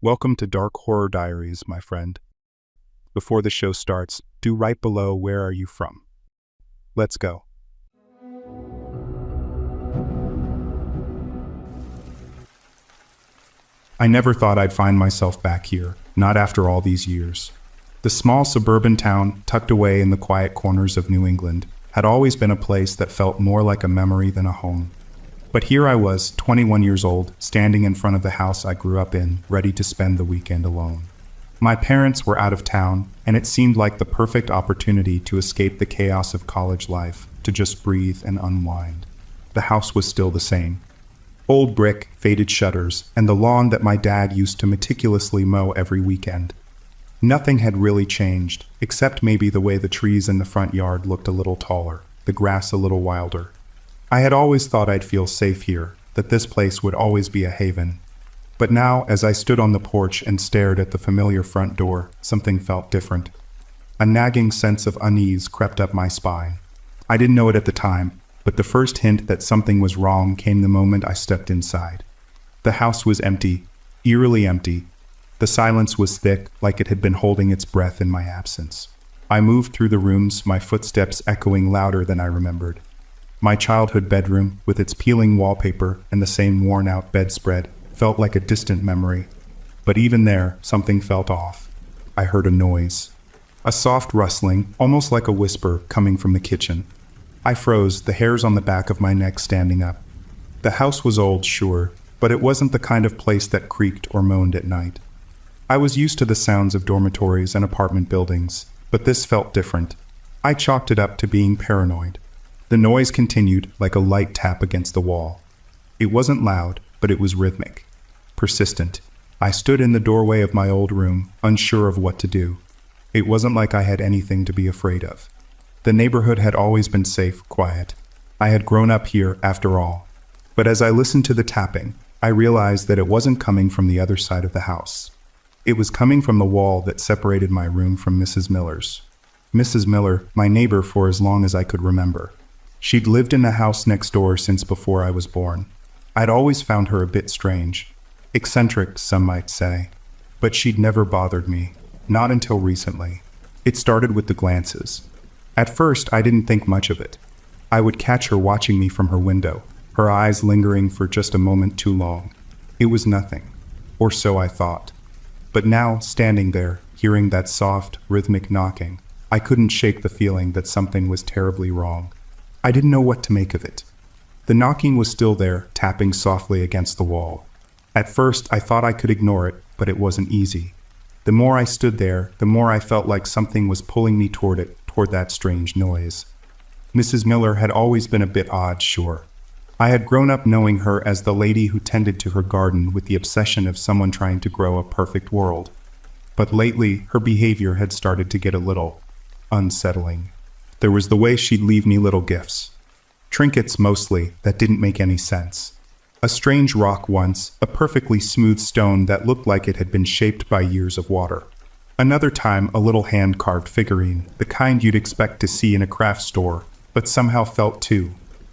Welcome to Dark Horror Diaries, my friend. Before the show starts, do write below where are you from. Let's go. I never thought I'd find myself back here, not after all these years. The small suburban town, tucked away in the quiet corners of New England, had always been a place that felt more like a memory than a home. But here I was, 21 years old, standing in front of the house I grew up in, ready to spend the weekend alone. My parents were out of town, and it seemed like the perfect opportunity to escape the chaos of college life, to just breathe and unwind. The house was still the same. Old brick, faded shutters, and the lawn that my dad used to meticulously mow every weekend. Nothing had really changed, except maybe the way the trees in the front yard looked a little taller, the grass a little wilder. I had always thought I'd feel safe here, that this place would always be a haven. But now, as I stood on the porch and stared at the familiar front door, something felt different. A nagging sense of unease crept up my spine. I didn't know it at the time, but the first hint that something was wrong came the moment I stepped inside. The house was empty, eerily empty. The silence was thick, like it had been holding its breath in my absence. I moved through the rooms, my footsteps echoing louder than I remembered. My childhood bedroom, with its peeling wallpaper and the same worn-out bedspread, felt like a distant memory. But even there, something felt off. I heard a noise. A soft rustling, almost like a whisper, coming from the kitchen. I froze, the hairs on the back of my neck standing up. The house was old, sure, but it wasn't the kind of place that creaked or moaned at night. I was used to the sounds of dormitories and apartment buildings, but this felt different. I chalked it up to being paranoid. The noise continued, like a light tap against the wall. It wasn't loud, but it was rhythmic, persistent. I stood in the doorway of my old room, unsure of what to do. It wasn't like I had anything to be afraid of. The neighborhood had always been safe, quiet. I had grown up here, after all. But as I listened to the tapping, I realized that it wasn't coming from the other side of the house. It was coming from the wall that separated my room from Mrs. Miller's. Mrs. Miller, my neighbor for as long as I could remember. She'd lived in the house next door since before I was born. I'd always found her a bit strange. Eccentric, some might say. But she'd never bothered me. Not until recently. It started with the glances. At first, I didn't think much of it. I would catch her watching me from her window, her eyes lingering for just a moment too long. It was nothing. Or so I thought. But now, standing there, hearing that soft, rhythmic knocking, I couldn't shake the feeling that something was terribly wrong. I didn't know what to make of it. The knocking was still there, tapping softly against the wall. At first, I thought I could ignore it, but it wasn't easy. The more I stood there, the more I felt like something was pulling me toward it, toward that strange noise. Mrs. Miller had always been a bit odd, sure. I had grown up knowing her as the lady who tended to her garden with the obsession of someone trying to grow a perfect world. But lately, her behavior had started to get a little unsettling. There was the way she'd leave me little gifts. Trinkets mostly, that didn't make any sense. A strange rock once, a perfectly smooth stone that looked like it had been shaped by years of water. Another time, a little hand-carved figurine, the kind you'd expect to see in a craft store, but somehow felt too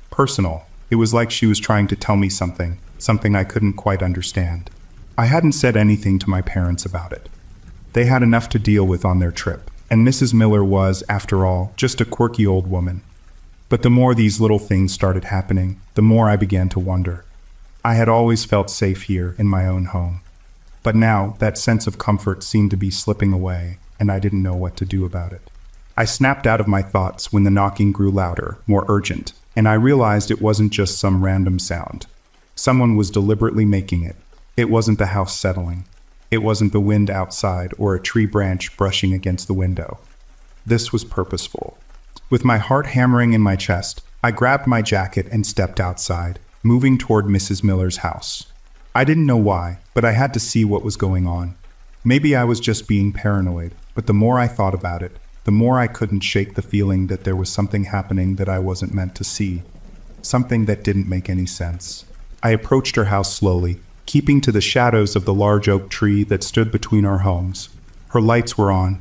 personal. It was like she was trying to tell me something I couldn't quite understand. I hadn't said anything to my parents about it. They had enough to deal with on their trip. And Mrs. Miller was, after all, just a quirky old woman. But the more these little things started happening, the more I began to wonder. I had always felt safe here in my own home. But now, that sense of comfort seemed to be slipping away, and I didn't know what to do about it. I snapped out of my thoughts when the knocking grew louder, more urgent, and I realized it wasn't just some random sound. Someone was deliberately making it. It wasn't the house settling. It wasn't the wind outside or a tree branch brushing against the window. This was purposeful. With my heart hammering in my chest, I grabbed my jacket and stepped outside, moving toward Mrs. Miller's house. I didn't know why, but I had to see what was going on. Maybe I was just being paranoid, but the more I thought about it, the more I couldn't shake the feeling that there was something happening that I wasn't meant to see. Something that didn't make any sense. I approached her house slowly, keeping to the shadows of the large oak tree that stood between our homes. Her lights were on.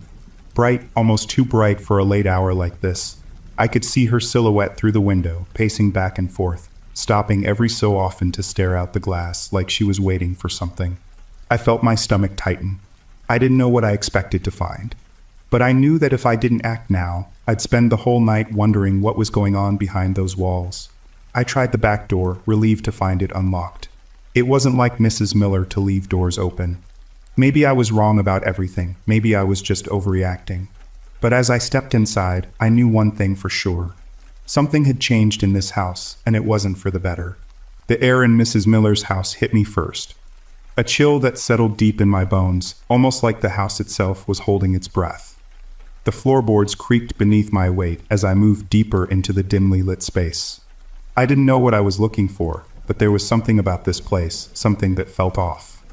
Bright, almost too bright for a late hour like this. I could see her silhouette through the window, pacing back and forth, stopping every so often to stare out the glass like she was waiting for something. I felt my stomach tighten. I didn't know what I expected to find. But I knew that if I didn't act now, I'd spend the whole night wondering what was going on behind those walls. I tried the back door, relieved to find it unlocked. It wasn't like Mrs. Miller to leave doors open. Maybe I was wrong about everything. Maybe I was just overreacting. But as I stepped inside, I knew one thing for sure. Something had changed in this house, and it wasn't for the better. The air in Mrs. Miller's house hit me first. A chill that settled deep in my bones, almost like the house itself was holding its breath. The floorboards creaked beneath my weight as I moved deeper into the dimly lit space. I didn't know what I was looking for, but there was something about this place, something that felt off.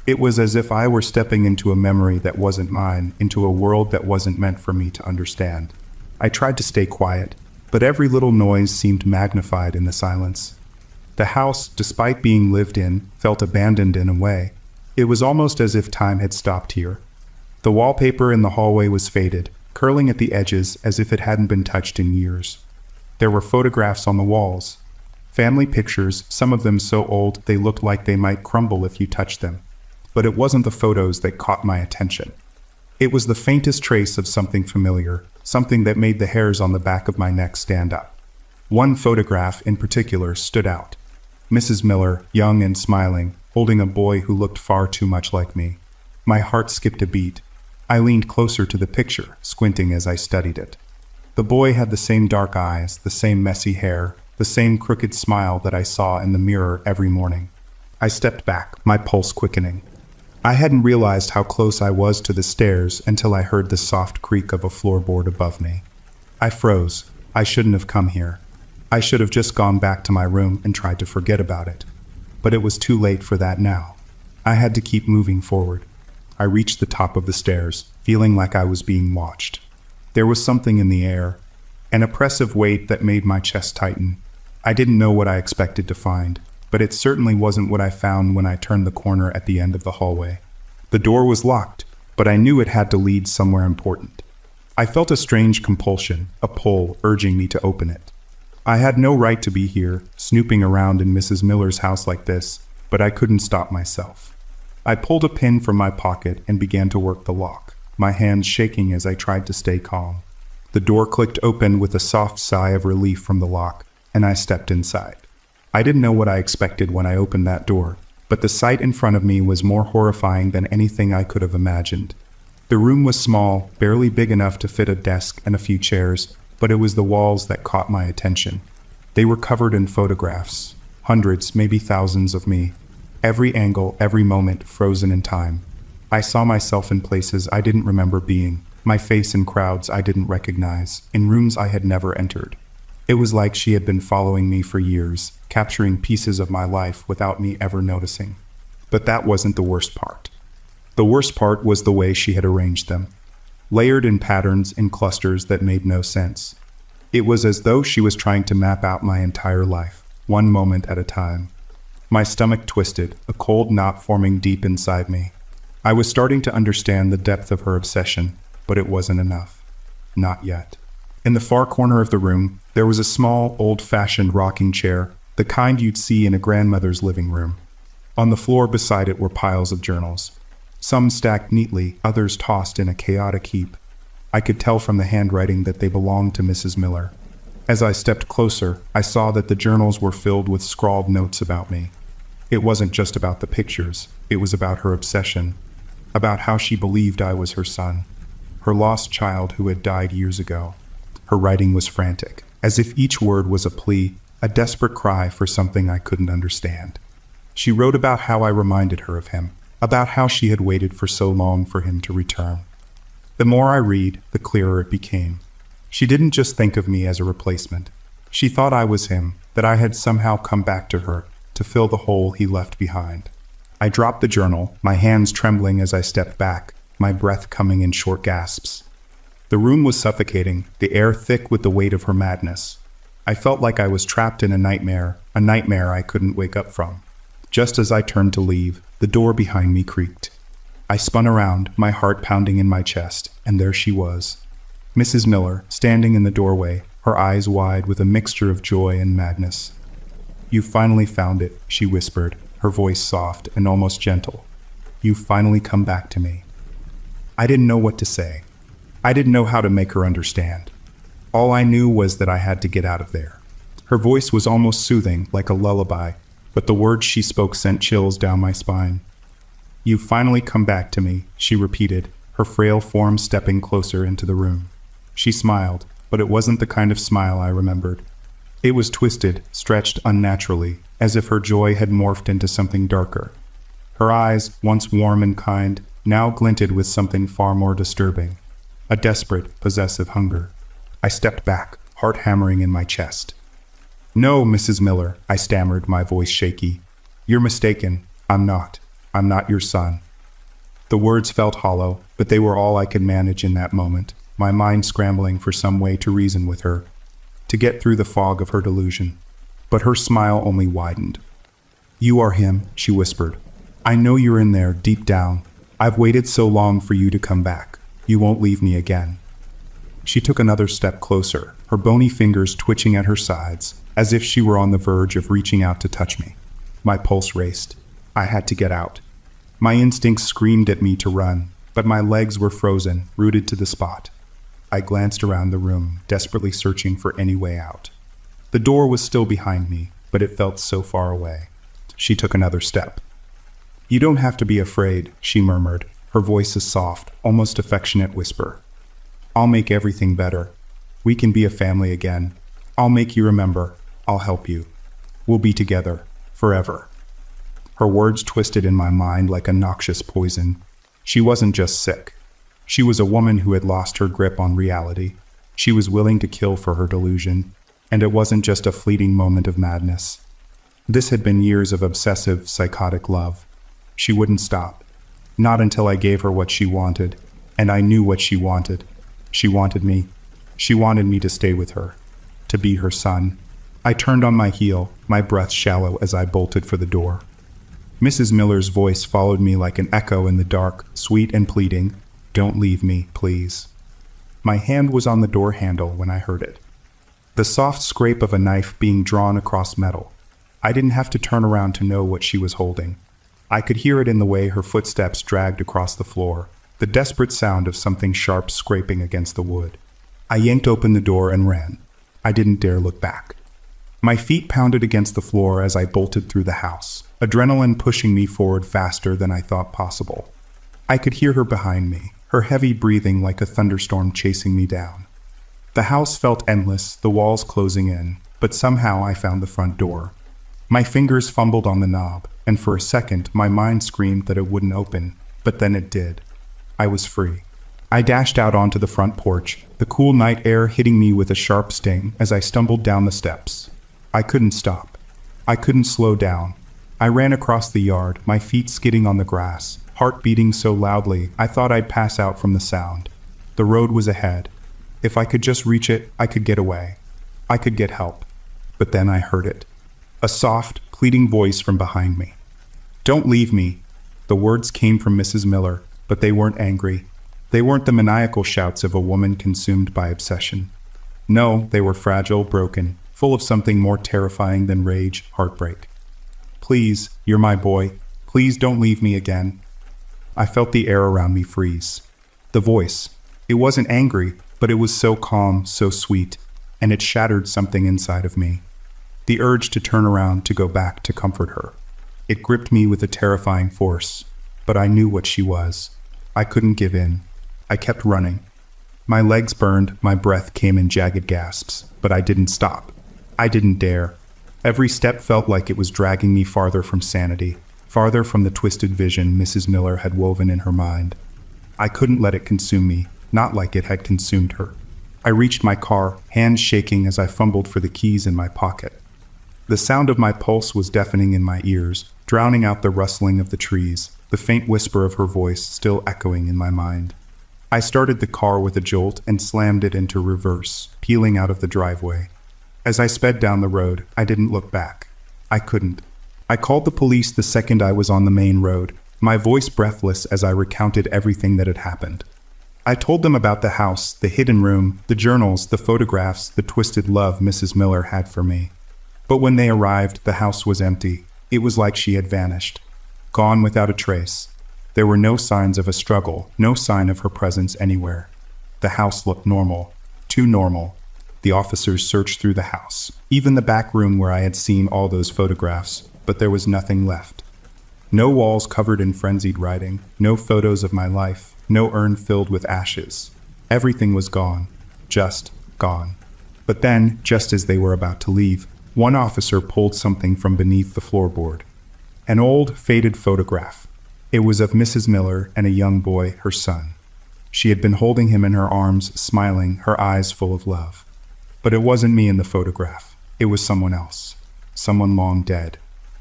It was as if I were stepping into a memory that wasn't mine, into a world that wasn't meant for me to understand. I tried to stay quiet, but every little noise seemed magnified in the silence. The house, despite being lived in, felt abandoned in a way. It was almost as if time had stopped here. The wallpaper in the hallway was faded, curling at the edges as if it hadn't been touched in years. There were photographs on the walls. Family pictures, some of them so old they looked like they might crumble if you touched them. But it wasn't the photos that caught my attention. It was the faintest trace of something familiar, something that made the hairs on the back of my neck stand up. One photograph in particular stood out. Mrs. Miller, young and smiling, holding a boy who looked far too much like me. My heart skipped a beat. I leaned closer to the picture, squinting as I studied it. The boy had the same dark eyes, the same messy hair, the same crooked smile that I saw in the mirror every morning. I stepped back, my pulse quickening. I hadn't realized how close I was to the stairs until I heard the soft creak of a floorboard above me. I froze. I shouldn't have come here. I should have just gone back to my room and tried to forget about it. But it was too late for that now. I had to keep moving forward. I reached the top of the stairs, feeling like I was being watched. There was something in the air, an oppressive weight that made my chest tighten. I didn't know what I expected to find, but it certainly wasn't what I found when I turned the corner at the end of the hallway. The door was locked, but I knew it had to lead somewhere important. I felt a strange compulsion, a pull urging me to open it. I had no right to be here, snooping around in Mrs. Miller's house like this, but I couldn't stop myself. I pulled a pin from my pocket and began to work the lock, my hands shaking as I tried to stay calm. The door clicked open with a soft sigh of relief from the lock, and I stepped inside. I didn't know what I expected when I opened that door, but the sight in front of me was more horrifying than anything I could have imagined. The room was small, barely big enough to fit a desk and a few chairs, but it was the walls that caught my attention. They were covered in photographs, hundreds, maybe thousands of me. Every angle, every moment frozen in time. I saw myself in places I didn't remember being, my face in crowds I didn't recognize, in rooms I had never entered. It was like she had been following me for years, capturing pieces of my life without me ever noticing. But that wasn't the worst part. The worst part was the way she had arranged them, layered in patterns in clusters that made no sense. It was as though she was trying to map out my entire life, one moment at a time. My stomach twisted, a cold knot forming deep inside me. I was starting to understand the depth of her obsession, but it wasn't enough. Not yet. In the far corner of the room, there was a small, old-fashioned rocking chair, the kind you'd see in a grandmother's living room. On the floor beside it were piles of journals. Some stacked neatly, others tossed in a chaotic heap. I could tell from the handwriting that they belonged to Mrs. Miller. As I stepped closer, I saw that the journals were filled with scrawled notes about me. It wasn't just about the pictures, it was about her obsession, about how she believed I was her son, her lost child who had died years ago. Her writing was frantic, as if each word was a plea, a desperate cry for something I couldn't understand. She wrote about how I reminded her of him, about how she had waited for so long for him to return. The more I read, the clearer it became. She didn't just think of me as a replacement. She thought I was him, that I had somehow come back to her, to fill the hole he left behind. I dropped the journal, my hands trembling as I stepped back, my breath coming in short gasps. The room was suffocating, the air thick with the weight of her madness. I felt like I was trapped in a nightmare I couldn't wake up from. Just as I turned to leave, the door behind me creaked. I spun around, my heart pounding in my chest, and there she was. Mrs. Miller, standing in the doorway, her eyes wide with a mixture of joy and madness. "You finally found it," she whispered, her voice soft and almost gentle. "You've finally come back to me." I didn't know what to say. I didn't know how to make her understand. All I knew was that I had to get out of there. Her voice was almost soothing, like a lullaby, but the words she spoke sent chills down my spine. "You've finally come back to me," she repeated, her frail form stepping closer into the room. She smiled, but it wasn't the kind of smile I remembered. It was twisted, stretched unnaturally, as if her joy had morphed into something darker. Her eyes, once warm and kind, now glinted with something far more disturbing, a desperate, possessive hunger. I stepped back, heart hammering in my chest. "No, Mrs. Miller," I stammered, my voice shaky. "You're mistaken. I'm not your son." The words felt hollow, but they were all I could manage in that moment, my mind scrambling for some way to reason with her, to get through the fog of her delusion. But her smile only widened. "You are him," she whispered. "I know you're in there, deep down. I've waited so long for you to come back. You won't leave me again." She took another step closer, her bony fingers twitching at her sides, as if she were on the verge of reaching out to touch me. My pulse raced. I had to get out. My instincts screamed at me to run, but my legs were frozen, rooted to the spot. I glanced around the room, desperately searching for any way out. The door was still behind me, but it felt so far away. She took another step. "You don't have to be afraid," she murmured, her voice a soft, almost affectionate whisper. "I'll make everything better. We can be a family again. I'll make you remember. I'll help you. We'll be together, forever." Her words twisted in my mind like a noxious poison. She wasn't just sick. She was a woman who had lost her grip on reality. She was willing to kill for her delusion, and it wasn't just a fleeting moment of madness. This had been years of obsessive, psychotic love. She wouldn't stop. Not until I gave her what she wanted, and I knew what she wanted. She wanted me. She wanted me to stay with her, to be her son. I turned on my heel, my breath shallow as I bolted for the door. Mrs. Miller's voice followed me like an echo in the dark, sweet and pleading. "Don't leave me, please." My hand was on the door handle when I heard it. The soft scrape of a knife being drawn across metal. I didn't have to turn around to know what she was holding. I could hear it in the way her footsteps dragged across the floor, the desperate sound of something sharp scraping against the wood. I yanked open the door and ran. I didn't dare look back. My feet pounded against the floor as I bolted through the house, adrenaline pushing me forward faster than I thought possible. I could hear her behind me, her heavy breathing like a thunderstorm chasing me down. The house felt endless, the walls closing in, but somehow I found the front door. My fingers fumbled on the knob, and for a second my mind screamed that it wouldn't open, but then it did. I was free. I dashed out onto the front porch, the cool night air hitting me with a sharp sting as I stumbled down the steps. I couldn't stop. I couldn't slow down. I ran across the yard, my feet skidding on the grass, heart beating so loudly I thought I'd pass out from the sound. The road was ahead. If I could just reach it, I could get away. I could get help. But then I heard it. A soft, pleading voice from behind me. "Don't leave me." The words came from Mrs. Miller, but they weren't angry. They weren't the maniacal shouts of a woman consumed by obsession. No, they were fragile, broken, full of something more terrifying than rage, heartbreak. "Please, you're my boy. Please don't leave me again." I felt the air around me freeze. The voice. It wasn't angry, but it was so calm, so sweet, and it shattered something inside of me. The urge to turn around, to go back, to comfort her. It gripped me with a terrifying force, but I knew what she was. I couldn't give in. I kept running. My legs burned, my breath came in jagged gasps, but I didn't stop. I didn't dare. Every step felt like it was dragging me farther from sanity, farther from the twisted vision Mrs. Miller had woven in her mind. I couldn't let it consume me, not like it had consumed her. I reached my car, hands shaking as I fumbled for the keys in my pocket. The sound of my pulse was deafening in my ears, drowning out the rustling of the trees, the faint whisper of her voice still echoing in my mind. I started the car with a jolt and slammed it into reverse, peeling out of the driveway. As I sped down the road, I didn't look back. I couldn't. I called the police the second I was on the main road, my voice breathless as I recounted everything that had happened. I told them about the house, the hidden room, the journals, the photographs, the twisted love Mrs. Miller had for me. But when they arrived, the house was empty. It was like she had vanished. Gone without a trace. There were no signs of a struggle, no sign of her presence anywhere. The house looked normal. Too normal. The officers searched through the house, even the back room where I had seen all those photographs, but there was nothing left. No walls covered in frenzied writing, no photos of my life, no urn filled with ashes. Everything was gone. Just gone. But then, just as they were about to leave, one officer pulled something from beneath the floorboard. An old, faded photograph. It was of Mrs. Miller and a young boy, her son. She had been holding him in her arms, smiling, her eyes full of love. But it wasn't me in the photograph. It was someone else. Someone long dead.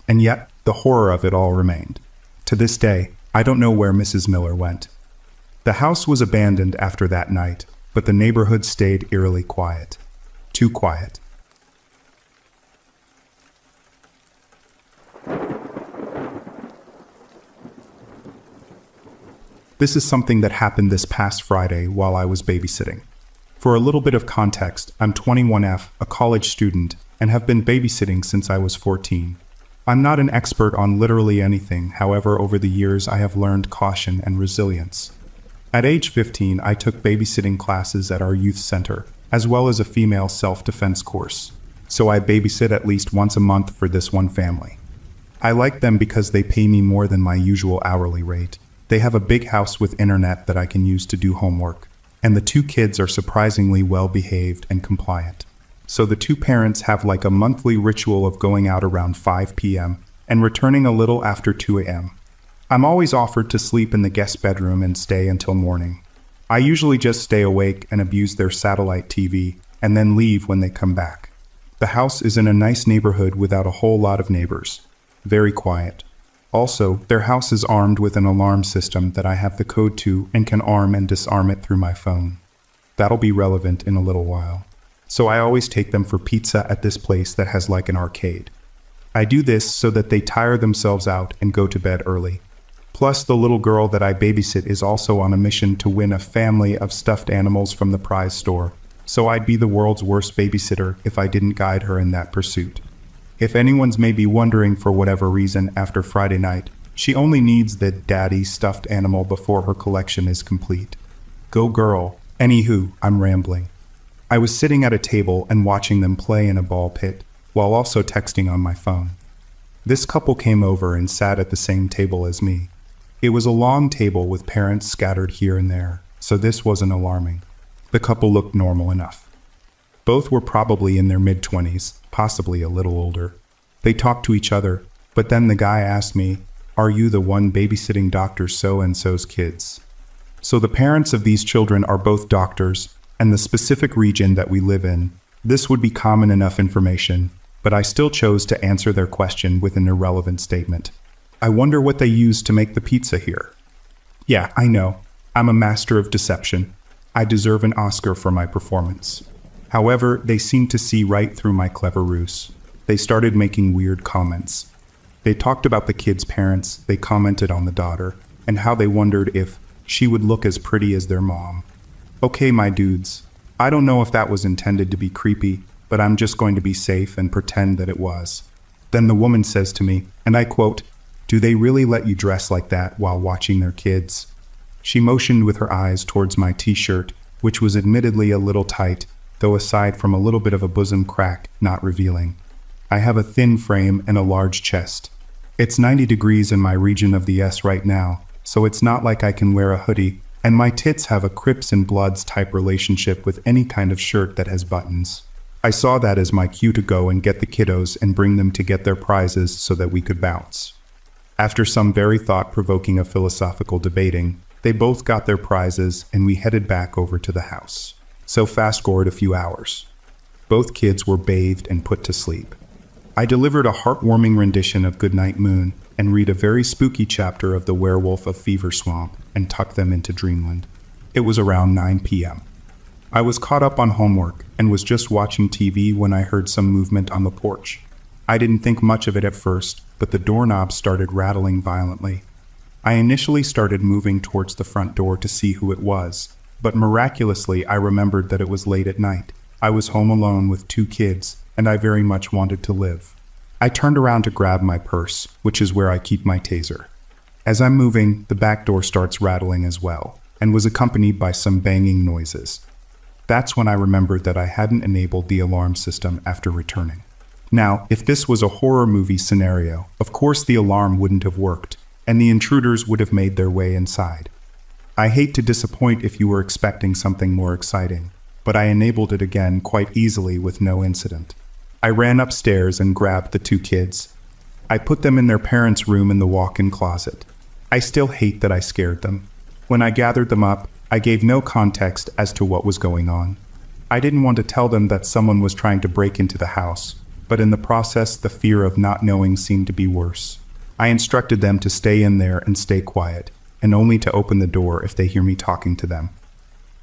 And yet, the horror of it all remained. To this day, I don't know where Mrs. Miller went. The house was abandoned after that night, but the neighborhood stayed eerily quiet. Too quiet. This is something that happened this past Friday while I was babysitting. For a little bit of context, I'm 21F, a college student, and have been babysitting since I was 14. I'm not an expert on literally anything, however, over the years I have learned caution and resilience. At age 15, I took babysitting classes at our youth center, as well as a female self-defense course. So I babysit at least once a month for this one family. I like them because they pay me more than my usual hourly rate. They have a big house with internet that I can use to do homework, and the two kids are surprisingly well-behaved and compliant. So the two parents have like a monthly ritual of going out around 5 p.m. and returning a little after 2 a.m. I'm always offered to sleep in the guest bedroom and stay until morning. I usually just stay awake and abuse their satellite TV, and then leave when they come back. The house is in a nice neighborhood without a whole lot of neighbors. Very quiet. Also, their house is armed with an alarm system that I have the code to and can arm and disarm it through my phone. That'll be relevant in a little while. So I always take them for pizza at this place that has like an arcade. I do this so that they tire themselves out and go to bed early. Plus, the little girl that I babysit is also on a mission to win a family of stuffed animals from the prize store, so I'd be the world's worst babysitter if I didn't guide her in that pursuit. If anyone's maybe wondering for whatever reason after Friday night, she only needs the daddy stuffed animal before her collection is complete. Go girl. Anywho, I'm rambling. I was sitting at a table and watching them play in a ball pit, while also texting on my phone. This couple came over and sat at the same table as me. It was a long table with parents scattered here and there, so this wasn't alarming. The couple looked normal enough. Both were probably in their mid-20s, possibly a little older. They talked to each other, but then the guy asked me, "Are you the one babysitting Dr. So-and-so's kids?" So the parents of these children are both doctors, and the specific region that we live in, this would be common enough information, but I still chose to answer their question with an irrelevant statement. I wonder what they use to make the pizza here. Yeah, I know. I'm a master of deception. I deserve an Oscar for my performance. However, they seemed to see right through my clever ruse. They started making weird comments. They talked about the kids' parents, they commented on the daughter, and how they wondered if she would look as pretty as their mom. Okay, my dudes, I don't know if that was intended to be creepy, but I'm just going to be safe and pretend that it was. Then the woman says to me, and I quote, "Do they really let you dress like that while watching their kids?" She motioned with her eyes towards my t-shirt, which was admittedly a little tight, though aside from a little bit of a bosom crack, not revealing. I have a thin frame and a large chest. It's 90 degrees in my region of the S right now, so it's not like I can wear a hoodie, and my tits have a Crips and Bloods type relationship with any kind of shirt that has buttons. I saw that as my cue to go and get the kiddos and bring them to get their prizes so that we could bounce. After some very thought-provoking of philosophical debating, they both got their prizes and we headed back over to the house. So fast forward a few hours. Both kids were bathed and put to sleep. I delivered a heartwarming rendition of Goodnight Moon and read a very spooky chapter of The Werewolf of Fever Swamp and tucked them into dreamland. It was around 9 p.m. I was caught up on homework and was just watching TV when I heard some movement on the porch. I didn't think much of it at first, but the doorknob started rattling violently. I initially started moving towards the front door to see who it was, but miraculously I remembered that it was late at night. I was home alone with two kids, and I very much wanted to live. I turned around to grab my purse, which is where I keep my taser. As I'm moving, the back door starts rattling as well, and was accompanied by some banging noises. That's when I remembered that I hadn't enabled the alarm system after returning. Now, if this was a horror movie scenario, of course the alarm wouldn't have worked, and the intruders would have made their way inside. I hate to disappoint if you were expecting something more exciting, but I enabled it again quite easily with no incident. I ran upstairs and grabbed the two kids. I put them in their parents' room in the walk-in closet. I still hate that I scared them. When I gathered them up, I gave no context as to what was going on. I didn't want to tell them that someone was trying to break into the house, but in the process, the fear of not knowing seemed to be worse. I instructed them to stay in there and stay quiet, and only to open the door if they hear me talking to them.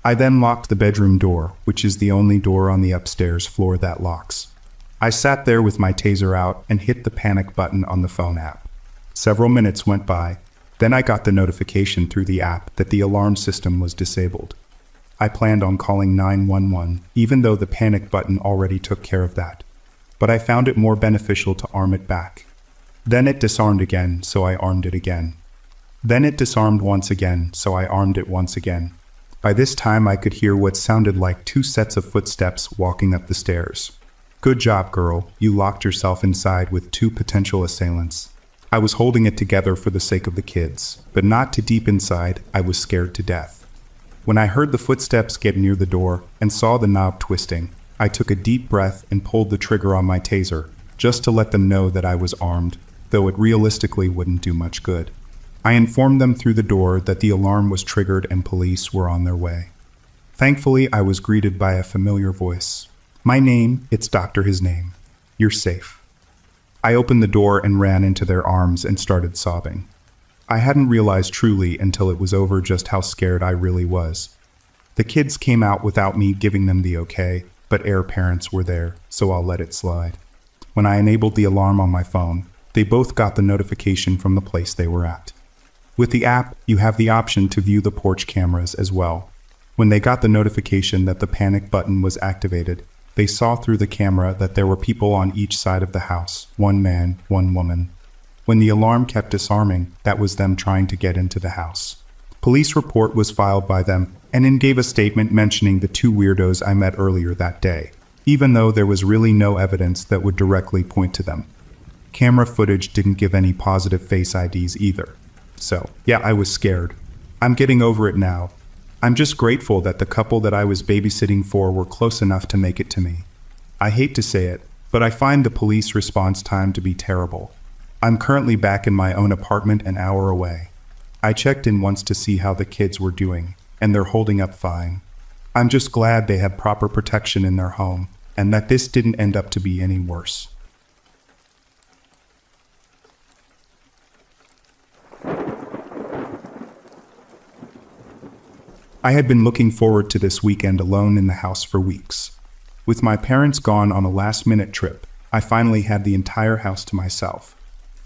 I then locked the bedroom door, which is the only door on the upstairs floor that locks. I sat there with my taser out and hit the panic button on the phone app. Several minutes went by, then I got the notification through the app that the alarm system was disabled. I planned on calling 911, even though the panic button already took care of that. But I found it more beneficial to arm it back. Then it disarmed again, so I armed it again. Then it disarmed once again, so I armed it once again. By this time I could hear what sounded like 2 sets of footsteps walking up the stairs. Good job, girl. You locked yourself inside with 2 potential assailants. I was holding it together for the sake of the kids, but not too deep inside, I was scared to death. When I heard the footsteps get near the door and saw the knob twisting, I took a deep breath and pulled the trigger on my taser, just to let them know that I was armed, though it realistically wouldn't do much good. I informed them through the door that the alarm was triggered and police were on their way. Thankfully, I was greeted by a familiar voice. My name, it's Dr. His name. You're safe. I opened the door and ran into their arms and started sobbing. I hadn't realized truly until it was over just how scared I really was. The kids came out without me giving them the okay, but heir parents were there, so I'll let it slide. When I enabled the alarm on my phone, they both got the notification from the place they were at. With the app, you have the option to view the porch cameras as well. When they got the notification that the panic button was activated, they saw through the camera that there were people on each side of the house, 1 man, 1 woman. When the alarm kept disarming, that was them trying to get into the house. Police report was filed by them, and then gave a statement mentioning the 2 weirdos I met earlier that day, even though there was really no evidence that would directly point to them. Camera footage didn't give any positive face IDs either. So, yeah, I was scared. I'm getting over it now. I'm just grateful that the couple that I was babysitting for were close enough to make it to me. I hate to say it, but I find the police response time to be terrible. I'm currently back in my own apartment an hour away. I checked in once to see how the kids were doing, and they're holding up fine. I'm just glad they had proper protection in their home, and that this didn't end up to be any worse. I had been looking forward to this weekend alone in the house for weeks. With my parents gone on a last-minute trip, I finally had the entire house to myself.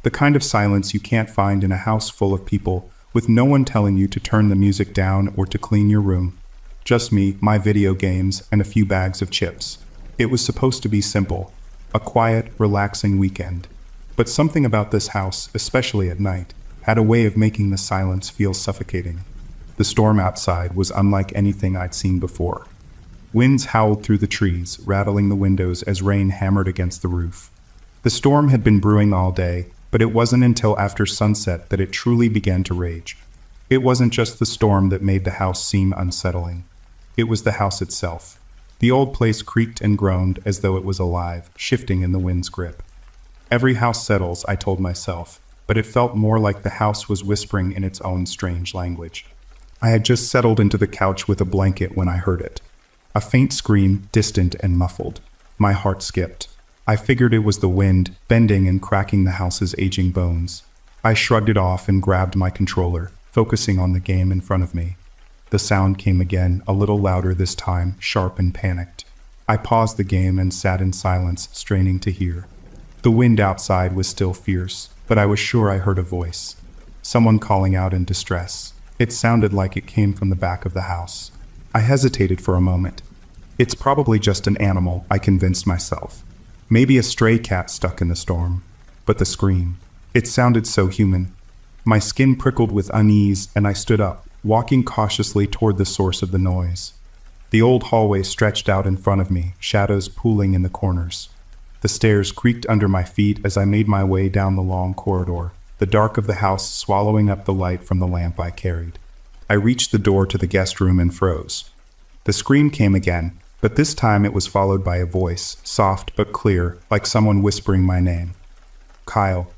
The kind of silence you can't find in a house full of people, with no one telling you to turn the music down or to clean your room. Just me, my video games, and a few bags of chips. It was supposed to be simple, a quiet, relaxing weekend. But something about this house, especially at night, had a way of making the silence feel suffocating. The storm outside was unlike anything I'd seen before. Winds howled through the trees, rattling the windows as rain hammered against the roof. The storm had been brewing all day, but it wasn't until after sunset that it truly began to rage. It wasn't just the storm that made the house seem unsettling. It was the house itself. The old place creaked and groaned as though it was alive, shifting in the wind's grip. Every house settles, I told myself, but it felt more like the house was whispering in its own strange language. I had just settled into the couch with a blanket when I heard it. A faint scream, distant and muffled. My heart skipped. I figured it was the wind, bending and cracking the house's aging bones. I shrugged it off and grabbed my controller, focusing on the game in front of me. The sound came again, a little louder this time, sharp and panicked. I paused the game and sat in silence, straining to hear. The wind outside was still fierce, but I was sure I heard a voice. Someone calling out in distress. It sounded like it came from the back of the house. I hesitated for a moment. It's probably just an animal, I convinced myself. Maybe a stray cat stuck in the storm. But the scream. It sounded so human. My skin prickled with unease, and I stood up, walking cautiously toward the source of the noise. The old hallway stretched out in front of me, shadows pooling in the corners. The stairs creaked under my feet as I made my way down the long corridor, the dark of the house swallowing up the light from the lamp I carried. I reached the door to the guest room and froze. The scream came again, but this time it was followed by a voice, soft but clear, like someone whispering my name. Kyle.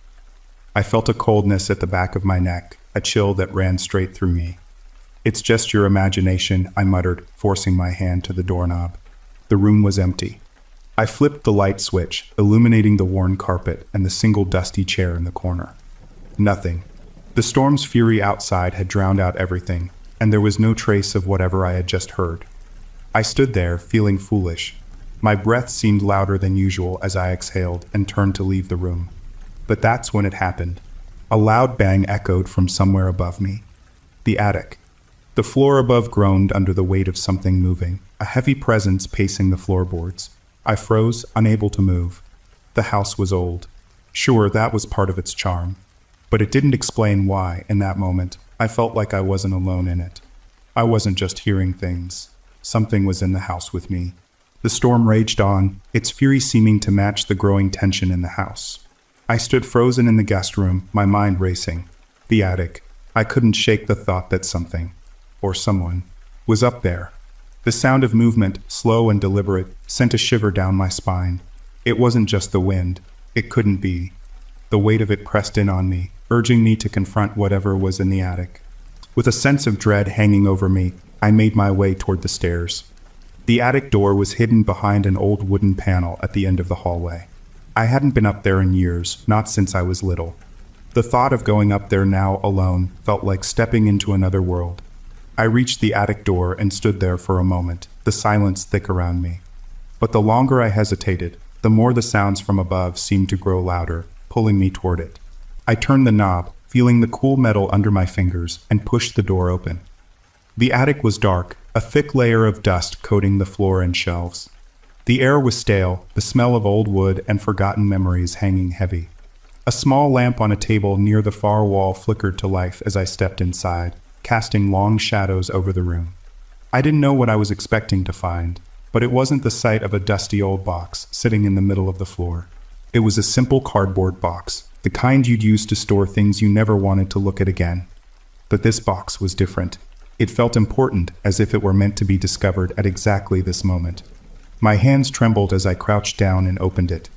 I felt a coldness at the back of my neck, a chill that ran straight through me. It's just your imagination, I muttered, forcing my hand to the doorknob. The room was empty. I flipped the light switch, illuminating the worn carpet and the single dusty chair in the corner. Nothing. The storm's fury outside had drowned out everything, and there was no trace of whatever I had just heard. I stood there, feeling foolish. My breath seemed louder than usual as I exhaled and turned to leave the room. But that's when it happened. A loud bang echoed from somewhere above me. The attic. The floor above groaned under the weight of something moving, a heavy presence pacing the floorboards. I froze, unable to move. The house was old. Sure, that was part of its charm. But it didn't explain why, in that moment, I felt like I wasn't alone in it. I wasn't just hearing things. Something was in the house with me. The storm raged on, its fury seeming to match the growing tension in the house. I stood frozen in the guest room, my mind racing. The attic. I couldn't shake the thought that something, or someone, was up there. The sound of movement, slow and deliberate, sent a shiver down my spine. It wasn't just the wind. It couldn't be. The weight of it pressed in on me, urging me to confront whatever was in the attic. With a sense of dread hanging over me, I made my way toward the stairs. The attic door was hidden behind an old wooden panel at the end of the hallway. I hadn't been up there in years, not since I was little. The thought of going up there now alone felt like stepping into another world. I reached the attic door and stood there for a moment, the silence thick around me. But the longer I hesitated, the more the sounds from above seemed to grow louder, pulling me toward it. I turned the knob, feeling the cool metal under my fingers, and pushed the door open. The attic was dark, a thick layer of dust coating the floor and shelves. The air was stale, the smell of old wood and forgotten memories hanging heavy. A small lamp on a table near the far wall flickered to life as I stepped inside, casting long shadows over the room. I didn't know what I was expecting to find, but it wasn't the sight of a dusty old box sitting in the middle of the floor. It was a simple cardboard box, the kind you'd use to store things you never wanted to look at again. But this box was different. It felt important, as if it were meant to be discovered at exactly this moment. My hands trembled as I crouched down and opened it.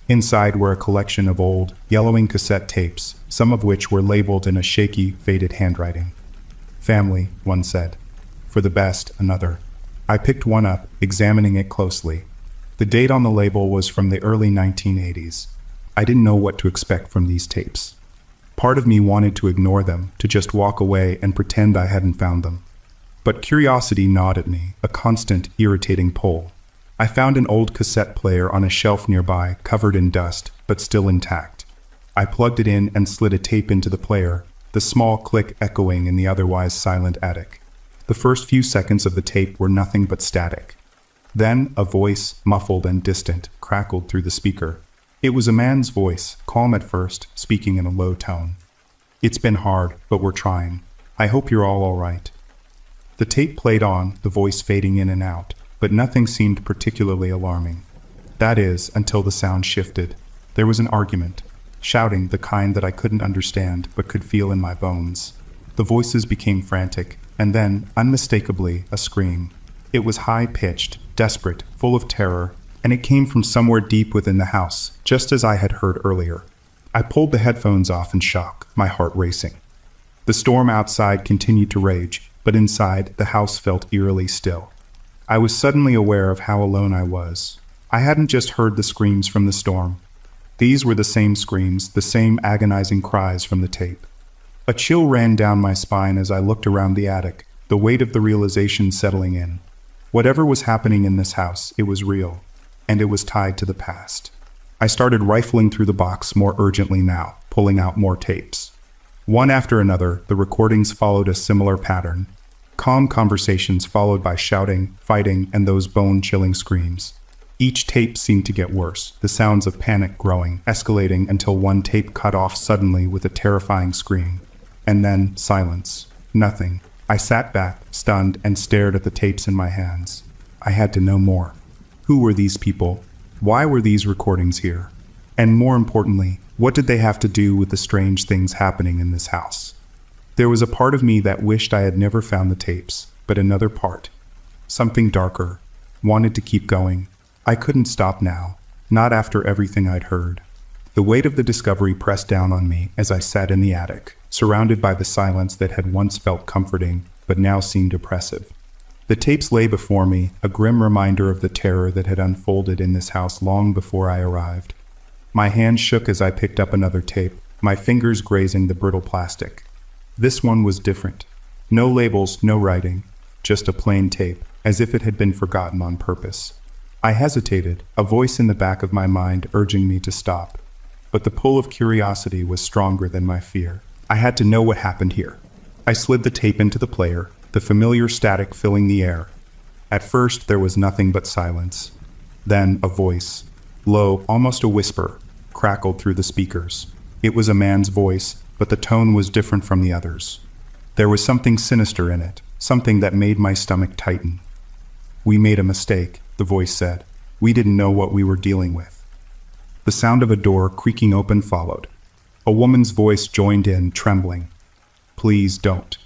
Inside were a collection of old, yellowing cassette tapes, some of which were labeled in a shaky, faded handwriting. Family, one said. For the best, another. I picked one up, examining it closely. The date on the label was from the early 1980s. I didn't know what to expect from these tapes. Part of me wanted to ignore them, to just walk away and pretend I hadn't found them. But curiosity gnawed at me, a constant, irritating pull. I found an old cassette player on a shelf nearby, covered in dust, but still intact. I plugged it in and slid a tape into the player, the small click echoing in the otherwise silent attic. The first few seconds of the tape were nothing but static. Then, a voice, muffled and distant, crackled through the speaker. It was a man's voice, calm at first, speaking in a low tone. It's been hard, but we're trying. I hope you're all right. The tape played on, the voice fading in and out, but nothing seemed particularly alarming. That is, until the sound shifted. There was an argument. Shouting, the kind that I couldn't understand, but could feel in my bones. The voices became frantic, and then, unmistakably, a scream. It was high-pitched, desperate, full of terror, and it came from somewhere deep within the house, just as I had heard earlier. I pulled the headphones off in shock, my heart racing. The storm outside continued to rage, but inside, the house felt eerily still. I was suddenly aware of how alone I was. I hadn't just heard the screams from the storm. These were the same screams, the same agonizing cries from the tape. A chill ran down my spine as I looked around the attic, the weight of the realization settling in. Whatever was happening in this house, it was real. And it was tied to the past. I started rifling through the box more urgently now, pulling out more tapes. One after another, the recordings followed a similar pattern. Calm conversations followed by shouting, fighting, and those bone-chilling screams. Each tape seemed to get worse, the sounds of panic growing, escalating until one tape cut off suddenly with a terrifying scream. And then silence. Nothing. I sat back, stunned, and stared at the tapes in my hands. I had to know more. Who were these people? Why were these recordings here? And more importantly, what did they have to do with the strange things happening in this house? There was a part of me that wished I had never found the tapes, but another part, something darker, wanted to keep going. I couldn't stop now, not after everything I'd heard. The weight of the discovery pressed down on me as I sat in the attic, surrounded by the silence that had once felt comforting, but now seemed oppressive. The tapes lay before me, a grim reminder of the terror that had unfolded in this house long before I arrived. My hand shook as I picked up another tape, my fingers grazing the brittle plastic. This one was different. No labels, no writing, just a plain tape, as if it had been forgotten on purpose. I hesitated, a voice in the back of my mind urging me to stop. But the pull of curiosity was stronger than my fear. I had to know what happened here. I slid the tape into the player, the familiar static filling the air. At first, there was nothing but silence. Then, a voice, low, almost a whisper, crackled through the speakers. It was a man's voice, but the tone was different from the others. There was something sinister in it, something that made my stomach tighten. "We made a mistake," the voice said. "We didn't know what we were dealing with." The sound of a door creaking open followed. A woman's voice joined in, trembling. "Please don't.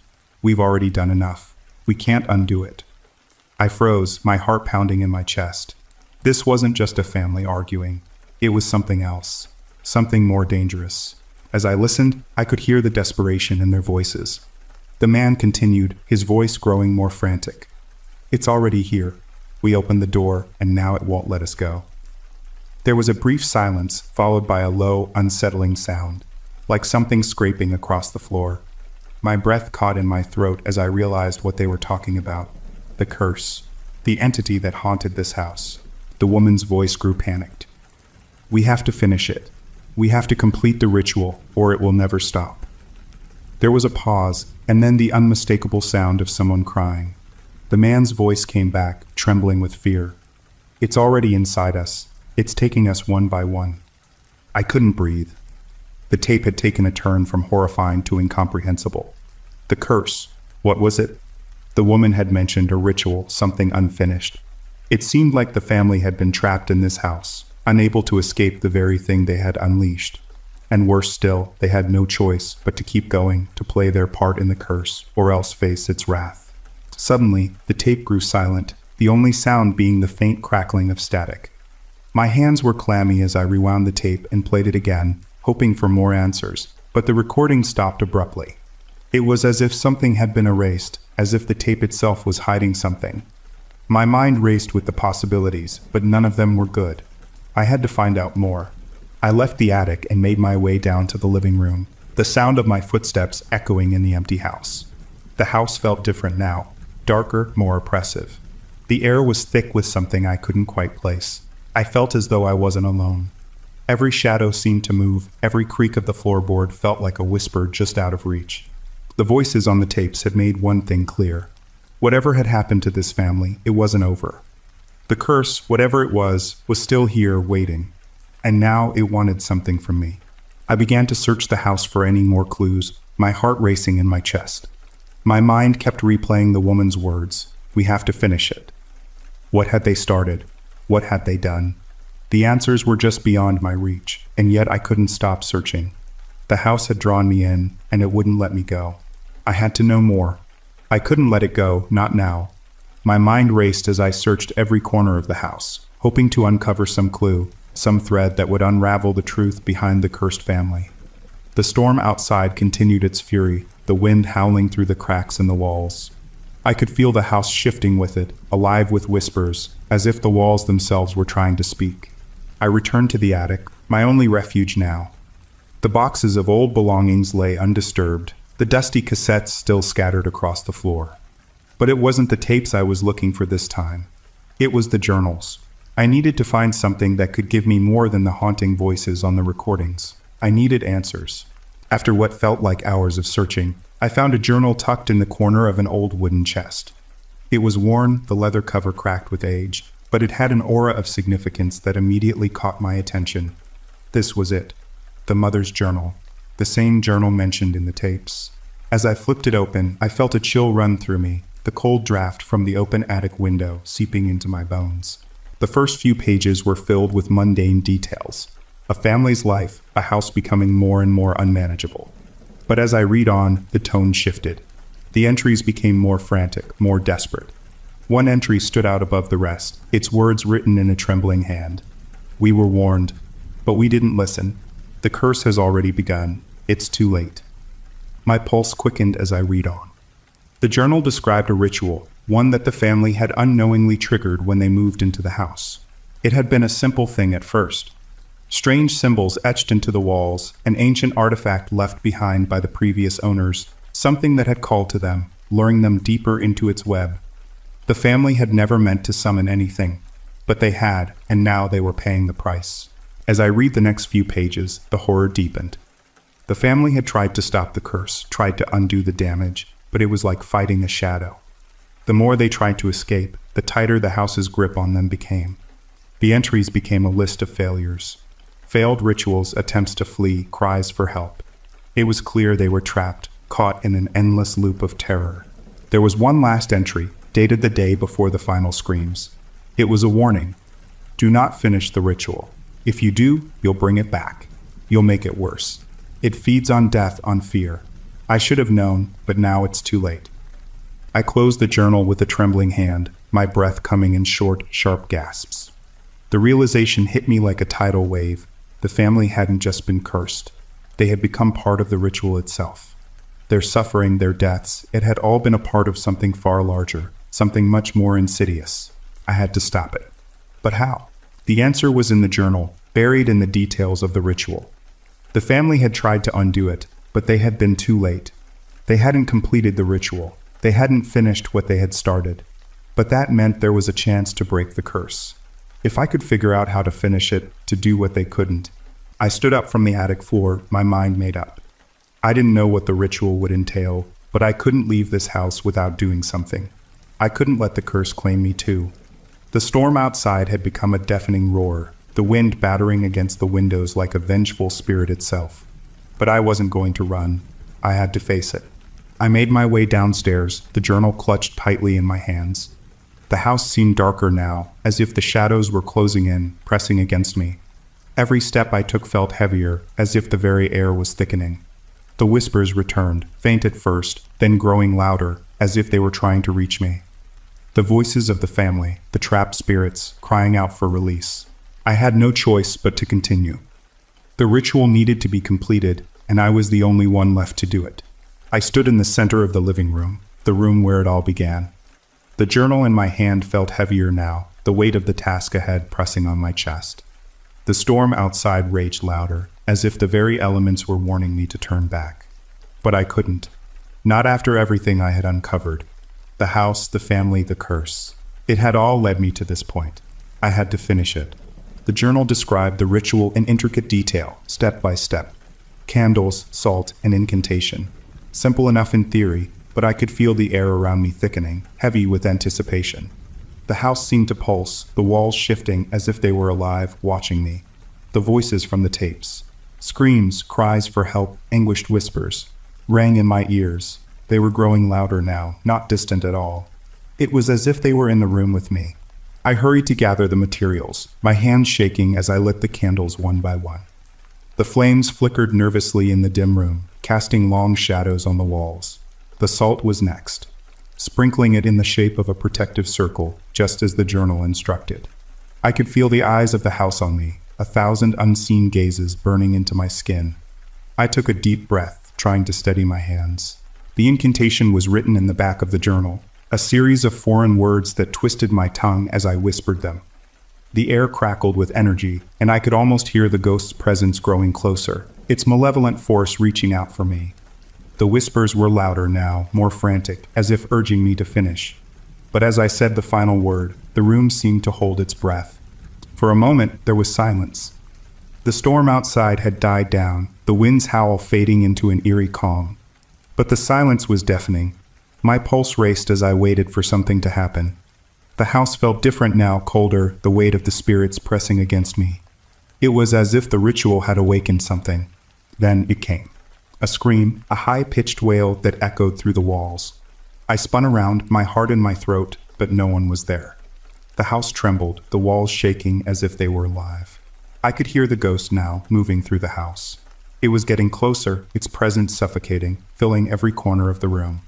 We've already done enough. We can't undo it." I froze, my heart pounding in my chest. This wasn't just a family arguing. It was something else, something more dangerous. As I listened, I could hear the desperation in their voices. The man continued, his voice growing more frantic. "It's already here. We opened the door, and now it won't let us go." There was a brief silence, followed by a low, unsettling sound, like something scraping across the floor. My breath caught in my throat as I realized what they were talking about. The curse. The entity that haunted this house. The woman's voice grew panicked. "We have to finish it. We have to complete the ritual, or it will never stop." There was a pause, and then the unmistakable sound of someone crying. The man's voice came back, trembling with fear. "It's already inside us. It's taking us one by one." I couldn't breathe. The tape had taken a turn from horrifying to incomprehensible. The curse. What was it? The woman had mentioned a ritual, something unfinished. It seemed like the family had been trapped in this house, unable to escape the very thing they had unleashed. And worse still, they had no choice but to keep going, to play their part in the curse, or else face its wrath. Suddenly, the tape grew silent, the only sound being the faint crackling of static. My hands were clammy as I rewound the tape and played it again, hoping for more answers, but the recording stopped abruptly. It was as if something had been erased, as if the tape itself was hiding something. My mind raced with the possibilities, but none of them were good. I had to find out more. I left the attic and made my way down to the living room, the sound of my footsteps echoing in the empty house. The house felt different now, darker, more oppressive. The air was thick with something I couldn't quite place. I felt as though I wasn't alone. Every shadow seemed to move, every creak of the floorboard felt like a whisper just out of reach. The voices on the tapes had made one thing clear. Whatever had happened to this family, it wasn't over. The curse, whatever it was still here, waiting. And now it wanted something from me. I began to search the house for any more clues, my heart racing in my chest. My mind kept replaying the woman's words. "We have to finish it." What had they started? What had they done? The answers were just beyond my reach, and yet I couldn't stop searching. The house had drawn me in, and it wouldn't let me go. I had to know more. I couldn't let it go, not now. My mind raced as I searched every corner of the house, hoping to uncover some clue, some thread that would unravel the truth behind the cursed family. The storm outside continued its fury, the wind howling through the cracks in the walls. I could feel the house shifting with it, alive with whispers, as if the walls themselves were trying to speak. I returned to the attic, my only refuge now. The boxes of old belongings lay undisturbed, the dusty cassettes still scattered across the floor. But it wasn't the tapes I was looking for this time. It was the journals. I needed to find something that could give me more than the haunting voices on the recordings. I needed answers. After what felt like hours of searching, I found a journal tucked in the corner of an old wooden chest. It was worn, the leather cover cracked with age, but it had an aura of significance that immediately caught my attention. This was it. The mother's journal. The same journal mentioned in the tapes. As I flipped it open, I felt a chill run through me, the cold draft from the open attic window seeping into my bones. The first few pages were filled with mundane details. A family's life, a house becoming more and more unmanageable. But as I read on, the tone shifted. The entries became more frantic, more desperate. One entry stood out above the rest, its words written in a trembling hand. "We were warned, but we didn't listen. The curse has already begun. It's too late." My pulse quickened as I read on. The journal described a ritual, one that the family had unknowingly triggered when they moved into the house. It had been a simple thing at first. Strange symbols etched into the walls, an ancient artifact left behind by the previous owners, something that had called to them, luring them deeper into its web. The family had never meant to summon anything, but they had, and now they were paying the price. As I read the next few pages, the horror deepened. The family had tried to stop the curse, tried to undo the damage, but it was like fighting a shadow. The more they tried to escape, the tighter the house's grip on them became. The entries became a list of failures. Failed rituals, attempts to flee, cries for help. It was clear they were trapped, caught in an endless loop of terror. There was one last entry, dated the day before the final screams. It was a warning. Do not finish the ritual. If you do, you'll bring it back. You'll make it worse. It feeds on death, on fear. I should have known, but now it's too late. I closed the journal with a trembling hand, my breath coming in short, sharp gasps. The realization hit me like a tidal wave. The family hadn't just been cursed. They had become part of the ritual itself. Their suffering, their deaths, it had all been a part of something far larger, something much more insidious. I had to stop it. But how? The answer was in the journal, buried in the details of the ritual. The family had tried to undo it, but they had been too late. They hadn't completed the ritual. They hadn't finished what they had started. But that meant there was a chance to break the curse. If I could figure out how to finish it, to do what they couldn't. I stood up from the attic floor, my mind made up. I didn't know what the ritual would entail, but I couldn't leave this house without doing something. I couldn't let the curse claim me too. The storm outside had become a deafening roar, the wind battering against the windows like a vengeful spirit itself. But I wasn't going to run. I had to face it. I made my way downstairs, the journal clutched tightly in my hands. The house seemed darker now, as if the shadows were closing in, pressing against me. Every step I took felt heavier, as if the very air was thickening. The whispers returned, faint at first, then growing louder, as if they were trying to reach me. The voices of the family, the trapped spirits, crying out for release. I had no choice but to continue. The ritual needed to be completed, and I was the only one left to do it. I stood in the center of the living room, the room where it all began. The journal in my hand felt heavier now, the weight of the task ahead pressing on my chest. The storm outside raged louder, as if the very elements were warning me to turn back. But I couldn't. Not after everything I had uncovered. The house, the family, the curse. It had all led me to this point. I had to finish it. The journal described the ritual in intricate detail, step by step. Candles, salt, and incantation. Simple enough in theory, but I could feel the air around me thickening, heavy with anticipation. The house seemed to pulse, the walls shifting as if they were alive, watching me. The voices from the tapes. Screams, cries for help, anguished whispers, rang in my ears. They were growing louder now, not distant at all. It was as if they were in the room with me. I hurried to gather the materials, my hands shaking as I lit the candles one by one. The flames flickered nervously in the dim room, casting long shadows on the walls. The salt was next, sprinkling it in the shape of a protective circle, just as the journal instructed. I could feel the eyes of the house on me, 1,000 unseen gazes burning into my skin. I took a deep breath, trying to steady my hands. The incantation was written in the back of the journal, a series of foreign words that twisted my tongue as I whispered them. The air crackled with energy, and I could almost hear the ghost's presence growing closer, its malevolent force reaching out for me. The whispers were louder now, more frantic, as if urging me to finish. But as I said the final word, the room seemed to hold its breath. For a moment, there was silence. The storm outside had died down, the wind's howl fading into an eerie calm. But the silence was deafening. My pulse raced as I waited for something to happen. The house felt different now, colder, the weight of the spirits pressing against me. It was as if the ritual had awakened something. Then it came. A scream, a high-pitched wail that echoed through the walls. I spun around, my heart in my throat, but no one was there. The house trembled, the walls shaking as if they were alive. I could hear the ghost now, moving through the house. It was getting closer, its presence suffocating, filling every corner of the room.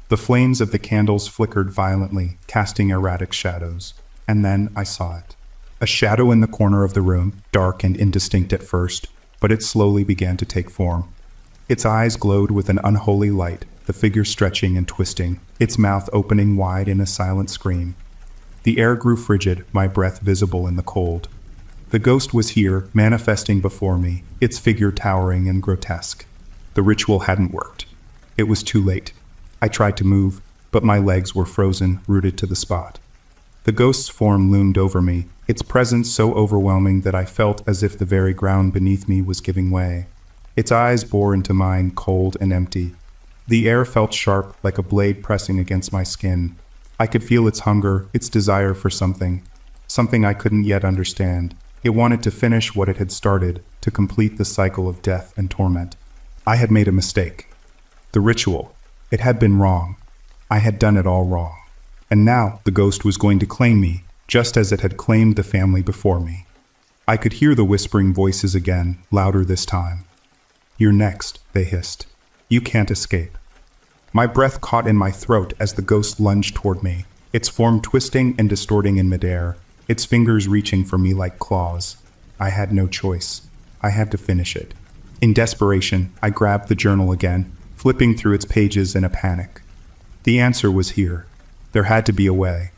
The flames of the candles flickered violently, casting erratic shadows. And then I saw it. A shadow in the corner of the room, dark and indistinct at first, but it slowly began to take form. Its eyes glowed with an unholy light, the figure stretching and twisting, its mouth opening wide in a silent scream. The air grew frigid, my breath visible in the cold. The ghost was here, manifesting before me, its figure towering and grotesque. The ritual hadn't worked. It was too late. I tried to move, but my legs were frozen, rooted to the spot. The ghost's form loomed over me, its presence so overwhelming that I felt as if the very ground beneath me was giving way. Its eyes bore into mine, cold and empty. The air felt sharp, like a blade pressing against my skin. I could feel its hunger, its desire for something I couldn't yet understand. It wanted to finish what it had started, to complete the cycle of death and torment. I had made a mistake. The ritual, it had been wrong. I had done it all wrong. And now the ghost was going to claim me, just as it had claimed the family before me. I could hear the whispering voices again, louder this time. "You're next," they hissed. "You can't escape." My breath caught in my throat as the ghost lunged toward me, its form twisting and distorting in midair, its fingers reaching for me like claws. I had no choice. I had to finish it. In desperation, I grabbed the journal again, flipping through its pages in a panic. The answer was here. There had to be a way.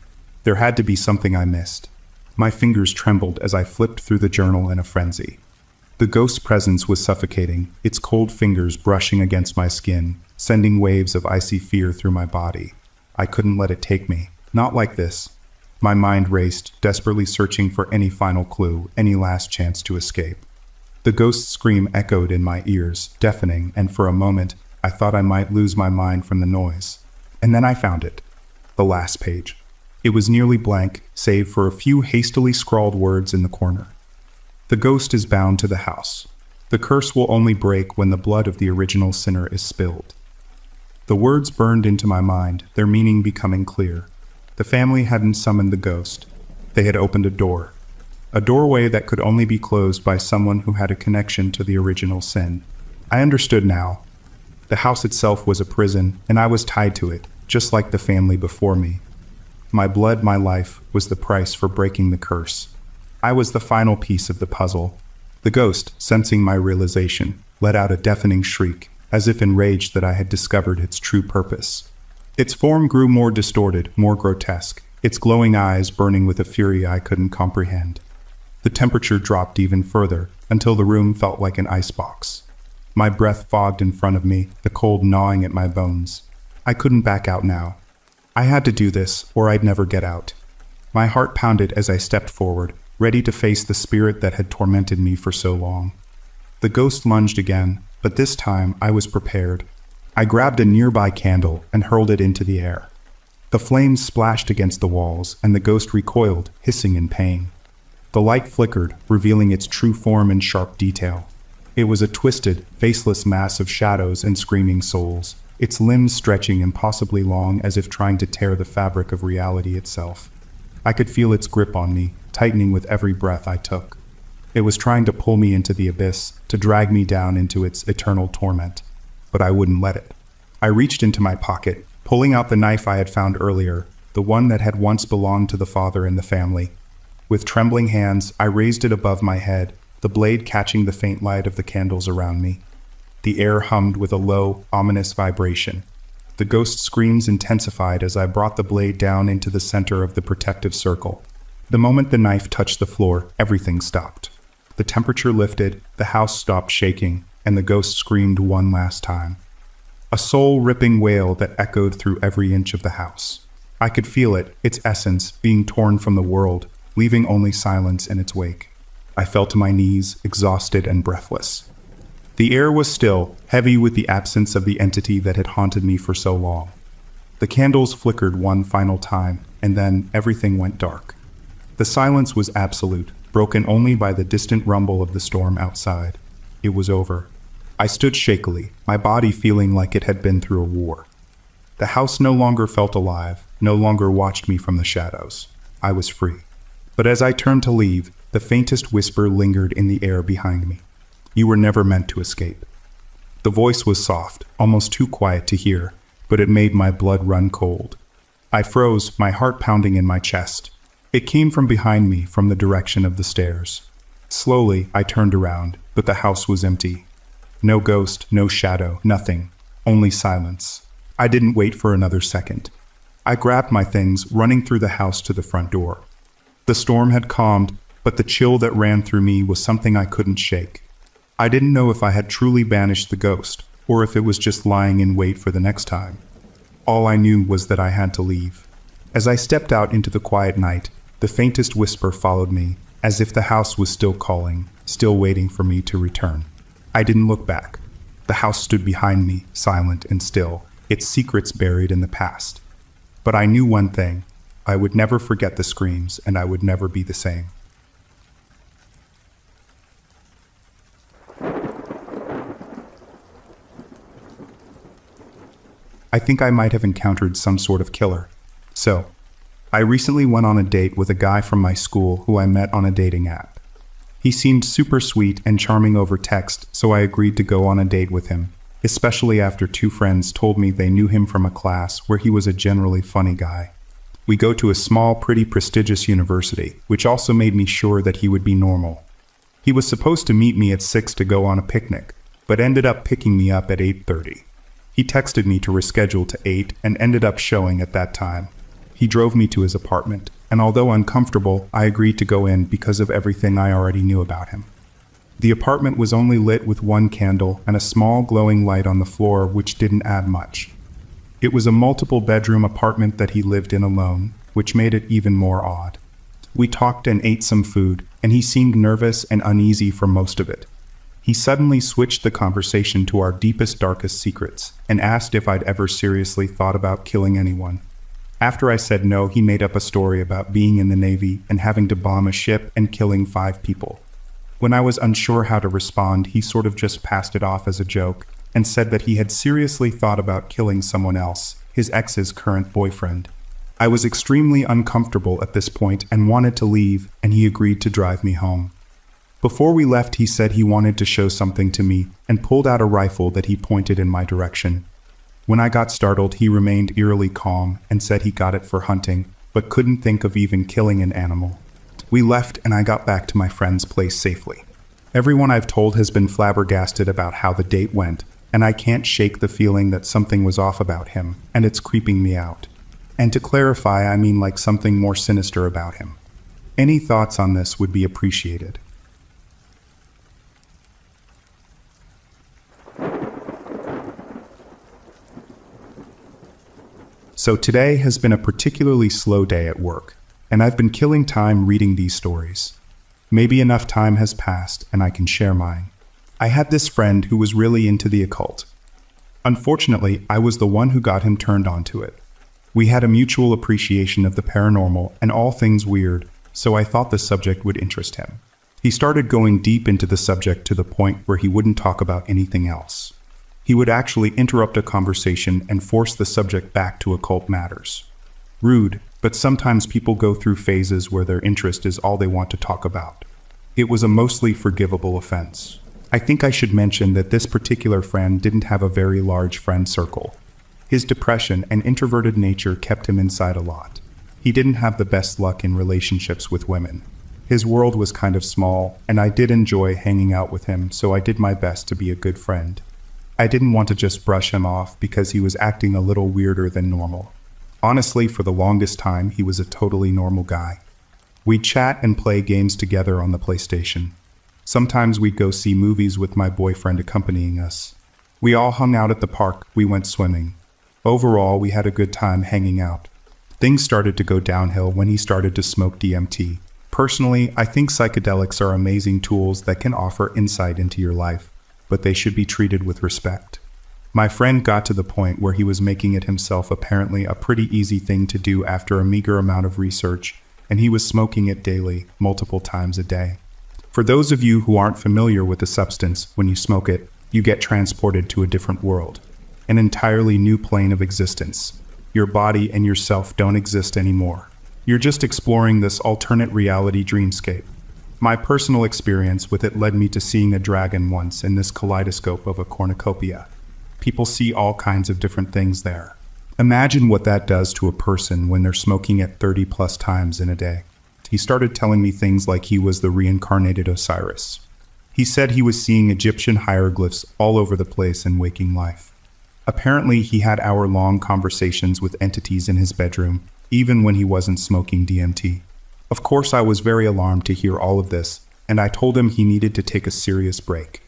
There had to be something I missed. My fingers trembled as I flipped through the journal in a frenzy. The ghost's presence was suffocating, its cold fingers brushing against my skin, sending waves of icy fear through my body. I couldn't let it take me. Not like this. My mind raced, desperately searching for any final clue, any last chance to escape. The ghost's scream echoed in my ears, deafening, and for a moment, I thought I might lose my mind from the noise. And then I found it. The last page. It was nearly blank, save for a few hastily scrawled words in the corner. The ghost is bound to the house. The curse will only break when the blood of the original sinner is spilled. The words burned into my mind, their meaning becoming clear. The family hadn't summoned the ghost. They had opened a door. A doorway that could only be closed by someone who had a connection to the original sin. I understood now. The house itself was a prison, and I was tied to it, just like the family before me. My blood, my life, was the price for breaking the curse. I was the final piece of the puzzle. The ghost, sensing my realization, let out a deafening shriek, as if enraged that I had discovered its true purpose. Its form grew more distorted, more grotesque, its glowing eyes burning with a fury I couldn't comprehend. The temperature dropped even further, until the room felt like an icebox. My breath fogged in front of me, the cold gnawing at my bones. I couldn't back out now. I had to do this, or I'd never get out. My heart pounded as I stepped forward, ready to face the spirit that had tormented me for so long. The ghost lunged again, but this time I was prepared. I grabbed a nearby candle and hurled it into the air. The flames splashed against the walls, and the ghost recoiled, hissing in pain. The light flickered, revealing its true form in sharp detail. It was a twisted, faceless mass of shadows and screaming souls, its limbs stretching impossibly long as if trying to tear the fabric of reality itself. I could feel its grip on me, tightening with every breath I took. It was trying to pull me into the abyss, to drag me down into its eternal torment. But I wouldn't let it. I reached into my pocket, pulling out the knife I had found earlier, the one that had once belonged to the father in the family. With trembling hands, I raised it above my head, the blade catching the faint light of the candles around me. The air hummed with a low, ominous vibration. The ghost's screams intensified as I brought the blade down into the center of the protective circle. The moment the knife touched the floor, everything stopped. The temperature lifted, the house stopped shaking, and the ghost screamed one last time. A soul-ripping wail that echoed through every inch of the house. I could feel it, its essence, being torn from the world, leaving only silence in its wake. I fell to my knees, exhausted and breathless. The air was still, heavy with the absence of the entity that had haunted me for so long. The candles flickered one final time, and then everything went dark. The silence was absolute, broken only by the distant rumble of the storm outside. It was over. I stood shakily, my body feeling like it had been through a war. The house no longer felt alive, no longer watched me from the shadows. I was free. But as I turned to leave, the faintest whisper lingered in the air behind me. You were never meant to escape. The voice was soft, almost too quiet to hear, but it made my blood run cold. I froze, my heart pounding in my chest. It came from behind me, from the direction of the stairs. Slowly, I turned around, but the house was empty. No ghost, no shadow, nothing. Only silence. I didn't wait for another second. I grabbed my things, running through the house to the front door. The storm had calmed, but the chill that ran through me was something I couldn't shake. I didn't know if I had truly banished the ghost, or if it was just lying in wait for the next time. All I knew was that I had to leave. As I stepped out into the quiet night, the faintest whisper followed me, as if the house was still calling, still waiting for me to return. I didn't look back. The house stood behind me, silent and still, its secrets buried in the past. But I knew one thing. I would never forget the screams, and I would never be the same. I think I might have encountered some sort of killer. So, I recently went on a date with a guy from my school who I met on a dating app. He seemed super sweet and charming over text, so I agreed to go on a date with him, especially after two friends told me they knew him from a class where he was a generally funny guy. We go to a small, pretty prestigious university, which also made me sure that he would be normal. He was supposed to meet me at 6 to go on a picnic, but ended up picking me up at 8:30. He texted me to reschedule to 8 and ended up showing at that time. He drove me to his apartment, and although uncomfortable, I agreed to go in because of everything I already knew about him. The apartment was only lit with one candle and a small glowing light on the floor, which didn't add much. It was a multiple-bedroom apartment that he lived in alone, which made it even more odd. We talked and ate some food, and he seemed nervous and uneasy for most of it. He suddenly switched the conversation to our deepest, darkest secrets, and asked if I'd ever seriously thought about killing anyone. After I said no, he made up a story about being in the Navy and having to bomb a ship and killing 5 people. When I was unsure how to respond, he sort of just passed it off as a joke, and said that he had seriously thought about killing someone else, his ex's current boyfriend. I was extremely uncomfortable at this point and wanted to leave, and he agreed to drive me home. Before we left, he said he wanted to show something to me and pulled out a rifle that he pointed in my direction. When I got startled, he remained eerily calm and said he got it for hunting, but couldn't think of even killing an animal. We left and I got back to my friend's place safely. Everyone I've told has been flabbergasted about how the date went, and I can't shake the feeling that something was off about him, and it's creeping me out. And to clarify, I mean like something more sinister about him. Any thoughts on this would be appreciated. So today has been a particularly slow day at work, and I've been killing time reading these stories. Maybe enough time has passed and I can share mine. I had this friend who was really into the occult. Unfortunately, I was the one who got him turned on to it. We had a mutual appreciation of the paranormal and all things weird, so I thought the subject would interest him. He started going deep into the subject to the point where he wouldn't talk about anything else. He would actually interrupt a conversation and force the subject back to occult matters. Rude, but sometimes people go through phases where their interest is all they want to talk about. It was a mostly forgivable offense. I think I should mention that this particular friend didn't have a very large friend circle. His depression and introverted nature kept him inside a lot. He didn't have the best luck in relationships with women. His world was kind of small, and I did enjoy hanging out with him, so I did my best to be a good friend. I didn't want to just brush him off because he was acting a little weirder than normal. Honestly, for the longest time, he was a totally normal guy. We'd chat and play games together on the PlayStation. Sometimes we'd go see movies with my boyfriend accompanying us. We all hung out at the park, we went swimming. Overall, we had a good time hanging out. Things started to go downhill when he started to smoke DMT. Personally, I think psychedelics are amazing tools that can offer insight into your life, but they should be treated with respect. My friend got to the point where he was making it himself apparently a pretty easy thing to do after a meager amount of research, and he was smoking it daily, multiple times a day. For those of you who aren't familiar with the substance, when you smoke it, You get transported to a different world, an entirely new plane of existence. Your body and yourself don't exist anymore. You're just exploring this alternate reality dreamscape. My personal experience with it led me to seeing a dragon once in this kaleidoscope of a cornucopia. People see all kinds of different things there. Imagine what that does to a person when they're smoking at 30 plus times in a day. He started telling me things like he was the reincarnated Osiris. He said he was seeing Egyptian hieroglyphs all over the place in waking life. Apparently, he had hour-long conversations with entities in his bedroom, even when he wasn't smoking DMT. Of course, I was very alarmed to hear all of this, and I told him he needed to take a serious break.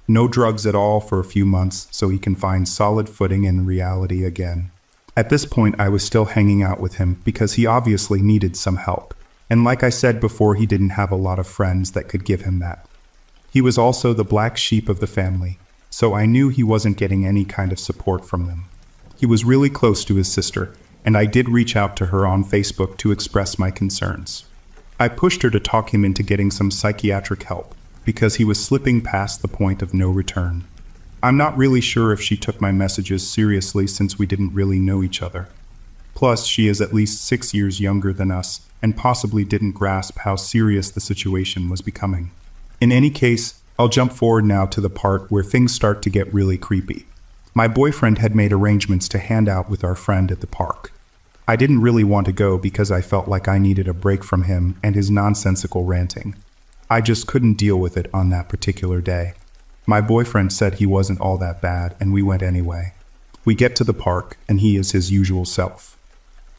No drugs at all for a few months so he can find solid footing in reality again. At this point, I was still hanging out with him because he obviously needed some help. And like I said before, he didn't have a lot of friends that could give him that. He was also the black sheep of the family, so I knew he wasn't getting any kind of support from them. He was really close to his sister, and I did reach out to her on Facebook to express my concerns. I pushed her to talk him into getting some psychiatric help, because he was slipping past the point of no return. I'm not really sure if she took my messages seriously since we didn't really know each other. Plus, she is at least 6 years younger than us, and possibly didn't grasp how serious the situation was becoming. In any case, I'll jump forward now to the part where things start to get really creepy. My boyfriend had made arrangements to hang out with our friend at the park. I didn't really want to go because I felt like I needed a break from him and his nonsensical ranting. I just couldn't deal with it on that particular day. My boyfriend said he wasn't all that bad, and we went anyway. We get to the park, and he is his usual self,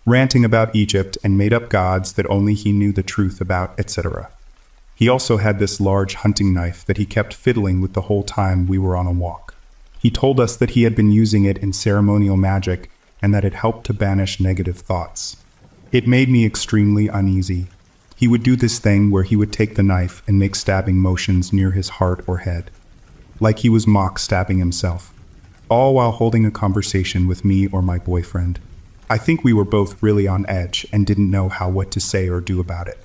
ranting about Egypt and made-up gods that only he knew the truth about, etc. He also had this large hunting knife that he kept fiddling with the whole time we were on a walk. He told us that he had been using it in ceremonial magic and that it helped to banish negative thoughts. It made me extremely uneasy. He would do this thing where he would take the knife and make stabbing motions near his heart or head, like he was mock stabbing himself, all while holding a conversation with me or my boyfriend. I think we were both really on edge and didn't know what to say or do about it.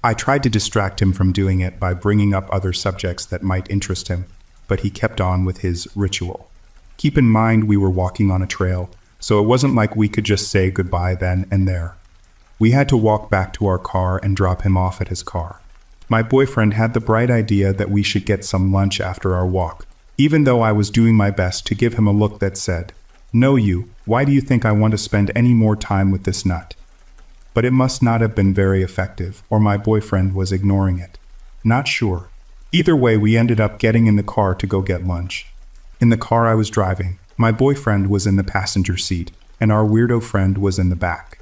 I tried to distract him from doing it by bringing up other subjects that might interest him, but he kept on with his ritual. Keep in mind we were walking on a trail, so it wasn't like we could just say goodbye then and there. We had to walk back to our car and drop him off at his car. My boyfriend had the bright idea that we should get some lunch after our walk, even though I was doing my best to give him a look that said, "No you, why do you think I want to spend any more time with this nut?" But it must not have been very effective, or my boyfriend was ignoring it. Not sure. Either way, we ended up getting in the car to go get lunch. In the car I was driving, my boyfriend was in the passenger seat, and our weirdo friend was in the back.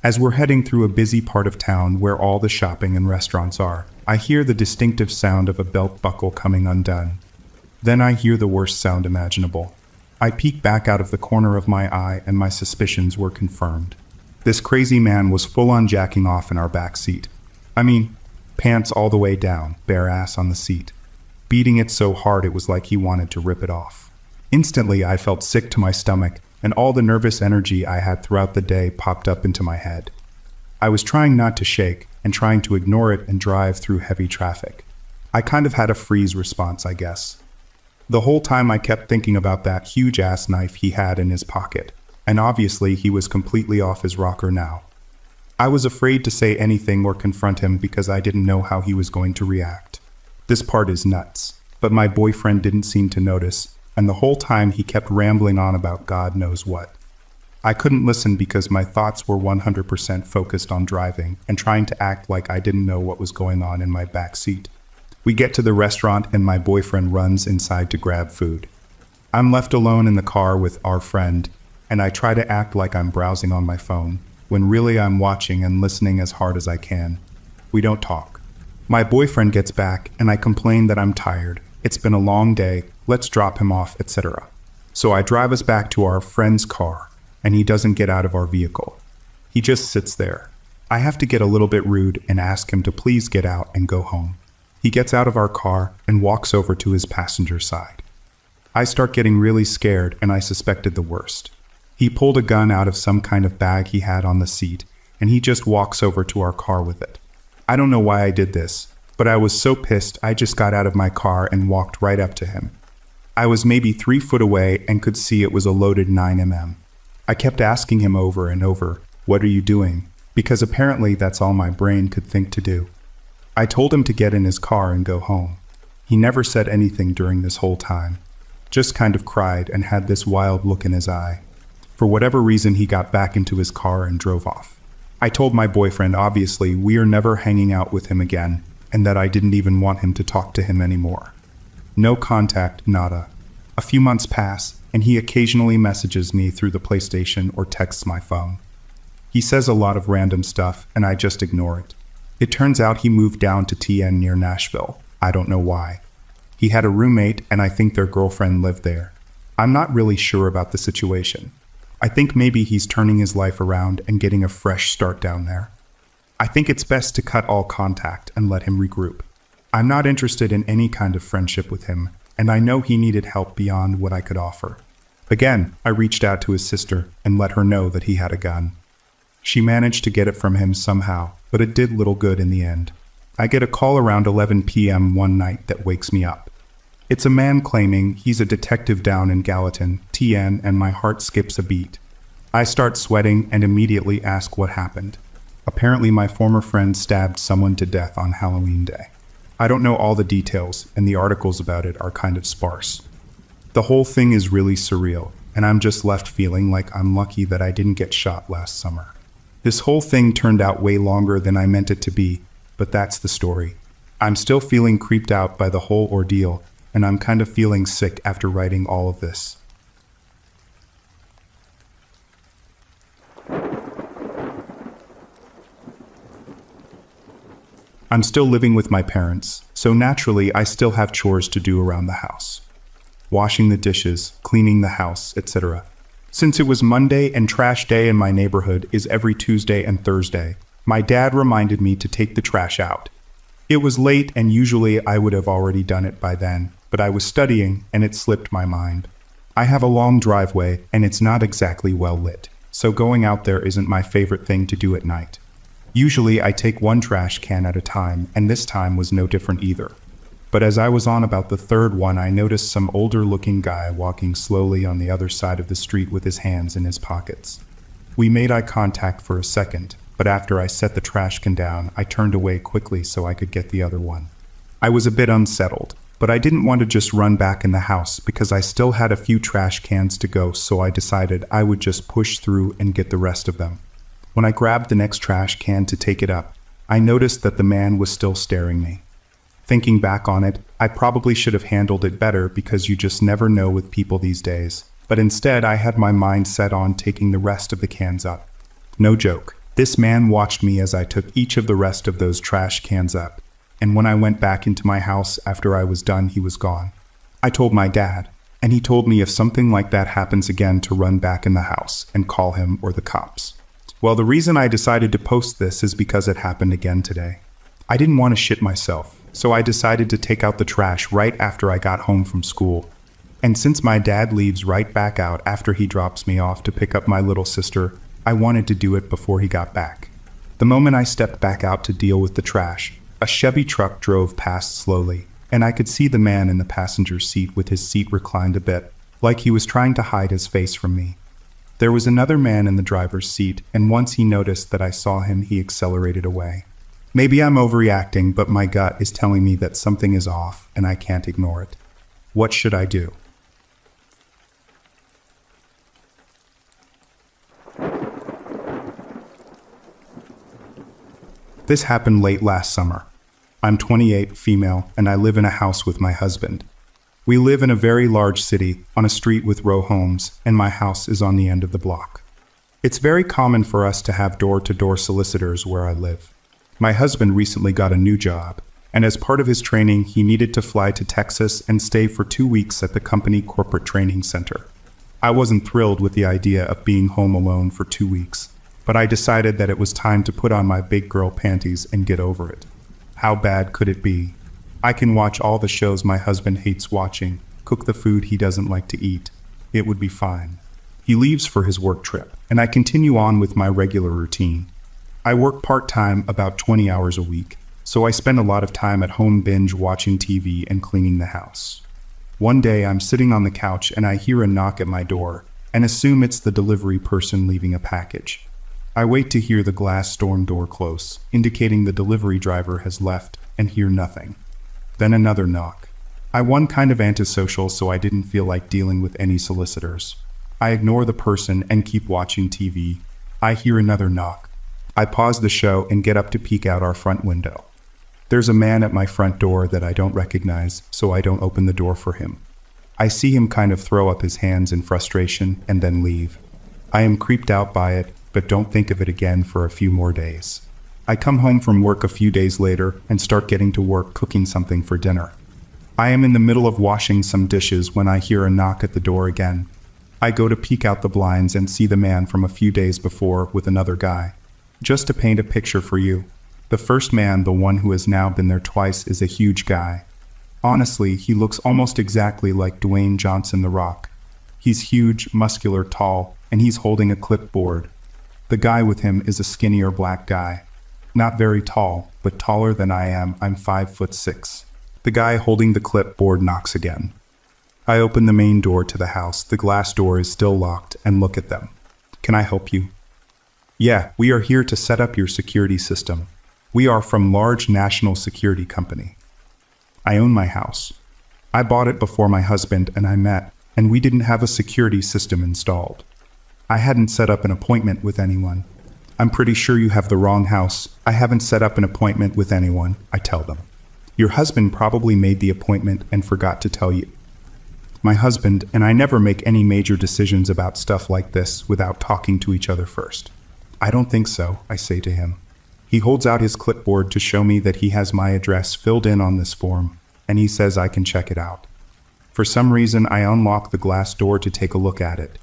As we're heading through a busy part of town where all the shopping and restaurants are, I hear the distinctive sound of a belt buckle coming undone. Then I hear the worst sound imaginable. I peek back out of the corner of my eye and my suspicions were confirmed. This crazy man was full-on jacking off in our back seat. I mean, pants all the way down, bare ass on the seat. Beating it so hard it was like he wanted to rip it off. Instantly, I felt sick to my stomach, and all the nervous energy I had throughout the day popped up into my head. I was trying not to shake and trying to ignore it and drive through heavy traffic. I kind of had a freeze response, I guess. The whole time I kept thinking about that huge-ass knife he had in his pocket, and obviously he was completely off his rocker now. I was afraid to say anything or confront him because I didn't know how he was going to react. This part is nuts, but my boyfriend didn't seem to notice, and the whole time he kept rambling on about God knows what. I couldn't listen because my thoughts were 100% focused on driving and trying to act like I didn't know what was going on in my back seat. We get to the restaurant and my boyfriend runs inside to grab food. I'm left alone in the car with our friend, and I try to act like I'm browsing on my phone, when really I'm watching and listening as hard as I can. We don't talk. My boyfriend gets back and I complain that I'm tired. It's been a long day, let's drop him off, etc. So I drive us back to our friend's car, and he doesn't get out of our vehicle. He just sits there. I have to get a little bit rude and ask him to please get out and go home. He gets out of our car and walks over to his passenger side. I start getting really scared and I suspected the worst. He pulled a gun out of some kind of bag he had on the seat, and he just walks over to our car with it. I don't know why I did this, but I was so pissed I just got out of my car and walked right up to him. I was maybe 3 foot away and could see it was a loaded 9mm. I kept asking him over and over, "What are you doing?" Because apparently that's all my brain could think to do. I told him to get in his car and go home. He never said anything during this whole time, just kind of cried and had this wild look in his eye. For whatever reason, he got back into his car and drove off. I told my boyfriend, obviously, we are never hanging out with him again, and that I didn't even want him to talk to him anymore. No contact, nada. A few months pass, and he occasionally messages me through the PlayStation or texts my phone. He says a lot of random stuff, and I just ignore it. It turns out he moved down to TN near Nashville. I don't know why. He had a roommate, and I think their girlfriend lived there. I'm not really sure about the situation. I think maybe he's turning his life around and getting a fresh start down there. I think it's best to cut all contact and let him regroup. I'm not interested in any kind of friendship with him, and I know he needed help beyond what I could offer. Again, I reached out to his sister and let her know that he had a gun. She managed to get it from him somehow, but it did little good in the end. I get a call around 11 p.m. one night that wakes me up. It's a man claiming he's a detective down in Gallatin, TN, and my heart skips a beat. I start sweating and immediately ask what happened. Apparently my former friend stabbed someone to death on Halloween Day. I don't know all the details, and the articles about it are kind of sparse. The whole thing is really surreal, and I'm just left feeling like I'm lucky that I didn't get shot last summer. This whole thing turned out way longer than I meant it to be, but that's the story. I'm still feeling creeped out by the whole ordeal, and I'm kind of feeling sick after writing all of this. I'm still living with my parents, so naturally I still have chores to do around the house. Washing the dishes, cleaning the house, etc. Since it was Monday and trash day in my neighborhood is every Tuesday and Thursday, my dad reminded me to take the trash out. It was late and usually I would have already done it by then, but I was studying and it slipped my mind. I have a long driveway and it's not exactly well lit, so going out there isn't my favorite thing to do at night. Usually I take one trash can at a time, and this time was no different either. But as I was on about the third one, I noticed some older-looking guy walking slowly on the other side of the street with his hands in his pockets. We made eye contact for a second, but after I set the trash can down, I turned away quickly so I could get the other one. I was a bit unsettled, but I didn't want to just run back in the house because I still had a few trash cans to go, so I decided I would just push through and get the rest of them. When I grabbed the next trash can to take it up, I noticed that the man was still staring me. Thinking back on it, I probably should have handled it better because you just never know with people these days. But instead, I had my mind set on taking the rest of the cans up. No joke. This man watched me as I took each of the rest of those trash cans up. And when I went back into my house after I was done, he was gone. I told my dad, and he told me if something like that happens again to run back in the house and call him or the cops. Well, the reason I decided to post this is because it happened again today. I didn't want to shit myself, so I decided to take out the trash right after I got home from school. And since my dad leaves right back out after he drops me off to pick up my little sister, I wanted to do it before he got back. The moment I stepped back out to deal with the trash, a Chevy truck drove past slowly, and I could see the man in the passenger seat with his seat reclined a bit, like he was trying to hide his face from me. There was another man in the driver's seat, and once he noticed that I saw him, he accelerated away. Maybe I'm overreacting, but my gut is telling me that something is off, and I can't ignore it. What should I do? This happened late last summer. I'm 28, female, and I live in a house with my husband. We live in a very large city, on a street with row homes, and my house is on the end of the block. It's very common for us to have door-to-door solicitors where I live. My husband recently got a new job, and as part of his training, he needed to fly to Texas and stay for 2 weeks at the company corporate training center. I wasn't thrilled with the idea of being home alone for 2 weeks, but I decided that it was time to put on my big girl panties and get over it. How bad could it be? I can watch all the shows my husband hates watching, cook the food he doesn't like to eat. It would be fine. He leaves for his work trip, and I continue on with my regular routine. I work part-time about 20 hours a week, so I spend a lot of time at home binge watching TV and cleaning the house. One day I'm sitting on the couch and I hear a knock at my door and assume it's the delivery person leaving a package. I wait to hear the glass storm door close, indicating the delivery driver has left, and hear nothing. Then another knock. I was kind of antisocial, so I didn't feel like dealing with any solicitors. I ignore the person and keep watching TV. I hear another knock. I pause the show and get up to peek out our front window. There's a man at my front door that I don't recognize, so I don't open the door for him. I see him kind of throw up his hands in frustration and then leave. I am creeped out by it, but don't think of it again for a few more days. I come home from work a few days later and start getting to work cooking something for dinner. I am in the middle of washing some dishes when I hear a knock at the door again. I go to peek out the blinds and see the man from a few days before with another guy. Just to paint a picture for you, the first man, the one who has now been there twice, is a huge guy. Honestly, he looks almost exactly like Dwayne Johnson, The Rock. He's huge, muscular, tall, and he's holding a clipboard. The guy with him is a skinnier black guy. Not very tall, but taller than I am. I'm 5'6". The guy holding the clipboard knocks again. I open the main door to the house. The glass door is still locked and look at them. Can I help you? Yeah, we are here to set up your security system. We are from large national security company. I own my house. I bought it before my husband and I met, and we didn't have a security system installed. I hadn't set up an appointment with anyone. I'm pretty sure you have the wrong house. I haven't set up an appointment with anyone, I tell them. Your husband probably made the appointment and forgot to tell you. My husband and I never make any major decisions about stuff like this without talking to each other first. I don't think so, I say to him. He holds out his clipboard to show me that he has my address filled in on this form, and he says I can check it out. For some reason, I unlock the glass door to take a look at it.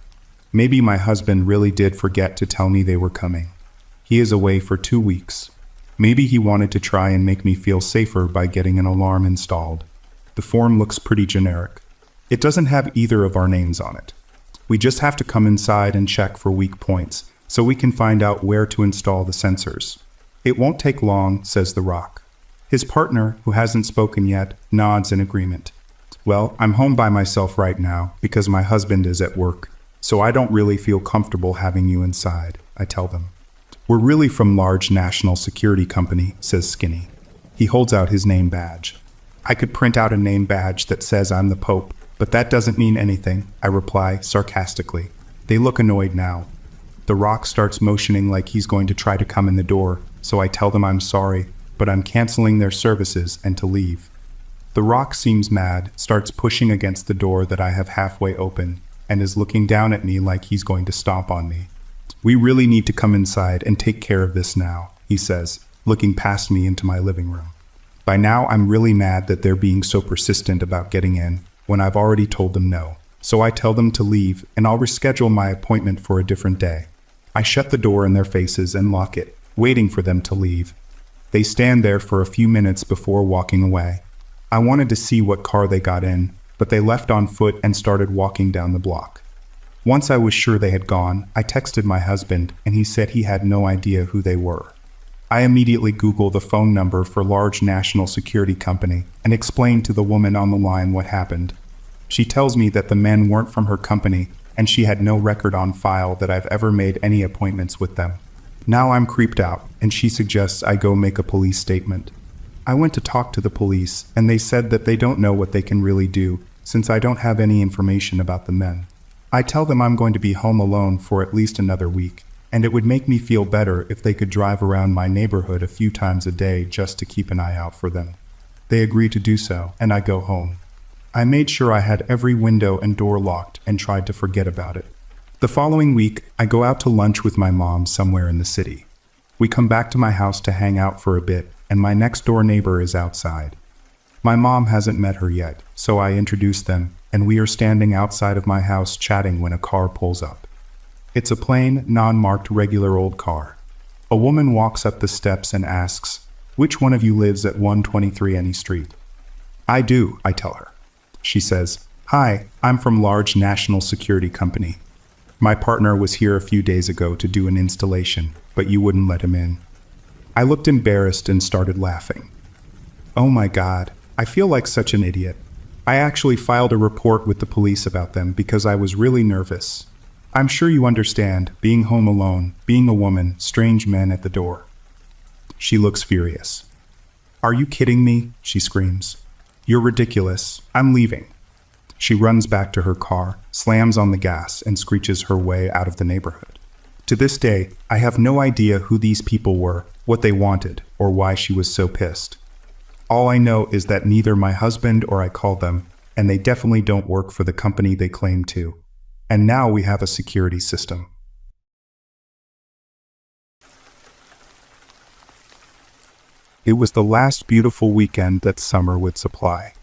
Maybe my husband really did forget to tell me they were coming. He is away for 2 weeks. Maybe he wanted to try and make me feel safer by getting an alarm installed. The form looks pretty generic. It doesn't have either of our names on it. We just have to come inside and check for weak points, so we can find out where to install the sensors. It won't take long, says The Rock. His partner, who hasn't spoken yet, nods in agreement. Well, I'm home by myself right now because my husband is at work, so I don't really feel comfortable having you inside, I tell them. We're really from large national security company, says Skinny. He holds out his name badge. I could print out a name badge that says I'm the Pope, but that doesn't mean anything, I reply sarcastically. They look annoyed now. The Rock starts motioning like he's going to try to come in the door, so I tell them I'm sorry, but I'm canceling their services and to leave. The Rock seems mad, starts pushing against the door that I have halfway open, and is looking down at me like he's going to stomp on me. We really need to come inside and take care of this now, he says, looking past me into my living room. By now I'm really mad that they're being so persistent about getting in, when I've already told them no. So I tell them to leave, and I'll reschedule my appointment for a different day. I shut the door in their faces and lock it, waiting for them to leave. They stand there for a few minutes before walking away. I wanted to see what car they got in, but they left on foot and started walking down the block. Once I was sure they had gone, I texted my husband, and he said he had no idea who they were. I immediately Googled the phone number for large national security company and explained to the woman on the line what happened. She tells me that the men weren't from her company, and she had no record on file that I've ever made any appointments with them. Now I'm creeped out, and she suggests I go make a police statement. I went to talk to the police, and they said that they don't know what they can really do, since I don't have any information about the men. I tell them I'm going to be home alone for at least another week, and it would make me feel better if they could drive around my neighborhood a few times a day just to keep an eye out for them. They agree to do so, and I go home. I made sure I had every window and door locked and tried to forget about it. The following week, I go out to lunch with my mom somewhere in the city. We come back to my house to hang out for a bit, and my next-door neighbor is outside. My mom hasn't met her yet, so I introduce them, and we are standing outside of my house chatting when a car pulls up. It's a plain, non-marked regular old car. A woman walks up the steps and asks, "Which one of you lives at 123 Any Street?" "I do," I tell her. She says, "Hi, I'm from large national security company. My partner was here a few days ago to do an installation, but you wouldn't let him in." I looked embarrassed and started laughing. Oh my God, I feel like such an idiot. I actually filed a report with the police about them because I was really nervous. I'm sure you understand, being home alone, being a woman, strange men at the door. She looks furious. Are you kidding me? She screams. You're ridiculous. I'm leaving. She runs back to her car, slams on the gas, and screeches her way out of the neighborhood. To this day, I have no idea who these people were, what they wanted, or why she was so pissed. All I know is that neither my husband or I called them, and they definitely don't work for the company they claim to. And now we have a security system. It was the last beautiful weekend that summer would supply.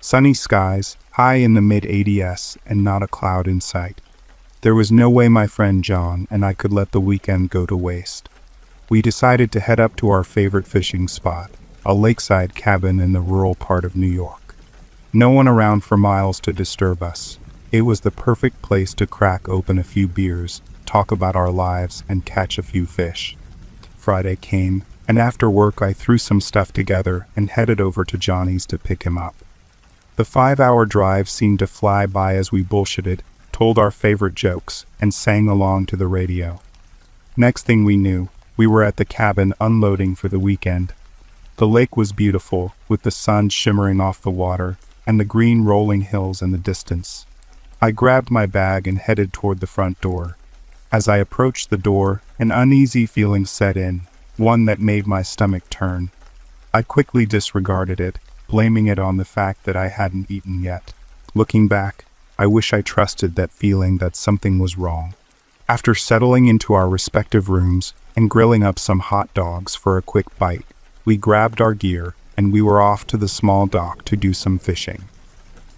Sunny skies, high in the mid-80s, and not a cloud in sight. There was no way my friend John and I could let the weekend go to waste. We decided to head up to our favorite fishing spot, a lakeside cabin in the rural part of New York. No one around for miles to disturb us. It was the perfect place to crack open a few beers, talk about our lives, and catch a few fish. Friday came, and after work I threw some stuff together and headed over to Johnny's to pick him up. The 5-hour drive seemed to fly by as we bullshitted, told our favorite jokes, and sang along to the radio. Next thing we knew, we were at the cabin unloading for the weekend. The lake was beautiful, with the sun shimmering off the water, and the green rolling hills in the distance. I grabbed my bag and headed toward the front door. As I approached the door, an uneasy feeling set in, one that made my stomach turn. I quickly disregarded it, blaming it on the fact that I hadn't eaten yet. Looking back, I wish I trusted that feeling that something was wrong. After settling into our respective rooms and grilling up some hot dogs for a quick bite, we grabbed our gear and we were off to the small dock to do some fishing.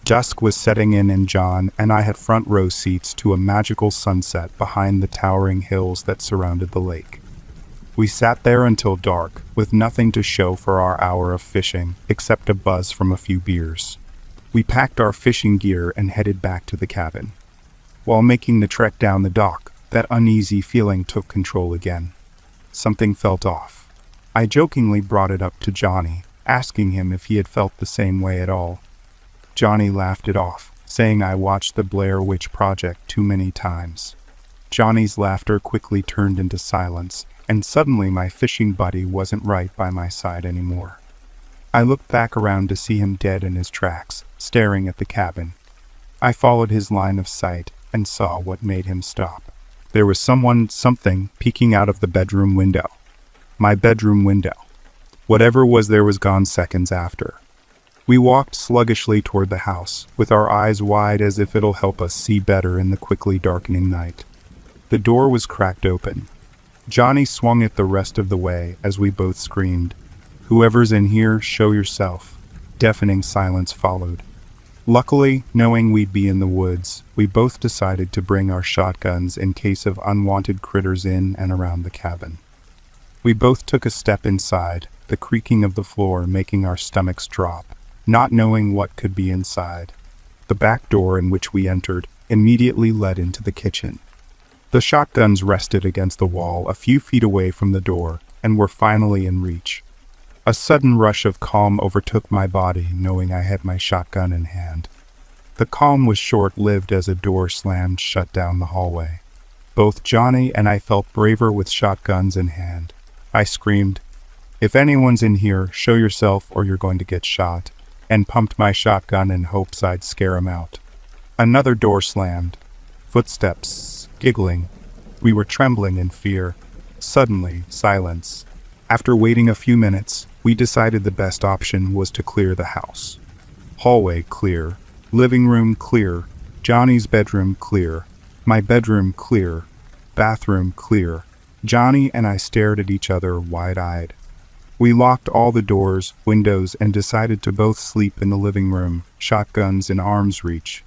Dusk was setting in and John and I had front row seats to a magical sunset behind the towering hills that surrounded the lake. We sat there until dark, with nothing to show for our hour of fishing except a buzz from a few beers. We packed our fishing gear and headed back to the cabin. While making the trek down the dock, that uneasy feeling took control again. Something felt off. I jokingly brought it up to Johnny, asking him if he had felt the same way at all. Johnny laughed it off, saying I watched the Blair Witch Project too many times. Johnny's laughter quickly turned into silence, and suddenly my fishing buddy wasn't right by my side anymore. I looked back around to see him dead in his tracks, staring at the cabin. I followed his line of sight and saw what made him stop. There was something peeking out of the bedroom window. My bedroom window. Whatever was there was gone seconds after. We walked sluggishly toward the house, with our eyes wide as if it'll help us see better in the quickly darkening night. The door was cracked open. Johnny swung it the rest of the way as we both screamed, "Whoever's in here, show yourself." Deafening silence followed. Luckily, knowing we'd be in the woods, we both decided to bring our shotguns in case of unwanted critters in and around the cabin. We both took a step inside, the creaking of the floor making our stomachs drop, not knowing what could be inside. The back door in which we entered immediately led into the kitchen. The shotguns rested against the wall a few feet away from the door and were finally in reach. A sudden rush of calm overtook my body, knowing I had my shotgun in hand. The calm was short-lived as a door slammed shut down the hallway. Both Johnny and I felt braver with shotguns in hand. I screamed, "If anyone's in here, show yourself or you're going to get shot," and pumped my shotgun in hopes I'd scare him out. Another door slammed. Footsteps. Giggling. We were trembling in fear. Suddenly, silence. After waiting a few minutes, we decided the best option was to clear the house. Hallway clear. Living room clear. Johnny's bedroom clear. My bedroom clear. Bathroom clear. Johnny and I stared at each other wide-eyed. We locked all the doors, windows, and decided to both sleep in the living room, shotguns in arm's reach.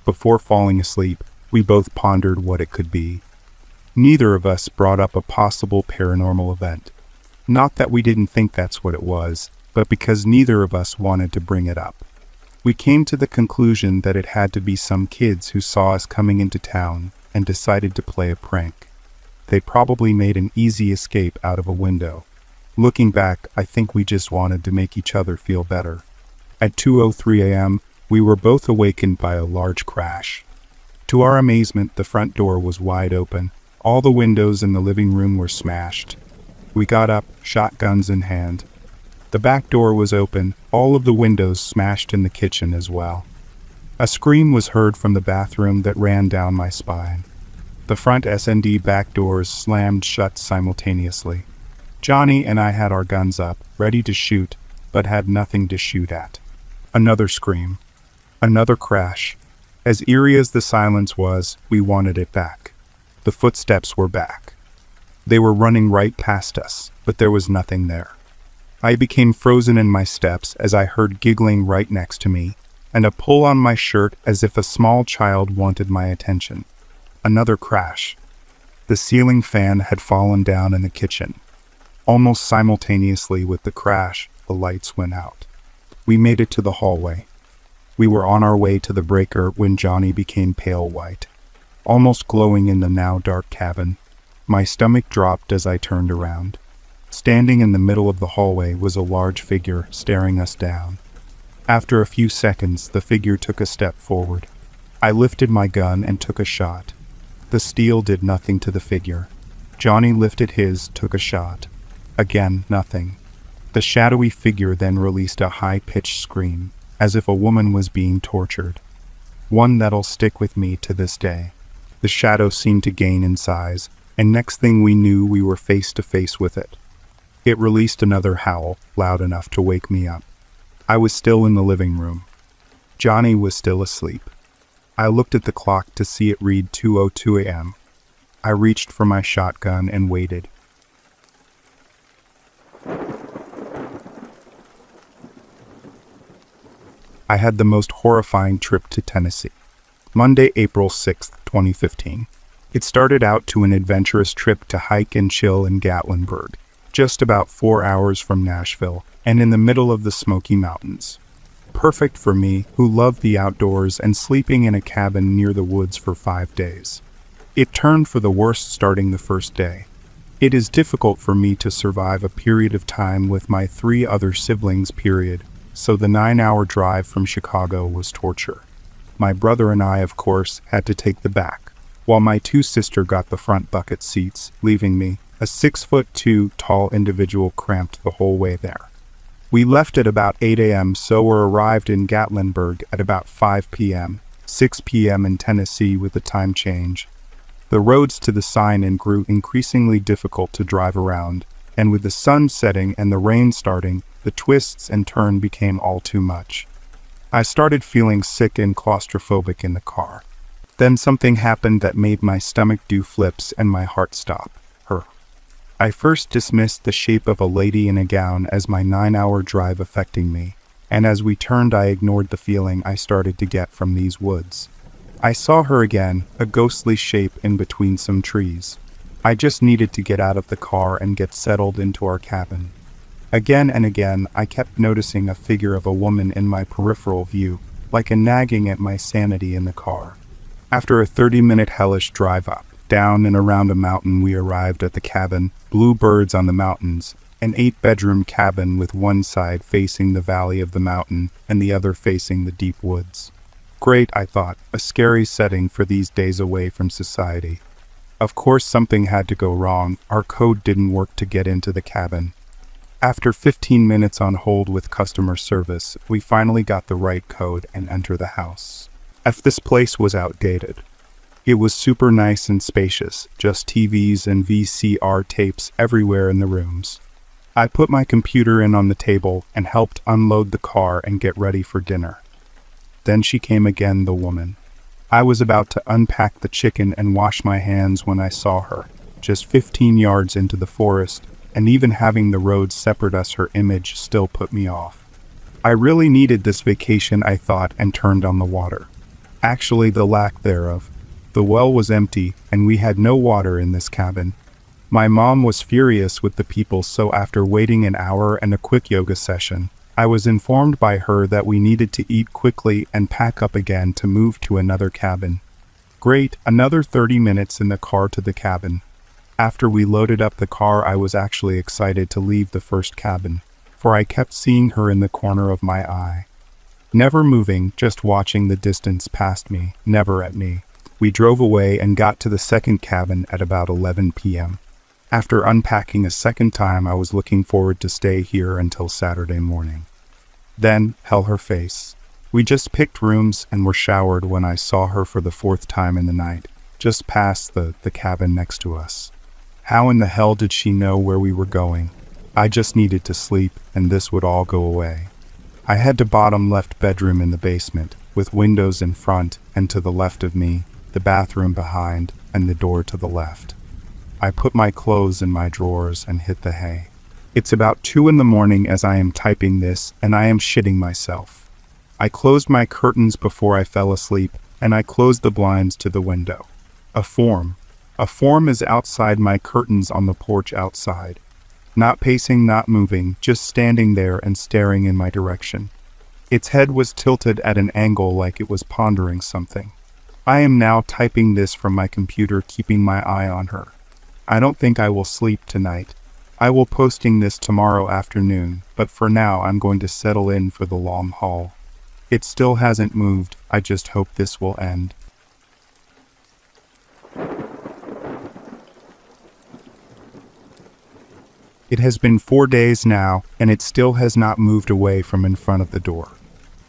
Before falling asleep, we both pondered what it could be. Neither of us brought up a possible paranormal event. Not that we didn't think that's what it was, but because neither of us wanted to bring it up. We came to the conclusion that it had to be some kids who saw us coming into town and decided to play a prank. They probably made an easy escape out of a window. Looking back, I think we just wanted to make each other feel better. At 2:03 a.m., We were both awakened by a large crash. To our amazement, the front door was wide open. All the windows in the living room were smashed. We got up, shotguns in hand. The back door was open, all of the windows smashed in the kitchen as well. A scream was heard from the bathroom that ran down my spine. The front S&D back doors slammed shut simultaneously. Johnny and I had our guns up, ready to shoot, but had nothing to shoot at. Another scream. Another crash. As eerie as the silence was, we wanted it back. The footsteps were back. They were running right past us, but there was nothing there. I became frozen in my steps as I heard giggling right next to me, and a pull on my shirt as if a small child wanted my attention. Another crash. The ceiling fan had fallen down in the kitchen. Almost simultaneously with the crash, the lights went out. We made it to the hallway. We were on our way to the breaker when Johnny became pale white, almost glowing in the now dark cabin. My stomach dropped as I turned around. Standing in the middle of the hallway was a large figure staring us down. After a few seconds, the figure took a step forward. I lifted my gun and took a shot. The steel did nothing to the figure. Johnny lifted his, took a shot. Again, nothing. The shadowy figure then released a high-pitched scream, as if a woman was being tortured. One that'll stick with me to this day. The shadow seemed to gain in size, and next thing we knew we were face to face with it. It released another howl, loud enough to wake me up. I was still in the living room. Johnny was still asleep. I looked at the clock to see it read 2:02 a.m. I reached for my shotgun and waited. I had the most horrifying trip to Tennessee. Monday, April 6, 2015. It started out to an adventurous trip to hike and chill in Gatlinburg, just about 4 hours from Nashville, and in the middle of the Smoky Mountains. Perfect for me, who loved the outdoors and sleeping in a cabin near the woods for 5 days. It turned for the worst starting the first day. It is difficult for me to survive a period of time with my 3 other siblings, so the 9-hour drive from Chicago was torture. My brother and I, of course, had to take the back, while my 2 sisters got the front bucket seats, leaving me, a 6'2" tall individual, cramped the whole way there. We left at about 8 a.m. so were arrived in Gatlinburg at about 5 p.m., 6 p.m. in Tennessee with the time change. The roads to the sign-in grew increasingly difficult to drive around, and with the sun setting and the rain starting, the twists and turns became all too much. I started feeling sick and claustrophobic in the car. Then something happened that made my stomach do flips and my heart stop. I first dismissed the shape of a lady in a gown as my 9-hour drive affecting me, and as we turned I ignored the feeling I started to get from these woods. I saw her again, a ghostly shape in between some trees. I just needed to get out of the car and get settled into our cabin. Again and again I kept noticing a figure of a woman in my peripheral view, like a nagging at my sanity in the car. After a 30-minute hellish drive up, down and around a mountain, we arrived at the cabin, Blue Birds on the Mountains, an 8-bedroom cabin with one side facing the valley of the mountain and the other facing the deep woods. Great, I thought, a scary setting for these days away from society. Of course something had to go wrong. Our code didn't work to get into the cabin. After 15 minutes on hold with customer service, we finally got the right code and entered the house. This place was outdated. It was super nice and spacious, just TVs and VCR tapes everywhere in the rooms. I put my computer in on the table and helped unload the car and get ready for dinner. Then she came again, the woman. I was about to unpack the chicken and wash my hands when I saw her, just 15 yards into the forest, and even having the roads separate us, her image still put me off. I really needed this vacation, I thought, and turned on the water. Actually, the lack thereof. The well was empty, and we had no water in this cabin. My mom was furious with the people, so after waiting an hour and a quick yoga session, I was informed by her that we needed to eat quickly and pack up again to move to another cabin. Great, another 30 minutes in the car to the cabin. After we loaded up the car, I was actually excited to leave the first cabin, for I kept seeing her in the corner of my eye. never moving, just watching the distance past me, never at me. We drove away and got to the second cabin at about 11 p.m. After unpacking a second time, I was looking forward to stay here until Saturday morning. Then, hell her face. We just picked rooms and were showered when I saw her for the fourth time in the night, just past the cabin next to us. How in the hell did she know where we were going? I just needed to sleep, and this would all go away. I had the bottom left bedroom in the basement, with windows in front and to the left of me, the bathroom behind, and the door to the left. I put my clothes in my drawers and hit the hay. It's about 2 in the morning as I am typing this, and I am shitting myself. I closed my curtains before I fell asleep, and I closed the blinds to the window. A form. A form is outside my curtains on the porch outside. Not pacing, not moving, just standing there and staring in my direction. Its head was tilted at an angle like it was pondering something. I am now typing this from my computer, keeping my eye on her. I don't think I will sleep tonight. I will posting this tomorrow afternoon, but for now I'm going to settle in for the long haul. It still hasn't moved, I just hope this will end. It has been 4 days now, and it still has not moved away from in front of the door.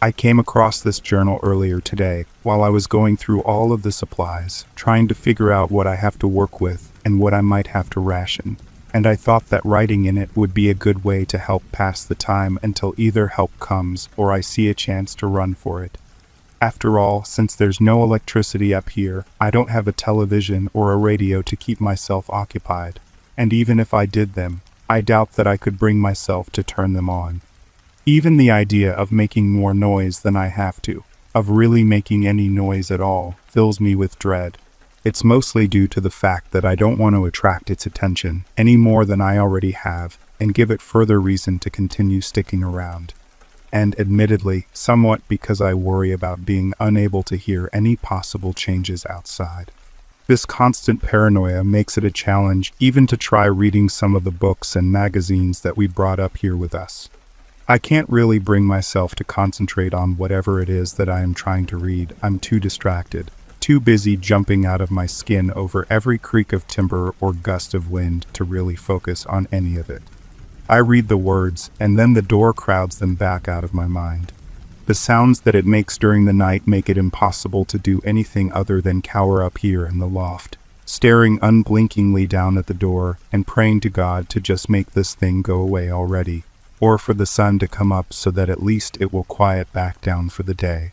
I came across this journal earlier today while I was going through all of the supplies, trying to figure out what I have to work with and what I might have to ration, and I thought that writing in it would be a good way to help pass the time until either help comes or I see a chance to run for it. After all, since there's no electricity up here, I don't have a television or a radio to keep myself occupied, and even if I did them, I doubt that I could bring myself to turn them on. Even the idea of making more noise than I have to, of really making any noise at all, fills me with dread. It's mostly due to the fact that I don't want to attract its attention any more than I already have and give it further reason to continue sticking around. And admittedly, somewhat because I worry about being unable to hear any possible changes outside. This constant paranoia makes it a challenge even to try reading some of the books and magazines that we brought up here with us. I can't really bring myself to concentrate on whatever it is that I am trying to read. I'm too distracted, too busy jumping out of my skin over every creak of timber or gust of wind to really focus on any of it. I read the words, and then the door crowds them back out of my mind. The sounds that it makes during the night make it impossible to do anything other than cower up here in the loft, staring unblinkingly down at the door and praying to God to just make this thing go away already, or for the sun to come up so that at least it will quiet back down for the day.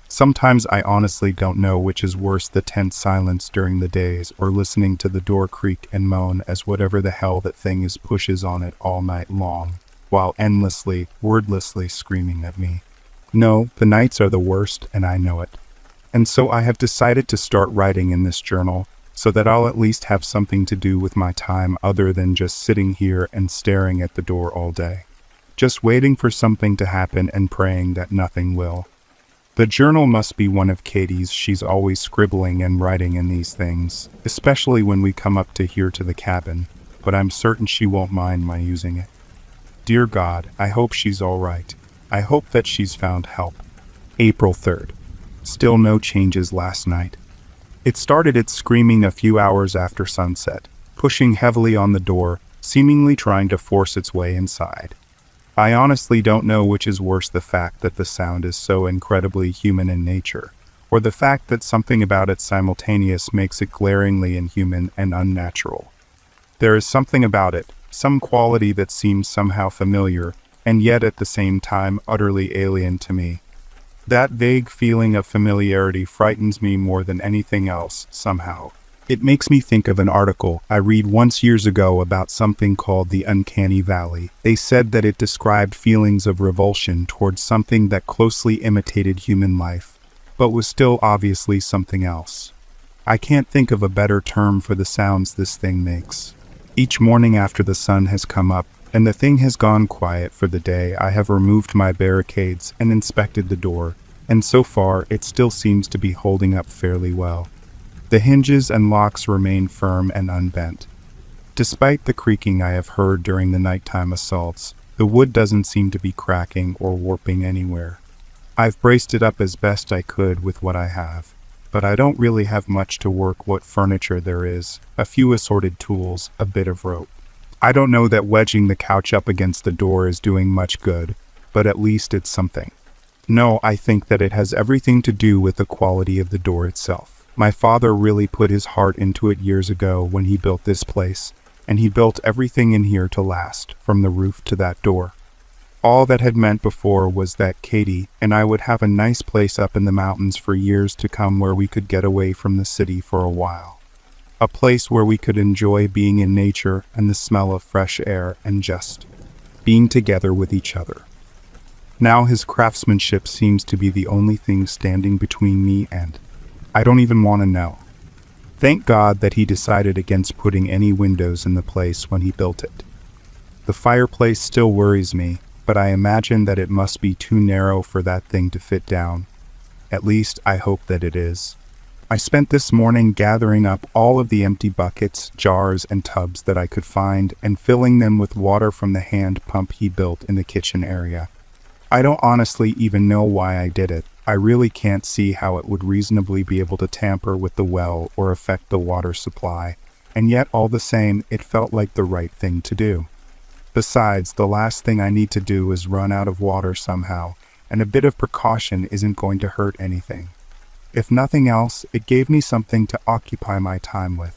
Sometimes I honestly don't know which is worse, the tense silence during the days or listening to the door creak and moan as whatever the hell that thing is pushes on it all night long, while endlessly, wordlessly screaming at me. No, the nights are the worst, and I know it. And so I have decided to start writing in this journal, so that I'll at least have something to do with my time other than just sitting here and staring at the door all day. Just waiting for something to happen and praying that nothing will. The journal must be one of Katie's. She's always scribbling and writing in these things, especially when we come up to here to the cabin, but I'm certain she won't mind my using it. Dear God, I hope she's all right. I hope that she's found help. April 3rd. Still no changes last night. It started its screaming a few hours after sunset, pushing heavily on the door, seemingly trying to force its way inside. I honestly don't know which is worse, the fact that the sound is so incredibly human in nature, or the fact that something about it simultaneous makes it glaringly inhuman and unnatural. There is something about it, some quality that seems somehow familiar, and yet at the same time utterly alien to me. That vague feeling of familiarity frightens me more than anything else, somehow. It makes me think of an article I read once years ago about something called the uncanny valley. They said that it described feelings of revulsion towards something that closely imitated human life, but was still obviously something else. I can't think of a better term for the sounds this thing makes. Each morning after the sun has come up, and the thing has gone quiet for the day, I have removed my barricades and inspected the door, and so far it still seems to be holding up fairly well. The hinges and locks remain firm and unbent. Despite the creaking I have heard during the nighttime assaults, the wood doesn't seem to be cracking or warping anywhere. I've braced it up as best I could with what I have, but I don't really have much to work. What furniture there is, a few assorted tools, a bit of rope. I don't know that wedging the couch up against the door is doing much good, but at least it's something. No, I think that it has everything to do with the quality of the door itself. My father really put his heart into it years ago when he built this place, and he built everything in here to last, from the roof to that door. All that had meant before was that Katie and I would have a nice place up in the mountains for years to come where we could get away from the city for a while. A place where we could enjoy being in nature and the smell of fresh air and just being together with each other. Now his craftsmanship seems to be the only thing standing between me and I don't even want to know. Thank God that he decided against putting any windows in the place when he built it. The fireplace still worries me, but I imagine that it must be too narrow for that thing to fit down. At least I hope that it is. I spent this morning gathering up all of the empty buckets, jars, and tubs that I could find and filling them with water from the hand pump he built in the kitchen area. I don't honestly even know why I did it. I really can't see how it would reasonably be able to tamper with the well or affect the water supply, and yet all the same, it felt like the right thing to do. Besides, the last thing I need to do is run out of water somehow, and a bit of precaution isn't going to hurt anything. If nothing else, it gave me something to occupy my time with.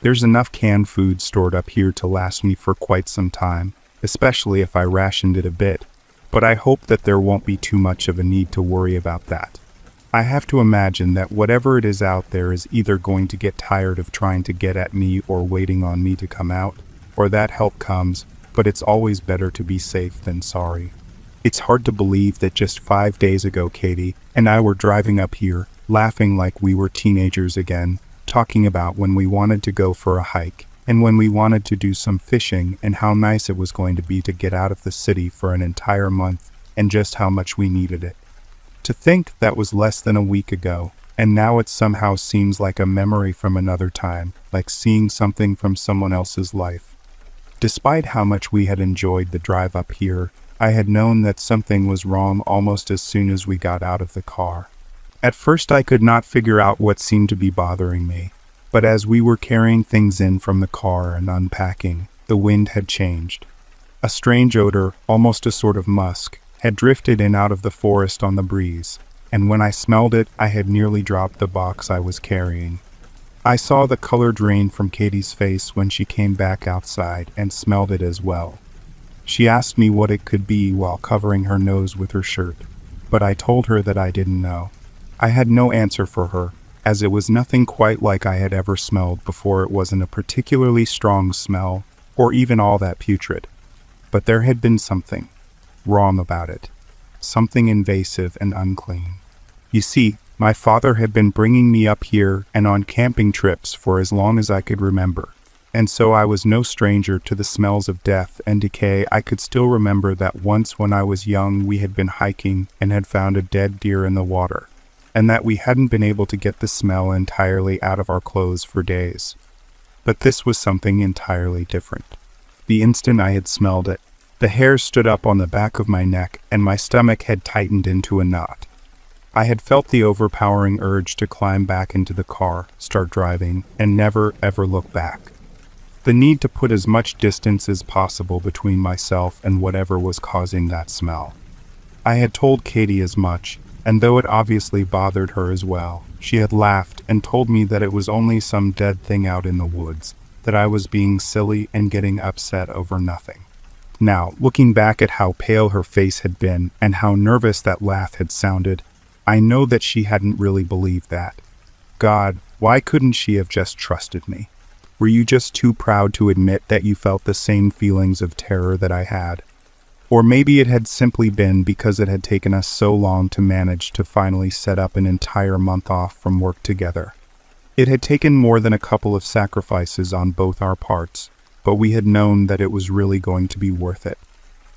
There's enough canned food stored up here to last me for quite some time, especially if I rationed it a bit, but I hope that there won't be too much of a need to worry about that. I have to imagine that whatever it is out there is either going to get tired of trying to get at me or waiting on me to come out, or that help comes, but it's always better to be safe than sorry. It's hard to believe that just 5 days ago Katie and I were driving up here, laughing like we were teenagers again, talking about when we wanted to go for a hike, and when we wanted to do some fishing and how nice it was going to be to get out of the city for an entire month, and just how much we needed it. To think that was less than a week ago, and now it somehow seems like a memory from another time, like seeing something from someone else's life. Despite how much we had enjoyed the drive up here, I had known that something was wrong almost as soon as we got out of the car. At first I could not figure out what seemed to be bothering me, but as we were carrying things in from the car and unpacking, the wind had changed. A strange odor, almost a sort of musk, had drifted in out of the forest on the breeze, and when I smelled it, I had nearly dropped the box I was carrying. I saw the color drain from Katie's face when she came back outside and smelled it as well. She asked me what it could be while covering her nose with her shirt, but I told her that I didn't know. I had no answer for her, as it was nothing quite like I had ever smelled before. It wasn't a particularly strong smell, or even all that putrid. But there had been something wrong about it. Something invasive and unclean. You see, my father had been bringing me up here and on camping trips for as long as I could remember, and so I was no stranger to the smells of death and decay. I could still remember that once when I was young we had been hiking and had found a dead deer in the water, and that we hadn't been able to get the smell entirely out of our clothes for days. But this was something entirely different. The instant I had smelled it, the hairs stood up on the back of my neck and my stomach had tightened into a knot. I had felt the overpowering urge to climb back into the car, start driving, and never ever look back. The need to put as much distance as possible between myself and whatever was causing that smell. I had told Katie as much, and though it obviously bothered her as well, she had laughed and told me that it was only some dead thing out in the woods, that I was being silly and getting upset over nothing. Now, looking back at how pale her face had been and how nervous that laugh had sounded, I know that she hadn't really believed that. God, why couldn't she have just trusted me? Were you just too proud to admit that you felt the same feelings of terror that I had? Or maybe it had simply been because it had taken us so long to manage to finally set up an entire month off from work together. It had taken more than a couple of sacrifices on both our parts, but we had known that it was really going to be worth it.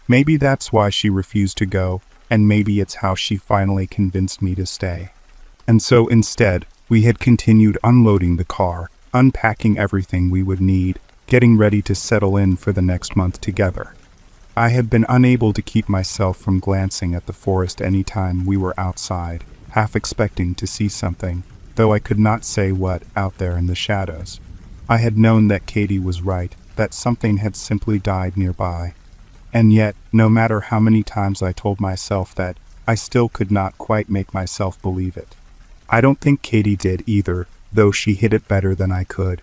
Maybe that's why she refused to go, and maybe it's how she finally convinced me to stay. And so instead, we had continued unloading the car, unpacking everything we would need, getting ready to settle in for the next month together. I had been unable to keep myself from glancing at the forest any time we were outside, half expecting to see something, though I could not say what, out there in the shadows. I had known that Katie was right, that something had simply died nearby. And yet, no matter how many times I told myself that, I still could not quite make myself believe it. I don't think Katie did either, though she hid it better than I could.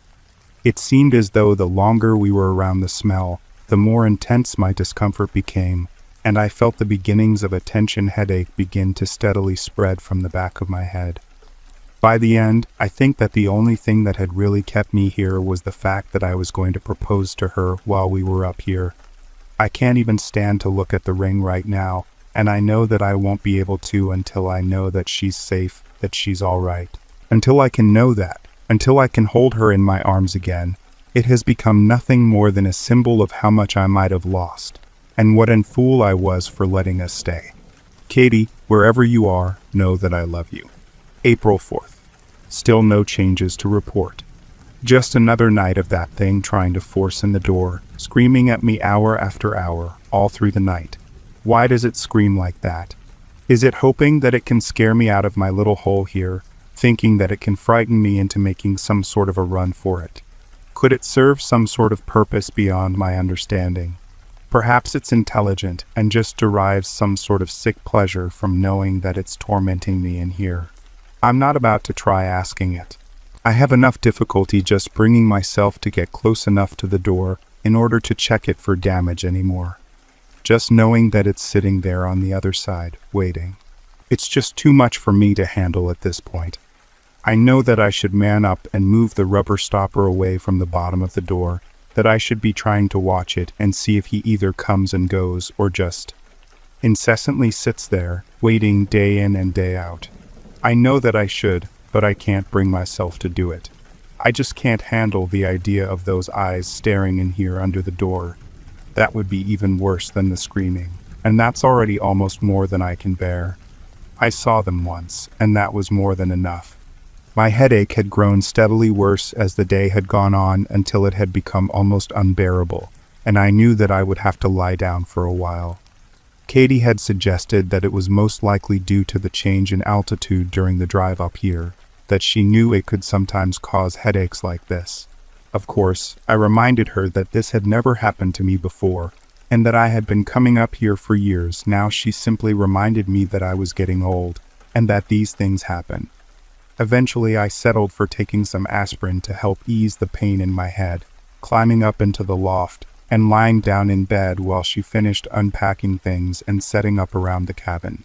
It seemed as though the longer we were around the smell, the more intense my discomfort became, and I felt the beginnings of a tension headache begin to steadily spread from the back of my head. By the end, I think that the only thing that had really kept me here was the fact that I was going to propose to her while we were up here. I can't even stand to look at the ring right now, and I know that I won't be able to until I know that she's safe, that she's all right. Until I can know that, until I can hold her in my arms again, it has become nothing more than a symbol of how much I might have lost, and what a fool I was for letting us stay. Katie, wherever you are, know that I love you. April 4th. Still no changes to report. Just another night of that thing trying to force in the door, screaming at me hour after hour, all through the night. Why does it scream like that? Is it hoping that it can scare me out of my little hole here, thinking that it can frighten me into making some sort of a run for it? Could it serve some sort of purpose beyond my understanding? Perhaps it's intelligent and just derives some sort of sick pleasure from knowing that it's tormenting me in here. I'm not about to try asking it. I have enough difficulty just bringing myself to get close enough to the door in order to check it for damage anymore. Just knowing that it's sitting there on the other side, waiting. It's just too much for me to handle at this point. I know that I should man up and move the rubber stopper away from the bottom of the door, that I should be trying to watch it and see if he either comes and goes or just incessantly sits there, waiting day in and day out. I know that I should, but I can't bring myself to do it. I just can't handle the idea of those eyes staring in here under the door. That would be even worse than the screaming, and that's already almost more than I can bear. I saw them once, and that was more than enough. My headache had grown steadily worse as the day had gone on until it had become almost unbearable, and I knew that I would have to lie down for a while. Katie had suggested that it was most likely due to the change in altitude during the drive up here, that she knew it could sometimes cause headaches like this. Of course, I reminded her that this had never happened to me before, and that I had been coming up here for years. Now she simply reminded me that I was getting old, and that these things happen. Eventually I settled for taking some aspirin to help ease the pain in my head, climbing up into the loft, and lying down in bed while she finished unpacking things and setting up around the cabin.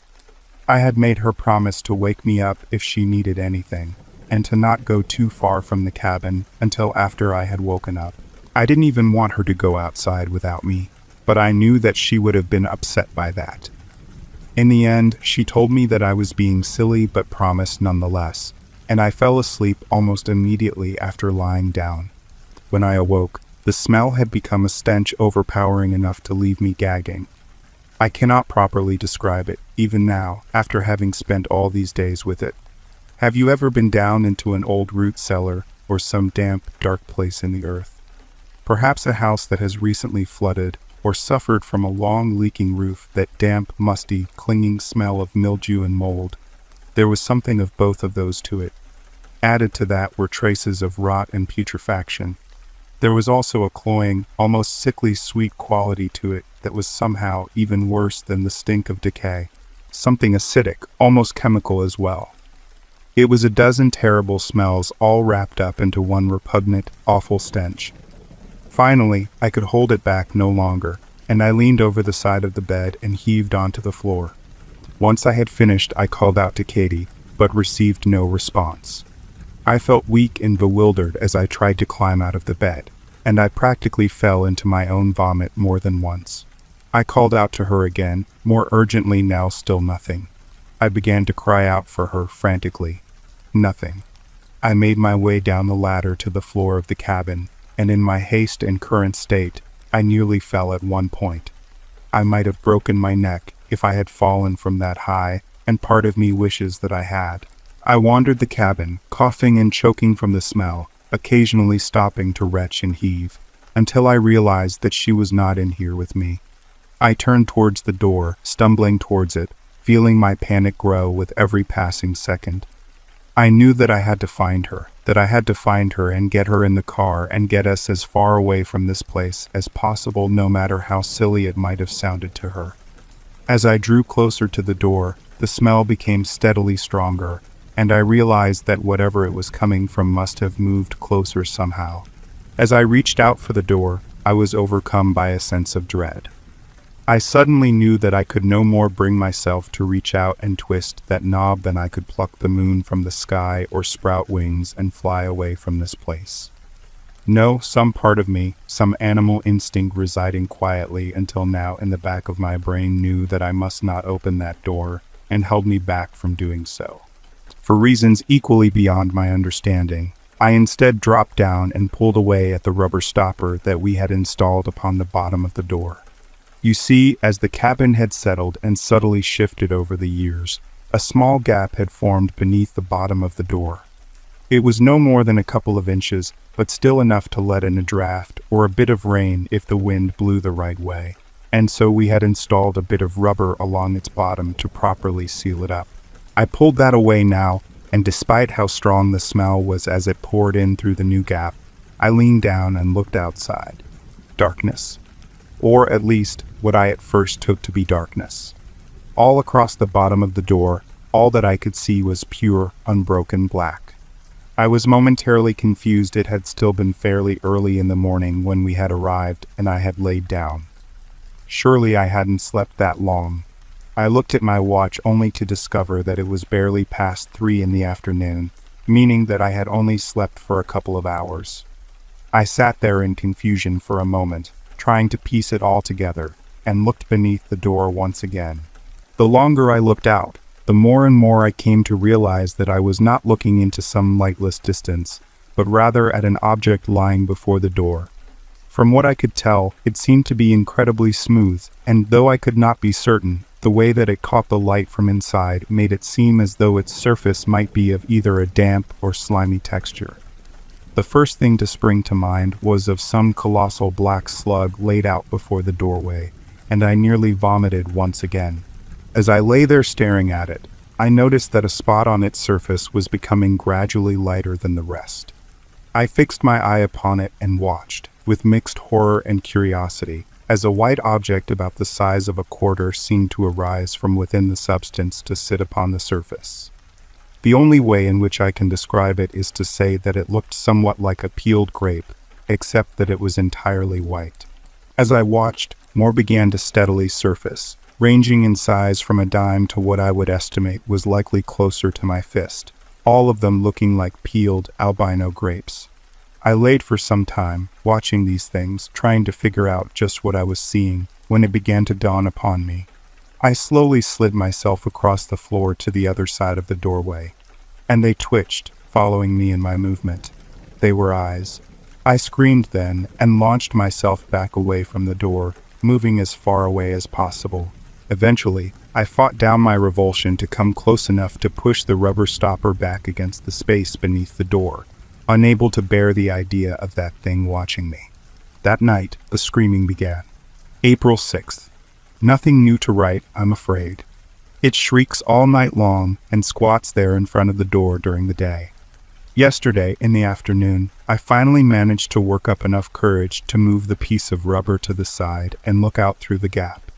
I had made her promise to wake me up if she needed anything, and to not go too far from the cabin until after I had woken up. I didn't even want her to go outside without me, but I knew that she would have been upset by that. In the end, she told me that I was being silly but promised nonetheless, and I fell asleep almost immediately after lying down. When I awoke, the smell had become a stench overpowering enough to leave me gagging. I cannot properly describe it, even now, after having spent all these days with it. Have you ever been down into an old root cellar or some damp, dark place in the earth? Perhaps a house that has recently flooded or suffered from a long leaking roof, that damp, musty, clinging smell of mildew and mold. There was something of both of those to it. Added to that were traces of rot and putrefaction. There was also a cloying, almost sickly sweet quality to it that was somehow even worse than the stink of decay. Something acidic, almost chemical as well. It was a dozen terrible smells all wrapped up into one repugnant, awful stench. Finally, I could hold it back no longer, and I leaned over the side of the bed and heaved onto the floor. Once I had finished, I called out to Katie, but received no response. I felt weak and bewildered as I tried to climb out of the bed, and I practically fell into my own vomit more than once. I called out to her again, more urgently now, still nothing. I began to cry out for her frantically. Nothing. I made my way down the ladder to the floor of the cabin, and in my haste and current state, I nearly fell at one point. I might have broken my neck if I had fallen from that high, and part of me wishes that I had. I wandered the cabin, coughing and choking from the smell, occasionally stopping to retch and heave, until I realized that she was not in here with me. I turned towards the door, stumbling towards it, feeling my panic grow with every passing second. I knew that I had to find her, and get her in the car and get us as far away from this place as possible, no matter how silly it might have sounded to her. As I drew closer to the door, the smell became steadily stronger, and I realized that whatever it was coming from must have moved closer somehow. As I reached out for the door, I was overcome by a sense of dread. I suddenly knew that I could no more bring myself to reach out and twist that knob than I could pluck the moon from the sky or sprout wings and fly away from this place. No, some part of me, some animal instinct residing quietly until now in the back of my brain, knew that I must not open that door and held me back from doing so. For reasons equally beyond my understanding, I instead dropped down and pulled away at the rubber stopper that we had installed upon the bottom of the door. You see, as the cabin had settled and subtly shifted over the years, a small gap had formed beneath the bottom of the door. It was no more than a couple of inches, but still enough to let in a draft or a bit of rain if the wind blew the right way, and so we had installed a bit of rubber along its bottom to properly seal it up. I pulled that away now, and despite how strong the smell was as it poured in through the new gap, I leaned down and looked outside. Darkness. Or at least, what I at first took to be darkness. All across the bottom of the door, all that I could see was pure, unbroken black. I was momentarily confused. It had still been fairly early in the morning when we had arrived, and I had laid down. Surely I hadn't slept that long. I looked at my watch only to discover that it was barely past 3 in the afternoon, meaning that I had only slept for a couple of hours. I sat there in confusion for a moment, trying to piece it all together, and looked beneath the door once again. The longer I looked out, the more and more I came to realize that I was not looking into some lightless distance, but rather at an object lying before the door. From what I could tell, it seemed to be incredibly smooth, and though I could not be certain, the way that it caught the light from inside made it seem as though its surface might be of either a damp or slimy texture. The first thing to spring to mind was of some colossal black slug laid out before the doorway, and I nearly vomited once again. As I lay there staring at it, I noticed that a spot on its surface was becoming gradually lighter than the rest. I fixed my eye upon it and watched, with mixed horror and curiosity, as a white object about the size of a quarter seemed to arise from within the substance to sit upon the surface. The only way in which I can describe it is to say that it looked somewhat like a peeled grape, except that it was entirely white. As I watched, more began to steadily surface, ranging in size from a dime to what I would estimate was likely closer to my fist, all of them looking like peeled albino grapes. I laid for some time, watching these things, trying to figure out just what I was seeing, when it began to dawn upon me. I slowly slid myself across the floor to the other side of the doorway, and they twitched, following me in my movement. They were eyes. I screamed then, and launched myself back away from the door, moving as far away as possible. Eventually, I fought down my revulsion to come close enough to push the rubber stopper back against the space beneath the door, unable to bear the idea of that thing watching me. That night, the screaming began. April 6th. Nothing new to write, I'm afraid. It shrieks all night long and squats there in front of the door during the day. Yesterday, in the afternoon, I finally managed to work up enough courage to move the piece of rubber to the side and look out through the gap.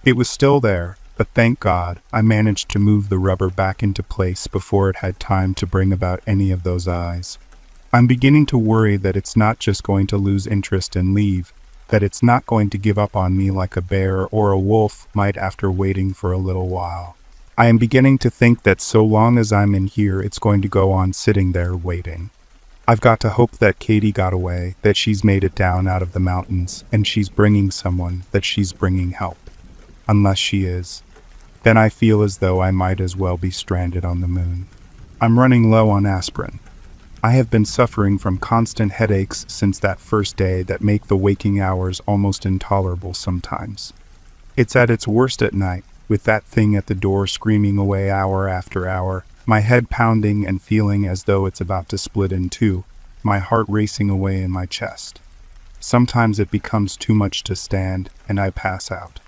It was still there, but thank God, I managed to move the rubber back into place before it had time to bring about any of those eyes. I'm beginning to worry that it's not just going to lose interest and leave, that it's not going to give up on me like a bear or a wolf might after waiting for a little while. I am beginning to think that so long as I'm in here, it's going to go on sitting there waiting. I've got to hope that Katie got away, that she's made it down out of the mountains, and she's bringing someone, that she's bringing help. Unless she is, then I feel as though I might as well be stranded on the moon. I'm running low on aspirin. I have been suffering from constant headaches since that first day that make the waking hours almost intolerable sometimes. It's at its worst at night, with that thing at the door screaming away hour after hour, my head pounding and feeling as though it's about to split in two, my heart racing away in my chest. Sometimes it becomes too much to stand, and I pass out.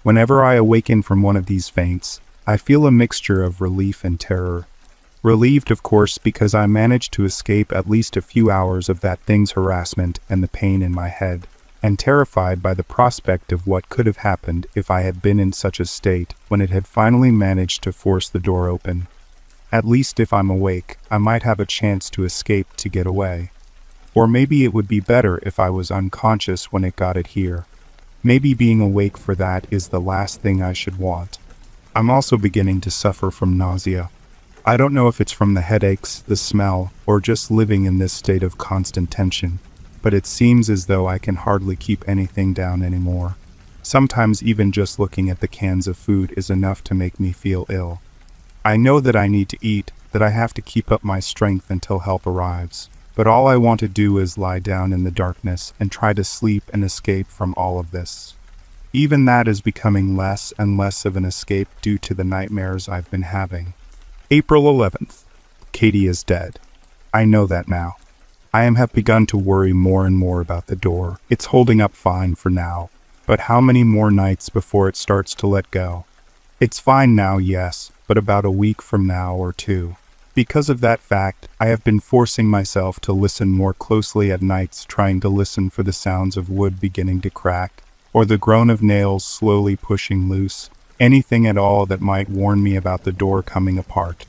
Whenever I awaken from one of these faints, I feel a mixture of relief and terror. Relieved, of course, because I managed to escape at least a few hours of that thing's harassment and the pain in my head, and terrified by the prospect of what could have happened if I had been in such a state when it had finally managed to force the door open. At least if I'm awake, I might have a chance to escape to get away. Or maybe it would be better if I was unconscious when it got it here. Maybe being awake for that is the last thing I should want. I'm also beginning to suffer from nausea. I don't know if it's from the headaches, the smell, or just living in this state of constant tension, but it seems as though I can hardly keep anything down anymore. Sometimes even just looking at the cans of food is enough to make me feel ill. I know that I need to eat, that I have to keep up my strength until help arrives, but all I want to do is lie down in the darkness and try to sleep and escape from all of this. Even that is becoming less and less of an escape due to the nightmares I've been having. April 11th. Katie is dead. I know that now. I have begun to worry more and more about the door. It's holding up fine for now, but how many more nights before it starts to let go? It's fine now, yes, but about a week from now or two. Because of that fact, I have been forcing myself to listen more closely at nights, trying to listen for the sounds of wood beginning to crack, or the groan of nails slowly pushing loose, anything at all that might warn me about the door coming apart.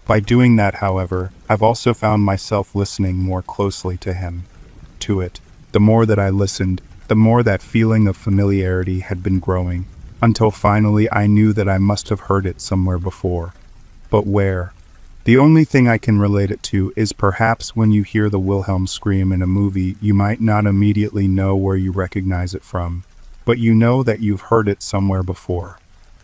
By doing that, however, I've also found myself listening more closely to it. The more that I listened, the more that feeling of familiarity had been growing, until finally I knew that I must have heard it somewhere before. But where? The only thing I can relate it to is perhaps when you hear the Wilhelm scream in a movie, you might not immediately know where you recognize it from, but you know that you've heard it somewhere before.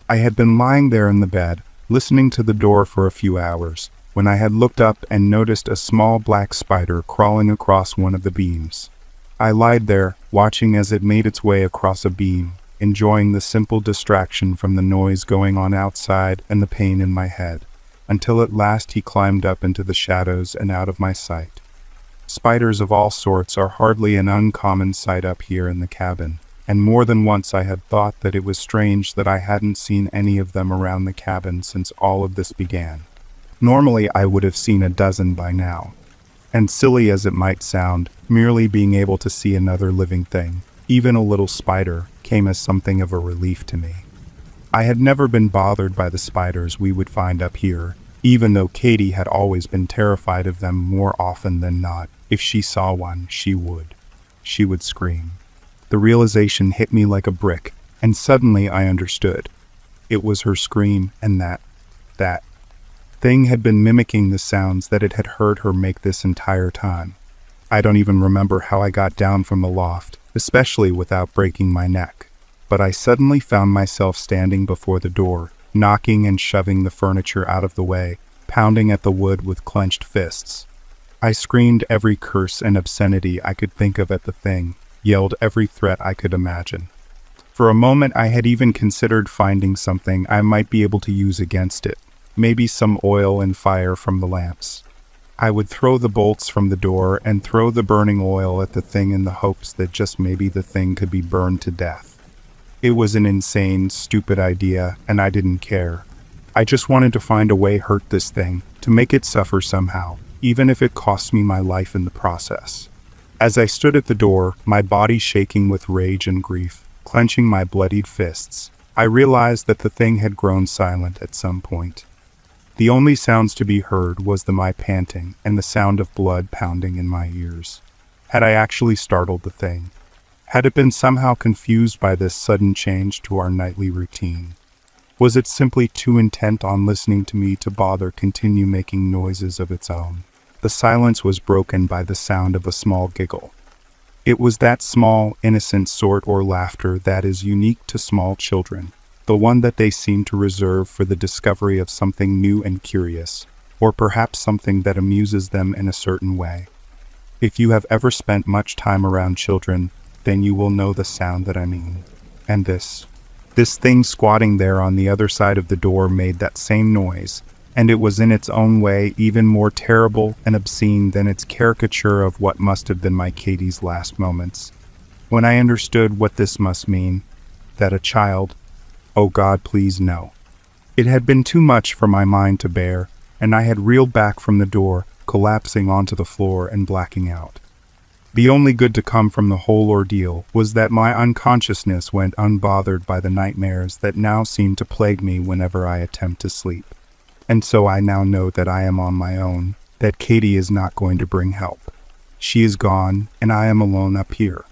I had been lying there in the bed, listening to the door for a few hours, when I had looked up and noticed a small black spider crawling across one of the beams. I lied there, watching as it made its way across a beam, enjoying the simple distraction from the noise going on outside and the pain in my head, until at last he climbed up into the shadows and out of my sight. Spiders of all sorts are hardly an uncommon sight up here in the cabin, and more than once I had thought that it was strange that I hadn't seen any of them around the cabin since all of this began. Normally I would have seen a dozen by now. And silly as it might sound, merely being able to see another living thing, even a little spider, came as something of a relief to me. I had never been bothered by the spiders we would find up here, even though Katie had always been terrified of them more often than not. If she saw one, she would scream. The realization hit me like a brick, and suddenly I understood. It was her scream, and that thing had been mimicking the sounds that it had heard her make this entire time. I don't even remember how I got down from the loft, especially without breaking my neck. But I suddenly found myself standing before the door, knocking and shoving the furniture out of the way, pounding at the wood with clenched fists. I screamed every curse and obscenity I could think of at the thing, yelled every threat I could imagine. For a moment I had even considered finding something I might be able to use against it, maybe some oil and fire from the lamps. I would throw the bolts from the door and throw the burning oil at the thing in the hopes that just maybe the thing could be burned to death. It was an insane, stupid idea, and I didn't care. I just wanted to find a way to hurt this thing, to make it suffer somehow, even if it cost me my life in the process. As I stood at the door, my body shaking with rage and grief, clenching my bloodied fists, I realized that the thing had grown silent at some point. The only sounds to be heard was my panting and the sound of blood pounding in my ears. Had I actually startled the thing? Had it been somehow confused by this sudden change to our nightly routine? Was it simply too intent on listening to me to bother continue making noises of its own? The silence was broken by the sound of a small giggle. It was that small, innocent sort or laughter that is unique to small children, the one that they seem to reserve for the discovery of something new and curious, or perhaps something that amuses them in a certain way. If you have ever spent much time around children, then you will know the sound that I mean. And this thing squatting there on the other side of the door made that same noise, and it was in its own way even more terrible and obscene than its caricature of what must have been my Katie's last moments. When I understood what this must mean, that a child, Oh God, please no. It had been too much for my mind to bear, and I had reeled back from the door, collapsing onto the floor and blacking out. The only good to come from the whole ordeal was that my unconsciousness went unbothered by the nightmares that now seem to plague me whenever I attempt to sleep. And so I now know that I am on my own, that Katie is not going to bring help. She is gone, and I am alone up here,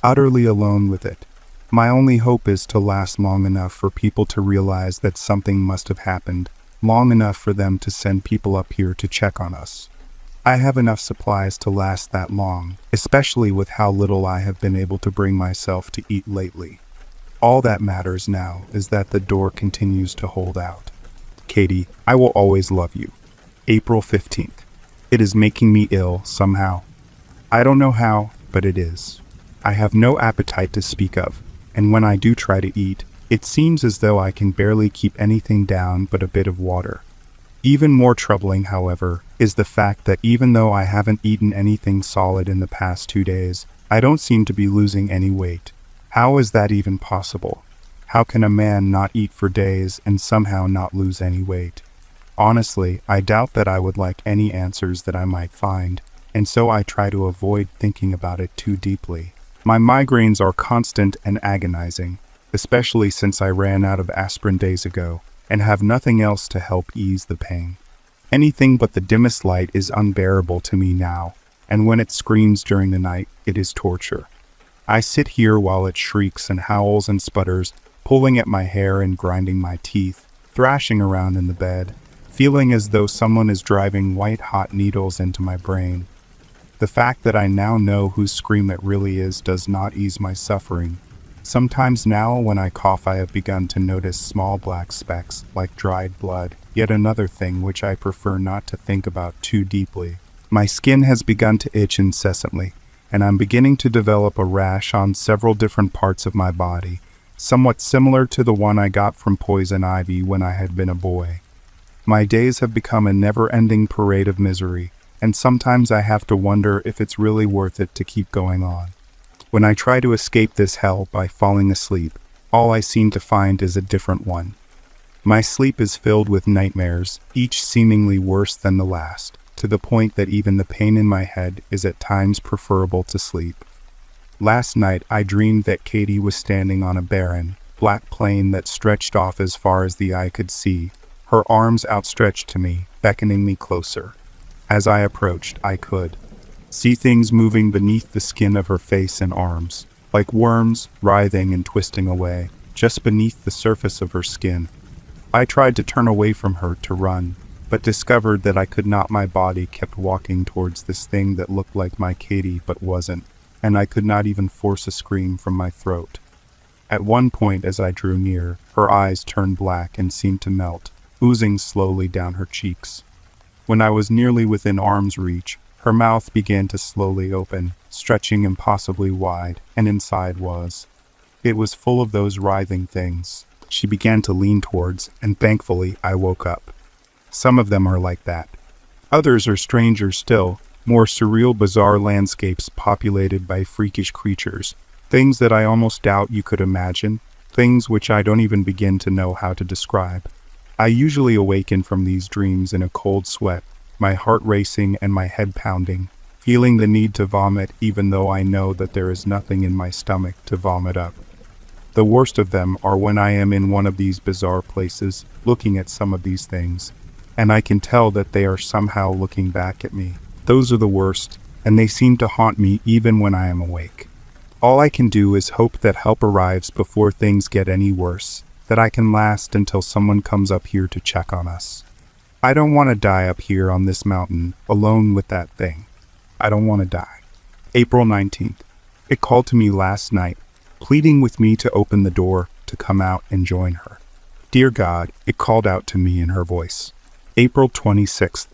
utterly alone with it. My only hope is to last long enough for people to realize that something must have happened, long enough for them to send people up here to check on us. I have enough supplies to last that long, especially with how little I have been able to bring myself to eat lately. All that matters now is that the door continues to hold out. Katie, I will always love you. April 15th. It is making me ill somehow. I don't know how, but it is. I have no appetite to speak of, and when I do try to eat, it seems as though I can barely keep anything down but a bit of water. Even more troubling, however, is the fact that even though I haven't eaten anything solid in the past 2 days, I don't seem to be losing any weight. How is that even possible? How can a man not eat for days and somehow not lose any weight? Honestly, I doubt that I would like any answers that I might find, and so I try to avoid thinking about it too deeply. My migraines are constant and agonizing, especially since I ran out of aspirin days ago, and have nothing else to help ease the pain. Anything but the dimmest light is unbearable to me now, and when it screams during the night, it is torture. I sit here while it shrieks and howls and sputters, pulling at my hair and grinding my teeth, thrashing around in the bed, feeling as though someone is driving white-hot needles into my brain. The fact that I now know whose scream it really is does not ease my suffering. Sometimes now when I cough I have begun to notice small black specks like dried blood, yet another thing which I prefer not to think about too deeply. My skin has begun to itch incessantly, and I'm beginning to develop a rash on several different parts of my body, somewhat similar to the one I got from poison ivy when I had been a boy. My days have become a never-ending parade of misery, and sometimes I have to wonder if it's really worth it to keep going on. When I try to escape this hell by falling asleep, all I seem to find is a different one. My sleep is filled with nightmares, each seemingly worse than the last, to the point that even the pain in my head is at times preferable to sleep. Last night I dreamed that Katie was standing on a barren, black plain that stretched off as far as the eye could see, her arms outstretched to me, beckoning me closer. As I approached, I could see things moving beneath the skin of her face and arms, like worms writhing and twisting away, just beneath the surface of her skin. I tried to turn away from her to run, but discovered that I could not. My body kept walking towards this thing that looked like my Katie but wasn't, and I could not even force a scream from my throat. At one point as I drew near, her eyes turned black and seemed to melt, oozing slowly down her cheeks. When I was nearly within arm's reach, her mouth began to slowly open, stretching impossibly wide, and inside it was full of those writhing things. She began to lean towards, and thankfully I woke up. Some of them are like that. Others are stranger still, more surreal, bizarre landscapes populated by freakish creatures, things that I almost doubt you could imagine, things which I don't even begin to know how to describe. I usually awaken from these dreams in a cold sweat, my heart racing and my head pounding, feeling the need to vomit even though I know that there is nothing in my stomach to vomit up. The worst of them are when I am in one of these bizarre places, looking at some of these things, and I can tell that they are somehow looking back at me. Those are the worst, and they seem to haunt me even when I am awake. All I can do is hope that help arrives before things get any worse, that I can last until someone comes up here to check on us. I don't want to die up here on this mountain, alone with that thing. I don't want to die. April 19th. It called to me last night, pleading with me to open the door, to come out and join her. Dear God, it called out to me in her voice. April 26th.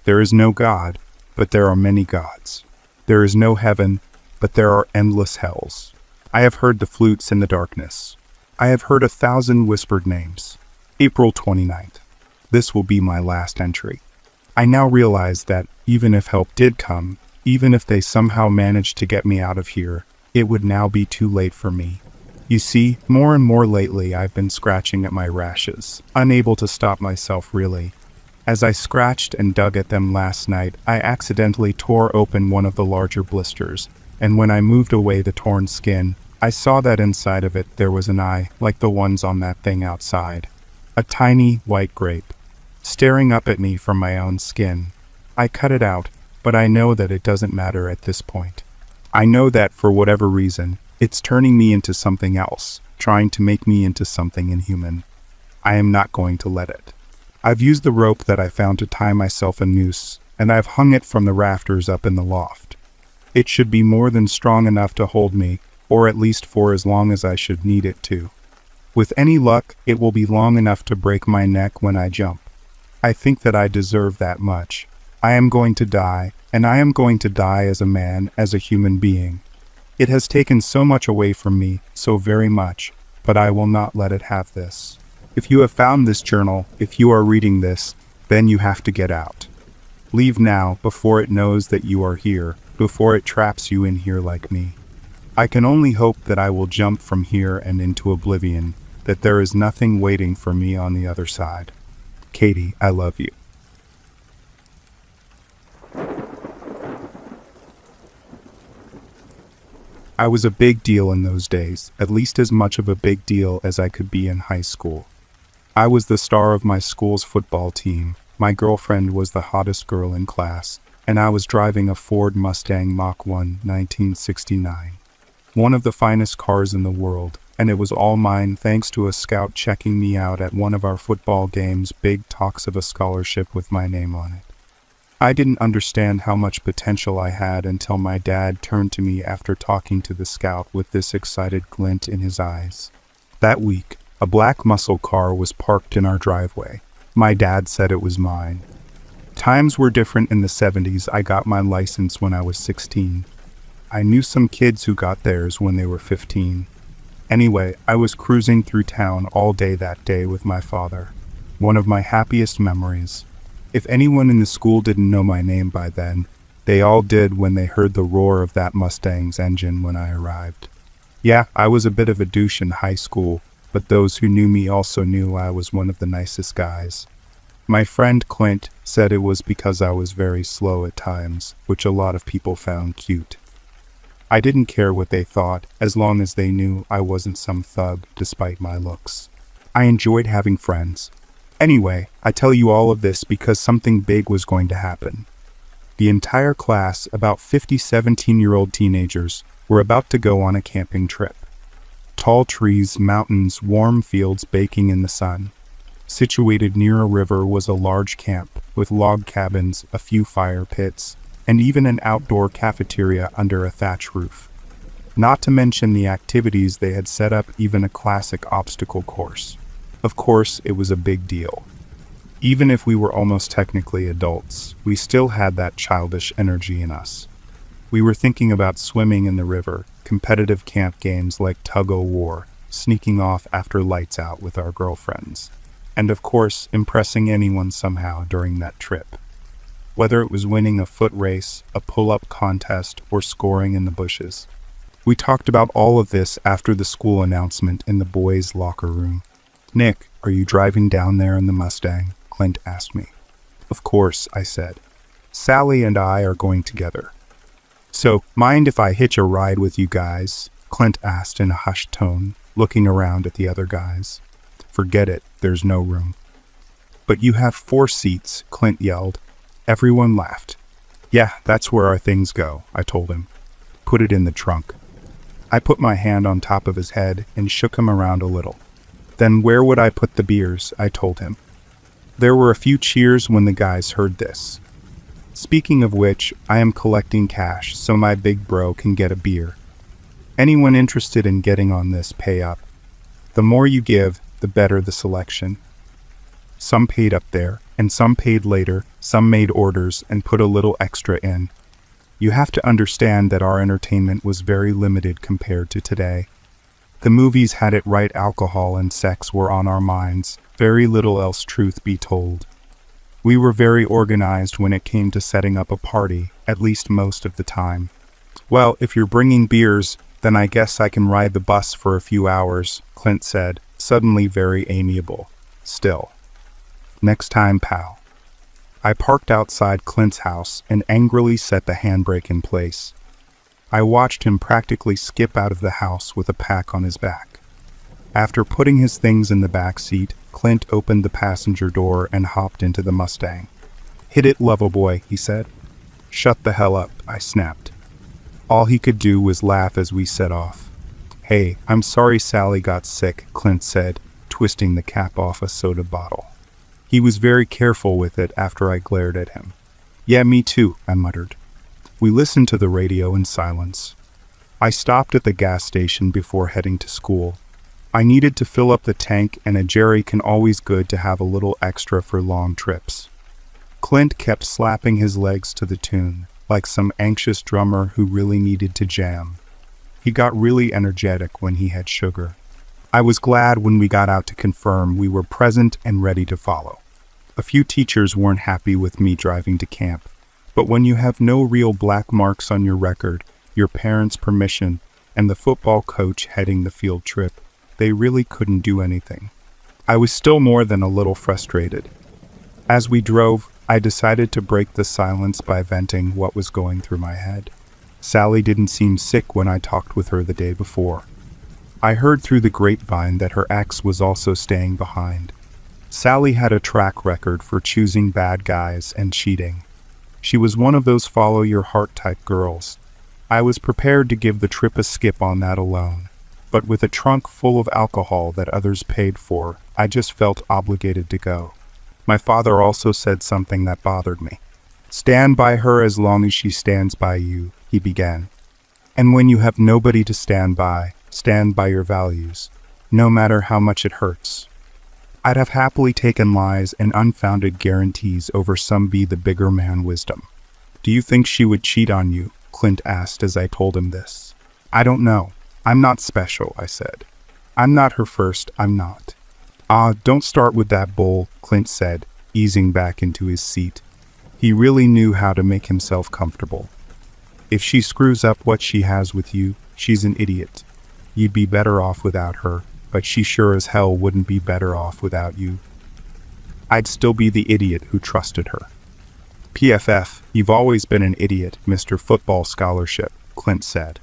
There is no God, but there are many gods. There is no heaven, but there are endless hells. I have heard the flutes in the darkness. I have heard 1,000 whispered names. April 29th. This will be my last entry. I now realize that, even if help did come, even if they somehow managed to get me out of here, it would now be too late for me. You see, more and more lately I've been scratching at my rashes, unable to stop myself really. As I scratched and dug at them last night, I accidentally tore open one of the larger blisters, and when I moved away the torn skin, I saw that inside of it there was an eye, like the ones on that thing outside. A tiny, white grape, staring up at me from my own skin. I cut it out, but I know that it doesn't matter at this point. I know that, for whatever reason, it's turning me into something else, trying to make me into something inhuman. I am not going to let it. I've used the rope that I found to tie myself a noose, and I've hung it from the rafters up in the loft. It should be more than strong enough to hold me, or at least for as long as I should need it to. With any luck, it will be long enough to break my neck when I jump. I think that I deserve that much. I am going to die, and I am going to die as a man, as a human being. It has taken so much away from me, so very much, but I will not let it have this. If you have found this journal, if you are reading this, then you have to get out. Leave now, before it knows that you are here, before it traps you in here like me. I can only hope that I will jump from here and into oblivion, that there is nothing waiting for me on the other side. Katie, I love you. I was a big deal in those days, at least as much of a big deal as I could be in high school. I was the star of my school's football team, my girlfriend was the hottest girl in class, and I was driving a Ford Mustang Mach 1 1969. One of the finest cars in the world, and it was all mine thanks to a scout checking me out at one of our football games, big talks of a scholarship with my name on it. I didn't understand how much potential I had until my dad turned to me after talking to the scout with this excited glint in his eyes. That week, a black muscle car was parked in our driveway. My dad said it was mine. Times were different in the 70s. I got my license when I was 16. I knew some kids who got theirs when they were 15. Anyway, I was cruising through town all day that day with my father. One of my happiest memories. If anyone in the school didn't know my name by then, they all did when they heard the roar of that Mustang's engine when I arrived. Yeah, I was a bit of a douche in high school, but those who knew me also knew I was one of the nicest guys. My friend Clint said it was because I was very slow at times, which a lot of people found cute. I didn't care what they thought, as long as they knew I wasn't some thug despite my looks. I enjoyed having friends. Anyway, I tell you all of this because something big was going to happen. The entire class, about 50 17-year-old teenagers, were about to go on a camping trip. Tall trees, mountains, warm fields baking in the sun. Situated near a river was a large camp, with log cabins, a few fire pits, and even an outdoor cafeteria under a thatch roof. Not to mention the activities they had set up, even a classic obstacle course. Of course, it was a big deal. Even if we were almost technically adults, we still had that childish energy in us. We were thinking about swimming in the river, competitive camp games like tug-o-war, sneaking off after lights out with our girlfriends, and of course, impressing anyone somehow during that trip. Whether it was winning a foot race, a pull-up contest, or scoring in the bushes. We talked about all of this after the school announcement in the boys' locker room. "Nick, are you driving down there in the Mustang?" Clint asked me. "Of course," I said. "Sally and I are going together." "So, mind if I hitch a ride with you guys?" Clint asked in a hushed tone, looking around at the other guys. "Forget it, there's no room." "But you have 4 seats," Clint yelled. Everyone laughed. "Yeah, that's where our things go," I told him. "Put it in the trunk." I put my hand on top of his head and shook him around a little. "Then where would I put the beers?" I told him. There were a few cheers when the guys heard this. Speaking of which, I am collecting cash so my big bro can get a beer. Anyone interested in getting on this, pay up. The more you give, the better the selection. Some paid up there, and some paid later, some made orders and put a little extra in. You have to understand that our entertainment was very limited compared to today. The movies had it right, alcohol and sex were on our minds, very little else, truth be told. We were very organized when it came to setting up a party, at least most of the time. Well, if you're bringing beers, Then I guess I can ride the bus for a few hours, Clint said, suddenly very amiable. Still. Next time, pal. I parked outside Clint's house and angrily set the handbrake in place. I watched him practically skip out of the house with a pack on his back. After putting his things in the back seat, Clint opened the passenger door and hopped into the Mustang. "Hit it, Loverboy," he said. "Shut the hell up," I snapped. All he could do was laugh as we set off. "Hey, I'm sorry Sally got sick," Clint said, twisting the cap off a soda bottle. He was very careful with it after I glared at him. "Yeah, me too," I muttered. We listened to the radio in silence. I stopped at the gas station before heading to school. I needed to fill up the tank, and a Jerry can always good to have a little extra for long trips. Clint kept slapping his legs to the tune, like some anxious drummer who really needed to jam. He got really energetic when he had sugar. I was glad when we got out to confirm we were present and ready to follow. A few teachers weren't happy with me driving to camp, but when you have no real black marks on your record, your parents' permission, and the football coach heading the field trip, they really couldn't do anything. I was still more than a little frustrated. As we drove, I decided to break the silence by venting what was going through my head. Sally didn't seem sick when I talked with her the day before. I heard through the grapevine that her ex was also staying behind. Sally had a track record for choosing bad guys and cheating. She was one of those follow-your-heart type girls. I was prepared to give the trip a skip on that alone, but with a trunk full of alcohol that others paid for, I just felt obligated to go. My father also said something that bothered me. "Stand by her as long as she stands by you," he began. "And when you have nobody to stand by your values, no matter how much it hurts." I'd have happily taken lies and unfounded guarantees over some be the bigger man wisdom. "Do you think she would cheat on you?" Clint asked as I told him this. "I don't know. I'm not special," I said. "I'm not her first, I'm not." "Ah, don't start with that bull," Clint said, easing back into his seat. He really knew how to make himself comfortable. "If she screws up what she has with you, she's an idiot. You'd be better off without her, but she sure as hell wouldn't be better off without you." I'd still be the idiot who trusted her. "PFF, you've always been an idiot, Mr. Football Scholarship," Clint said.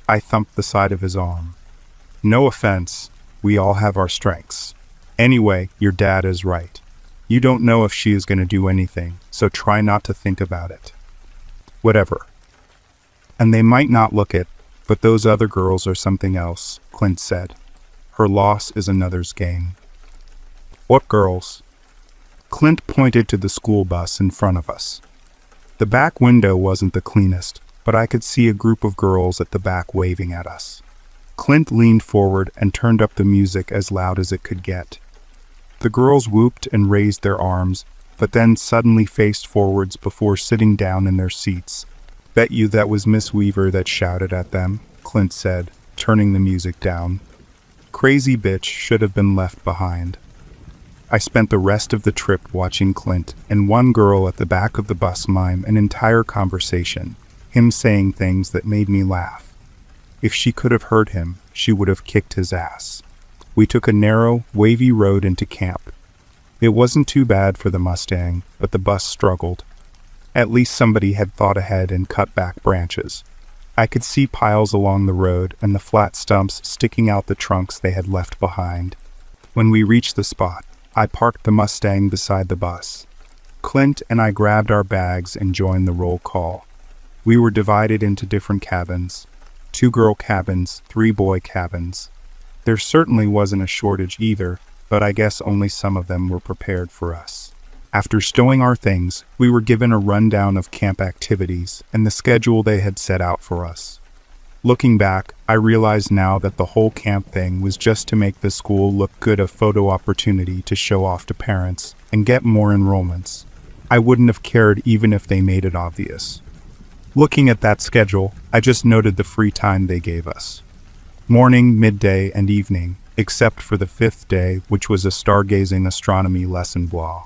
I thumped the side of his arm. "No offense, we all have our strengths. Anyway, your dad is right. You don't know if she is going to do anything, so try not to think about it." "Whatever. And they might not look it, but those other girls are something else," Clint said. "Her loss is another's gain." "What girls?" Clint pointed to the school bus in front of us. The back window wasn't the cleanest, but I could see a group of girls at the back waving at us. Clint leaned forward and turned up the music as loud as it could get. The girls whooped and raised their arms, but then suddenly faced forwards before sitting down in their seats. "Bet you that was Miss Weaver that shouted at them," Clint said, turning the music down. "Crazy bitch should have been left behind." I spent the rest of the trip watching Clint and one girl at the back of the bus mime an entire conversation, him saying things that made me laugh. If she could have heard him, she would have kicked his ass. We took a narrow, wavy road into camp. It wasn't too bad for the Mustang, but the bus struggled. At least somebody had thought ahead and cut back branches. I could see piles along the road and the flat stumps sticking out the trunks they had left behind. When we reached the spot, I parked the Mustang beside the bus. Clint and I grabbed our bags and joined the roll call. We were divided into different cabins. 2 girl cabins, 3 boy cabins. There certainly wasn't a shortage either, but I guess only some of them were prepared for us. After stowing our things, we were given a rundown of camp activities and the schedule they had set out for us. Looking back, I realize now that the whole camp thing was just to make the school look good, a photo opportunity to show off to parents and get more enrollments. I wouldn't have cared even if they made it obvious. Looking at that schedule, I just noted the free time they gave us. Morning, midday, and evening, except for the 5th day, which was a stargazing astronomy lesson blah.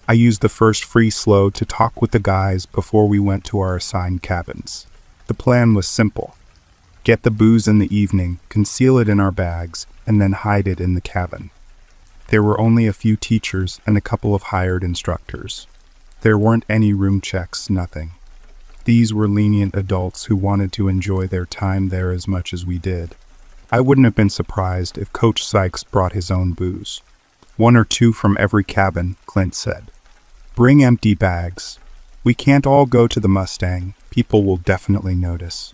I used the first free slow to talk with the guys before we went to our assigned cabins. The plan was simple. Get the booze in the evening, conceal it in our bags, and then hide it in the cabin. There were only a few teachers and a couple of hired instructors. There weren't any room checks, nothing. These were lenient adults who wanted to enjoy their time there as much as we did. I wouldn't have been surprised if Coach Sykes brought his own booze. 1 or 2 from every cabin, Clint said. Bring empty bags. We can't all go to the Mustang. People will definitely notice.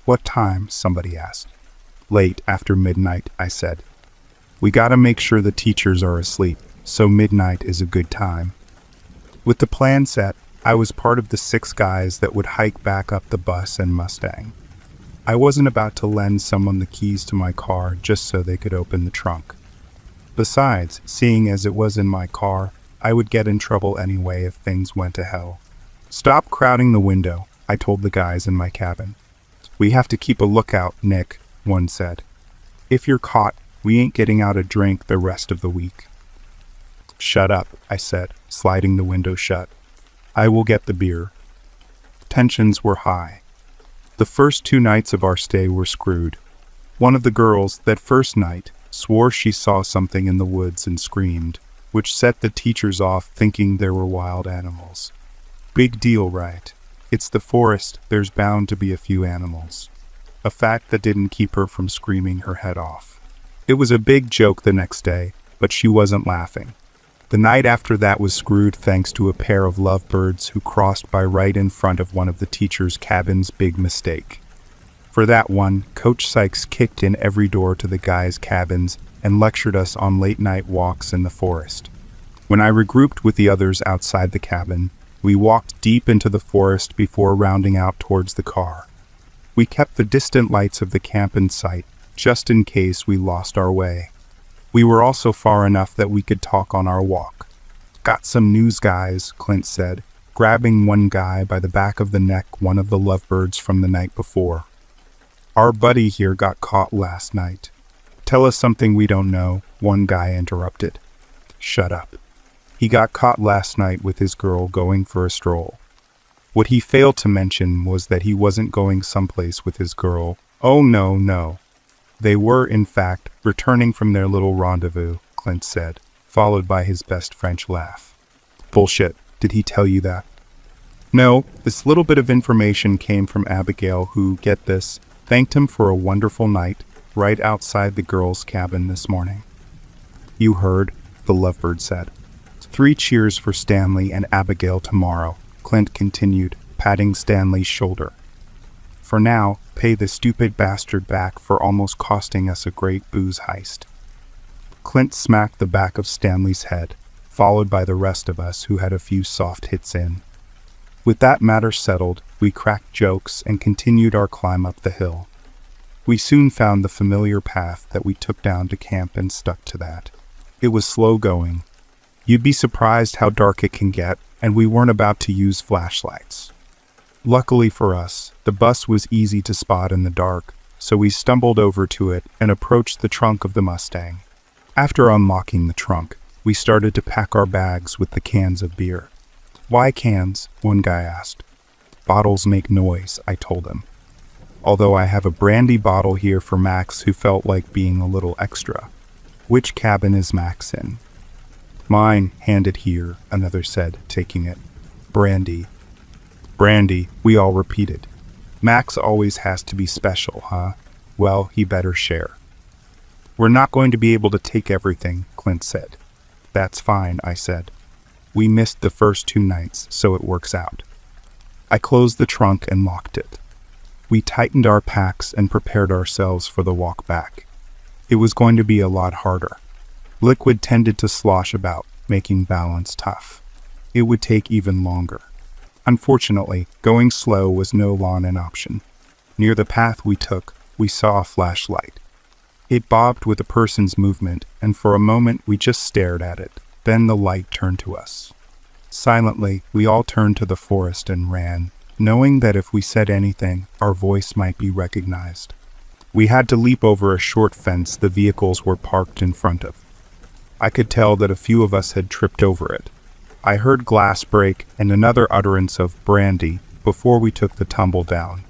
What time? Somebody asked. Late, after midnight, I said. We gotta make sure the teachers are asleep, so midnight is a good time. With the plan set, I was part of the 6 guys that would hike back up the bus and Mustang. I wasn't about to lend someone the keys to my car just so they could open the trunk. Besides, seeing as it was in my car, I would get in trouble anyway if things went to hell. Stop crowding the window, I told the guys in my cabin. We have to keep a lookout, Nick, one said. If you're caught, we ain't getting out a drink the rest of the week. Shut up, I said, sliding the window shut. I will get the beer. Tensions were high. The first 2 nights of our stay were screwed. One of the girls, that first night, swore she saw something in the woods and screamed, which set the teachers off thinking there were wild animals. Big deal, right? It's the forest, there's bound to be a few animals. A fact that didn't keep her from screaming her head off. It was a big joke the next day, but she wasn't laughing. The night after that was screwed thanks to a pair of lovebirds who crossed by right in front of one of the teachers' cabins. Big mistake. For that one, Coach Sykes kicked in every door to the guys' cabins and lectured us on late-night walks in the forest. When I regrouped with the others outside the cabin, we walked deep into the forest before rounding out towards the car. We kept the distant lights of the camp in sight, just in case we lost our way. We were also far enough that we could talk on our walk. Got some news, guys, Clint said, grabbing one guy by the back of the neck, one of the lovebirds from the night before. Our buddy here got caught last night. Tell us something we don't know, one guy interrupted. Shut up. He got caught last night with his girl going for a stroll. What he failed to mention was that he wasn't going someplace with his girl. Oh no. They were, in fact, returning from their little rendezvous, Clint said, followed by his best French laugh. Bullshit. Did he tell you that? No, this little bit of information came from Abigail who, get this, thanked him for a wonderful night right outside the girls' cabin this morning. You heard, the lovebird said. 3 cheers for Stanley and Abigail tomorrow, Clint continued, patting Stanley's shoulder. For now, pay the stupid bastard back for almost costing us a great booze heist. Clint smacked the back of Stanley's head, followed by the rest of us who had a few soft hits in. With that matter settled, we cracked jokes and continued our climb up the hill. We soon found the familiar path that we took down to camp and stuck to that. It was slow going. You'd be surprised how dark it can get, and we weren't about to use flashlights. Luckily for us, the bus was easy to spot in the dark, so we stumbled over to it and approached the trunk of the Mustang. After unlocking the trunk, we started to pack our bags with the cans of beer. Why cans? One guy asked. Bottles make noise, I told him. Although I have a brandy bottle here for Max who felt like being a little extra. Which cabin is Max in? Mine, hand it here, another said, taking it. Brandy. Brandy, we all repeated. Max always has to be special, huh? Well, he better share. We're not going to be able to take everything, Clint said. That's fine, I said. We missed the first 2 nights, so it works out. I closed the trunk and locked it. We tightened our packs and prepared ourselves for the walk back. It was going to be a lot harder. Liquid tended to slosh about, making balance tough. It would take even longer. Unfortunately, going slow was no longer an option. Near the path we took, we saw a flashlight. It bobbed with a person's movement, and for a moment we just stared at it. Then the light turned to us. Silently, we all turned to the forest and ran, knowing that if we said anything, our voice might be recognized. We had to leap over a short fence the vehicles were parked in front of. I could tell that a few of us had tripped over it. I heard glass break and another utterance of brandy before we took the tumble down.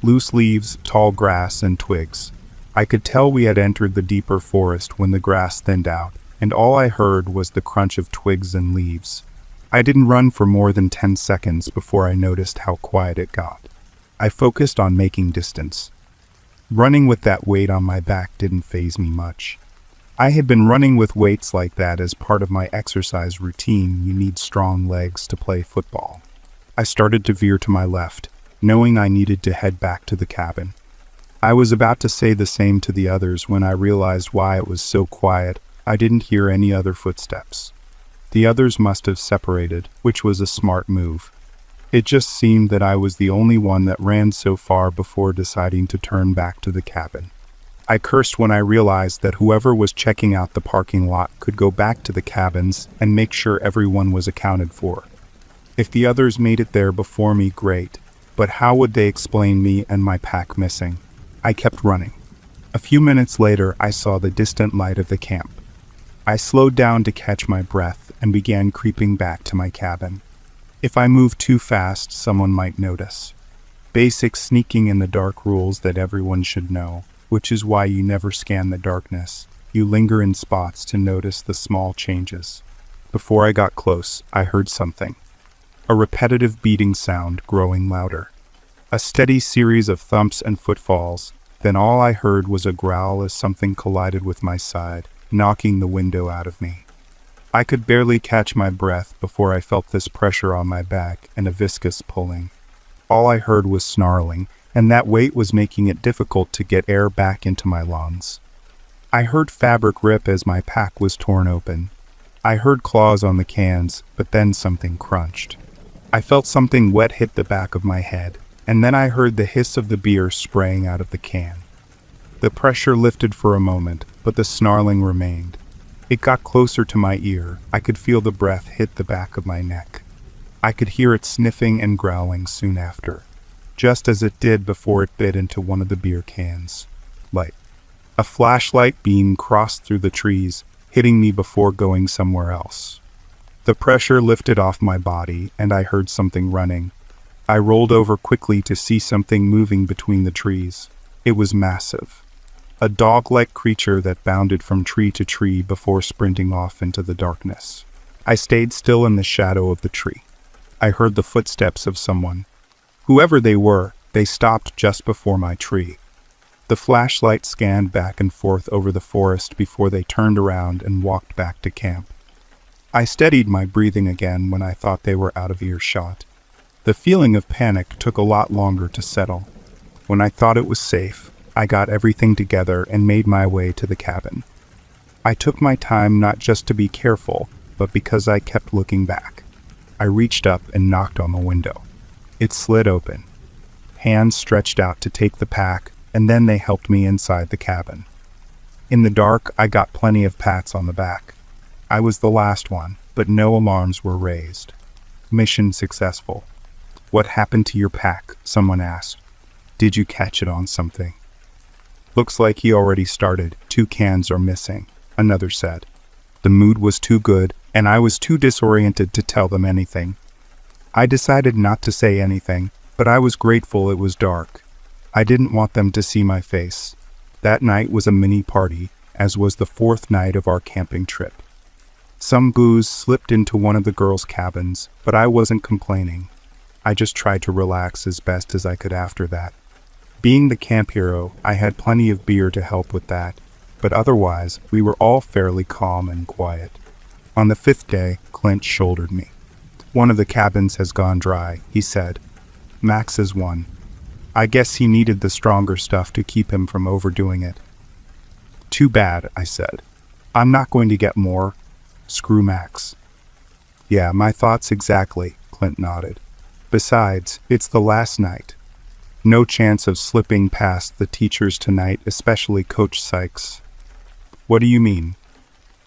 loose leaves, tall grass, and twigs. I could tell we had entered the deeper forest when the grass thinned out, and all I heard was the crunch of twigs and leaves. I didn't run for more than 10 seconds before I noticed how quiet it got. I focused on making distance. Running with that weight on my back didn't faze me much. I had been running with weights like that as part of my exercise routine. You need strong legs to play football. I started to veer to my left, knowing I needed to head back to the cabin. I was about to say the same to the others when I realized why it was so quiet. I didn't hear any other footsteps. The others must have separated, which was a smart move. It just seemed that I was the only one that ran so far before deciding to turn back to the cabin. I cursed when I realized that whoever was checking out the parking lot could go back to the cabins and make sure everyone was accounted for. If the others made it there before me, great, but how would they explain me and my pack missing? I kept running. A few minutes later, I saw the distant light of the camp. I slowed down to catch my breath and began creeping back to my cabin. If I moved too fast, someone might notice. Basic sneaking in the dark rules that everyone should know, which is why you never scan the darkness. You linger in spots to notice the small changes. Before I got close, I heard something. A repetitive beating sound growing louder. A steady series of thumps and footfalls. Then all I heard was a growl as something collided with my side, knocking the window out of me. I could barely catch my breath before I felt this pressure on my back and a viscous pulling. All I heard was snarling, and that weight was making it difficult to get air back into my lungs. I heard fabric rip as my pack was torn open. I heard claws on the cans, but then something crunched. I felt something wet hit the back of my head, and then I heard the hiss of the beer spraying out of the can. The pressure lifted for a moment, but the snarling remained. It got closer to my ear. I could feel the breath hit the back of my neck. I could hear it sniffing and growling soon after, just as it did before it bit into one of the beer cans. Light. A flashlight beam crossed through the trees, hitting me before going somewhere else. The pressure lifted off my body, and I heard something running. I rolled over quickly to see something moving between the trees. It was massive. A dog-like creature that bounded from tree to tree before sprinting off into the darkness. I stayed still in the shadow of the tree. I heard the footsteps of someone. Whoever they were, they stopped just before my tree. The flashlight scanned back and forth over the forest before they turned around and walked back to camp. I steadied my breathing again when I thought they were out of earshot. The feeling of panic took a lot longer to settle. When I thought it was safe, I got everything together and made my way to the cabin. I took my time not just to be careful, but because I kept looking back. I reached up and knocked on the window. It slid open. Hands stretched out to take the pack, and then they helped me inside the cabin. In the dark, I got plenty of pats on the back. I was the last one, but no alarms were raised. Mission successful. "What happened to your pack?" someone asked. "Did you catch it on something?" "Looks like he already started. 2 cans are missing," another said. The mood was too good, and I was too disoriented to tell them anything. I decided not to say anything, but I was grateful it was dark. I didn't want them to see my face. That night was a mini party, as was the 4th night of our camping trip. Some booze slipped into one of the girls' cabins, but I wasn't complaining. I just tried to relax as best as I could after that. Being the camp hero, I had plenty of beer to help with that, but otherwise, we were all fairly calm and quiet. On the 5th day, Clint shouldered me. "One of the cabins has gone dry," he said. "Max is one. I guess he needed the stronger stuff to keep him from overdoing it." "Too bad," I said. "I'm not going to get more. Screw Max." "Yeah, my thoughts exactly," Clint nodded. "Besides, it's the last night. No chance of slipping past the teachers tonight, especially Coach Sykes." "What do you mean?"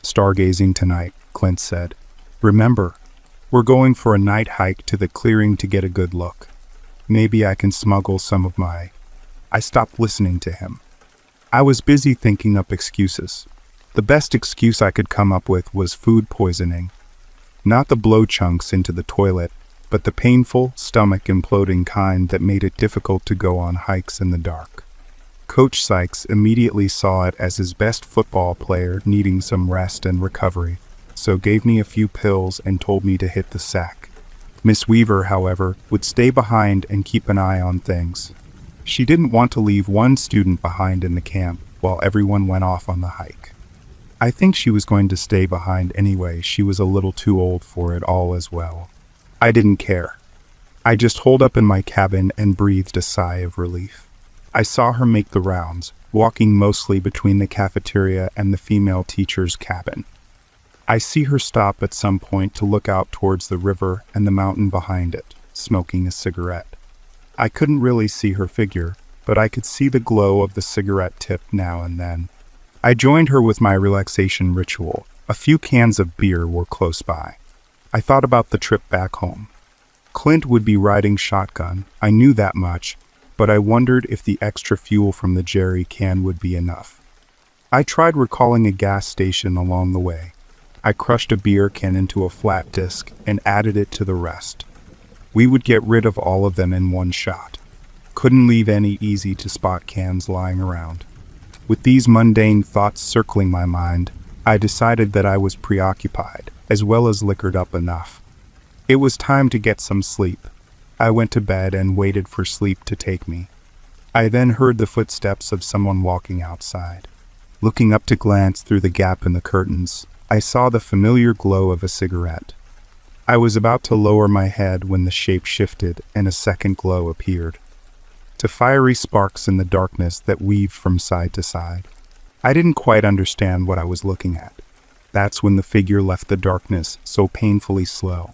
"Stargazing tonight," Clint said. "Remember, we're going for a night hike to the clearing to get a good look. Maybe I can smuggle some of my—" I stopped listening to him. I was busy thinking up excuses. The best excuse I could come up with was food poisoning. Not the blow chunks into the toilet, but the painful, stomach-imploding kind that made it difficult to go on hikes in the dark. Coach Sykes immediately saw it as his best football player needing some rest and recovery, so gave me a few pills and told me to hit the sack. Miss Weaver, however, would stay behind and keep an eye on things. She didn't want to leave one student behind in the camp while everyone went off on the hike. I think she was going to stay behind anyway. She was a little too old for it all as well. I didn't care. I just holed up in my cabin and breathed a sigh of relief. I saw her make the rounds, walking mostly between the cafeteria and the female teacher's cabin. I see her stop at some point to look out towards the river and the mountain behind it, smoking a cigarette. I couldn't really see her figure, but I could see the glow of the cigarette tip now and then. I joined her with my relaxation ritual. A few cans of beer were close by. I thought about the trip back home. Clint would be riding shotgun, I knew that much, but I wondered if the extra fuel from the jerry can would be enough. I tried recalling a gas station along the way. I crushed a beer can into a flat disc and added it to the rest. We would get rid of all of them in one shot. Couldn't leave any easy-to-spot cans lying around. With these mundane thoughts circling my mind, I decided that I was preoccupied, as well as liquored up enough. It was time to get some sleep. I went to bed and waited for sleep to take me. I then heard the footsteps of someone walking outside. Looking up to glance through the gap in the curtains, I saw the familiar glow of a cigarette. I was about to lower my head when the shape shifted and a second glow appeared. To fiery sparks in the darkness that weaved from side to side. I didn't quite understand what I was looking at. That's when the figure left the darkness so painfully slow.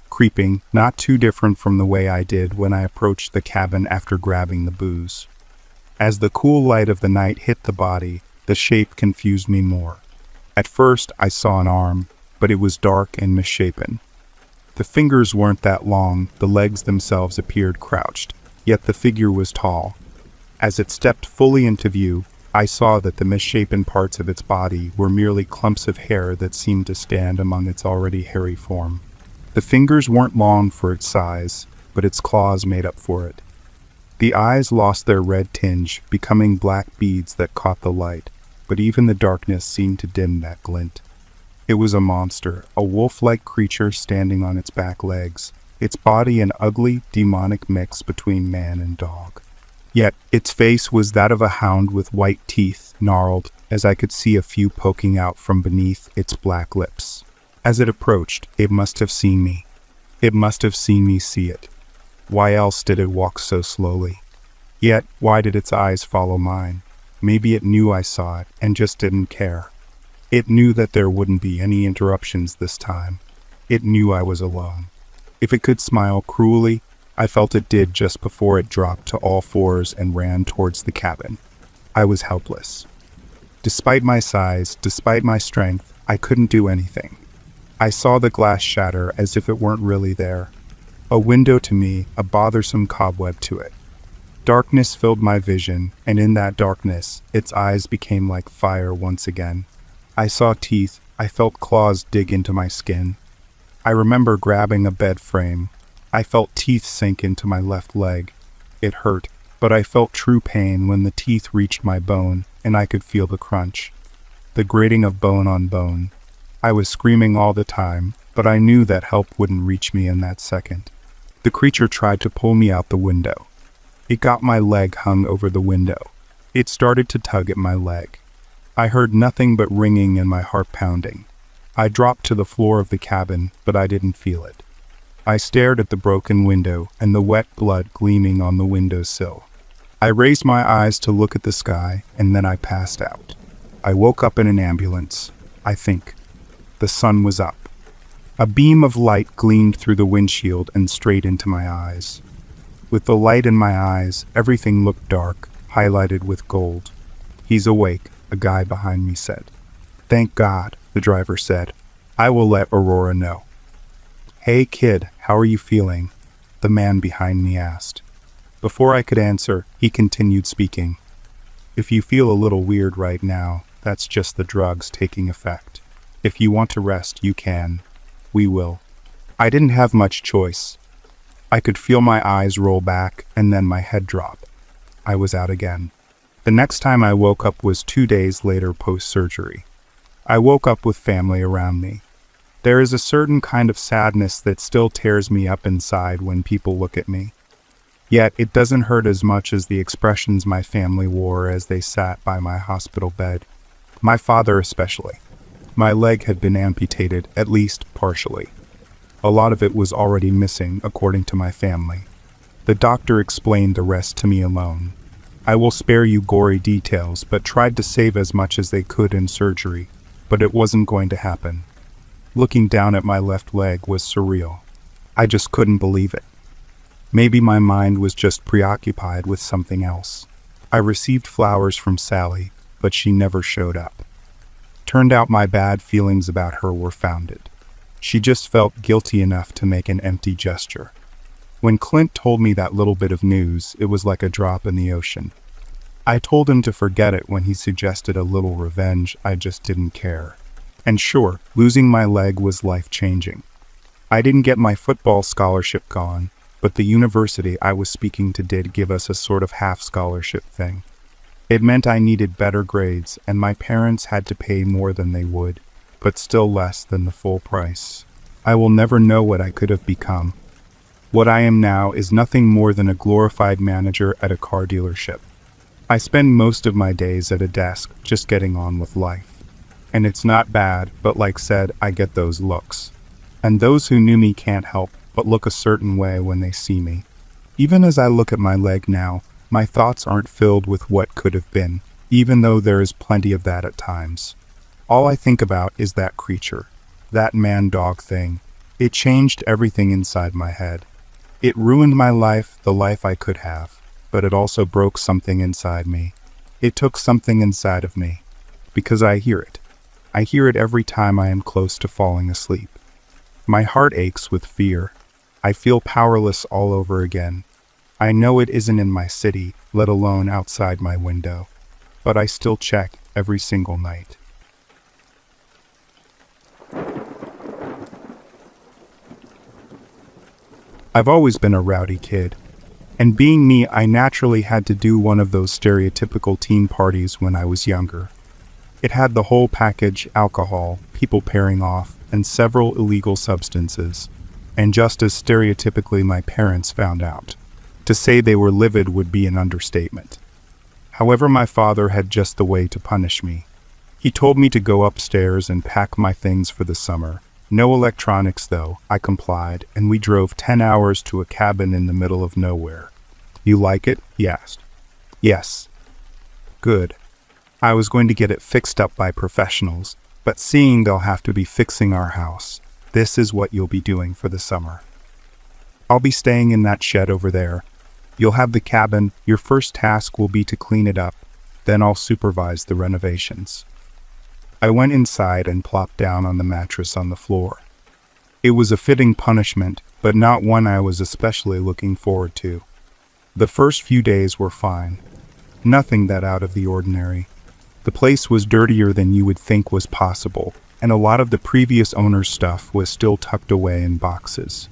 Creeping, not too different from the way I did when I approached the cabin after grabbing the booze. As the cool light of the night hit the body, the shape confused me more. At first, I saw an arm, but it was dark and misshapen. The fingers weren't that long, the legs themselves appeared crouched, yet the figure was tall. As it stepped fully into view, I saw that the misshapen parts of its body were merely clumps of hair that seemed to stand among its already hairy form. The fingers weren't long for its size, but its claws made up for it. The eyes lost their red tinge, becoming black beads that caught the light, but even the darkness seemed to dim that glint. It was a monster, a wolf-like creature standing on its back legs, its body an ugly, demonic mix between man and dog. Yet its face was that of a hound with white teeth, gnarled, as I could see a few poking out from beneath its black lips. As it approached, it must have seen me. It must have seen me see it. Why else did it walk so slowly? Yet, why did its eyes follow mine? Maybe it knew I saw it and just didn't care. It knew that there wouldn't be any interruptions this time. It knew I was alone. If it could smile cruelly, I felt it did just before it dropped to all fours and ran towards the cabin. I was helpless. Despite my size, despite my strength, I couldn't do anything. I saw the glass shatter as if it weren't really there. A window to me, a bothersome cobweb to it. Darkness filled my vision, and in that darkness, its eyes became like fire once again. I saw teeth, I felt claws dig into my skin. I remember grabbing a bed frame. I felt teeth sink into my left leg. It hurt, but I felt true pain when the teeth reached my bone, and I could feel the crunch. The grating of bone on bone. I was screaming all the time, but I knew that help wouldn't reach me in that second. The creature tried to pull me out the window. It got my leg hung over the window. It started to tug at my leg. I heard nothing but ringing and my heart pounding. I dropped to the floor of the cabin, but I didn't feel it. I stared at the broken window and the wet blood gleaming on the windowsill. I raised my eyes to look at the sky, and then I passed out. I woke up in an ambulance, I think. The sun was up. A beam of light gleamed through the windshield and straight into my eyes. With the light in my eyes, everything looked dark, highlighted with gold. "He's awake," a guy behind me said. "Thank God," the driver said. "I will let Aurora know." "Hey kid, how are you feeling?" the man behind me asked. Before I could answer, he continued speaking. "If you feel a little weird right now, that's just the drugs taking effect. If you want to rest, you can. We will." I didn't have much choice. I could feel my eyes roll back and then my head drop. I was out again. The next time I woke up was 2 days later post-surgery. I woke up with family around me. There is a certain kind of sadness that still tears me up inside when people look at me. Yet it doesn't hurt as much as the expressions my family wore as they sat by my hospital bed. My father especially. My leg had been amputated, at least partially. A lot of it was already missing, according to my family. The doctor explained the rest to me alone. I will spare you gory details, but tried to save as much as they could in surgery, but it wasn't going to happen. Looking down at my left leg was surreal. I just couldn't believe it. Maybe my mind was just preoccupied with something else. I received flowers from Sally, but she never showed up. Turned out my bad feelings about her were founded. She just felt guilty enough to make an empty gesture. When Clint told me that little bit of news, it was like a drop in the ocean. I told him to forget it when he suggested a little revenge. I just didn't care. And sure, losing my leg was life-changing. I didn't get my football scholarship gone, but the university I was speaking to did give us a sort of half-scholarship thing. It meant I needed better grades, and my parents had to pay more than they would, but still less than the full price. I will never know what I could have become. What I am now is nothing more than a glorified manager at a car dealership. I spend most of my days at a desk, just getting on with life. And it's not bad, but like said, I get those looks. And those who knew me can't help but look a certain way when they see me. Even as I look at my leg now, my thoughts aren't filled with what could have been, even though there is plenty of that at times. All I think about is that creature, that man-dog thing. It changed everything inside my head. It ruined my life, the life I could have, but it also broke something inside me. It took something inside of me, because I hear it. I hear it every time I am close to falling asleep. My heart aches with fear. I feel powerless all over again. I know it isn't in my city, let alone outside my window, but I still check every single night. I've always been a rowdy kid, and being me, I naturally had to do one of those stereotypical teen parties when I was younger. It had the whole package: alcohol, people pairing off, and several illegal substances, and just as stereotypically my parents found out. To say they were livid would be an understatement. However, my father had just the way to punish me. He told me to go upstairs and pack my things for the summer. No electronics though, I complied, and we drove 10 hours to a cabin in the middle of nowhere. You like it? He asked. Yes. Good. I was going to get it fixed up by professionals, but seeing they'll have to be fixing our house, this is what you'll be doing for the summer. I'll be staying in that shed over there. You'll have the cabin. Your first task will be to clean it up, then I'll supervise the renovations. I went inside and plopped down on the mattress on the floor. It was a fitting punishment, but not one I was especially looking forward to. The first few days were fine. Nothing that out of the ordinary. The place was dirtier than you would think was possible, and a lot of the previous owner's stuff was still tucked away in boxes.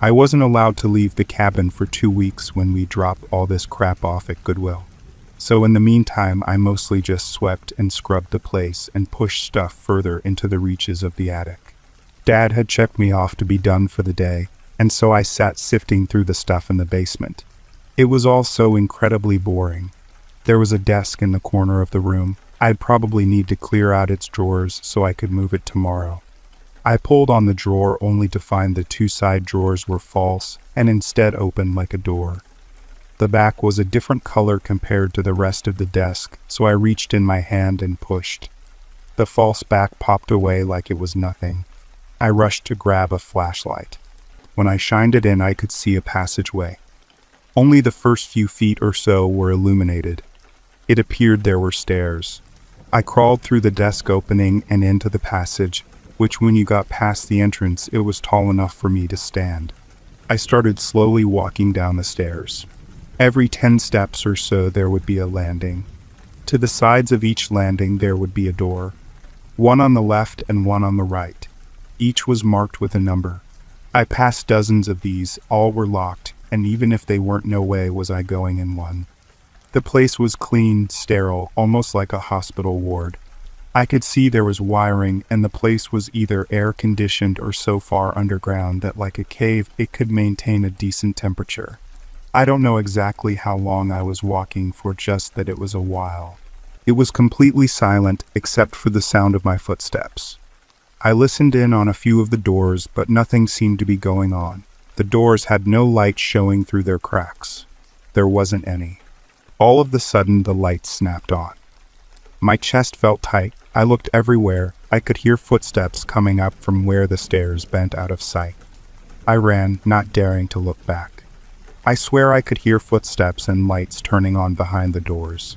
I wasn't allowed to leave the cabin for 2 weeks when we dropped all this crap off at Goodwill. So in the meantime, I mostly just swept and scrubbed the place and pushed stuff further into the reaches of the attic. Dad had checked me off to be done for the day, and so I sat sifting through the stuff in the basement. It was all so incredibly boring. There was a desk in the corner of the room. I'd probably need to clear out its drawers so I could move it tomorrow. I pulled on the drawer only to find the 2 side drawers were false and instead open like a door. The back was a different color compared to the rest of the desk, so I reached in my hand and pushed. The false back popped away like it was nothing. I rushed to grab a flashlight. When I shined it in, I could see a passageway. Only the first few feet or so were illuminated. It appeared there were stairs. I crawled through the desk opening and into the passage, which when you got past the entrance, it was tall enough for me to stand. I started slowly walking down the stairs. Every 10 steps or so there would be a landing. To the sides of each landing there would be a door. One on the left and one on the right. Each was marked with a number. I passed dozens of these, all were locked, and even if they weren't, no way was I going in one. The place was clean, sterile, almost like a hospital ward. I could see there was wiring, and the place was either air-conditioned or so far underground that, like a cave, it could maintain a decent temperature. I don't know exactly how long I was walking for, just that it was a while. It was completely silent, except for the sound of my footsteps. I listened in on a few of the doors, but nothing seemed to be going on. The doors had no light showing through their cracks. There wasn't any. All of a sudden, the lights snapped on. My chest felt tight. I looked everywhere. I could hear footsteps coming up from where the stairs bent out of sight. I ran, not daring to look back. I swear I could hear footsteps and lights turning on behind the doors.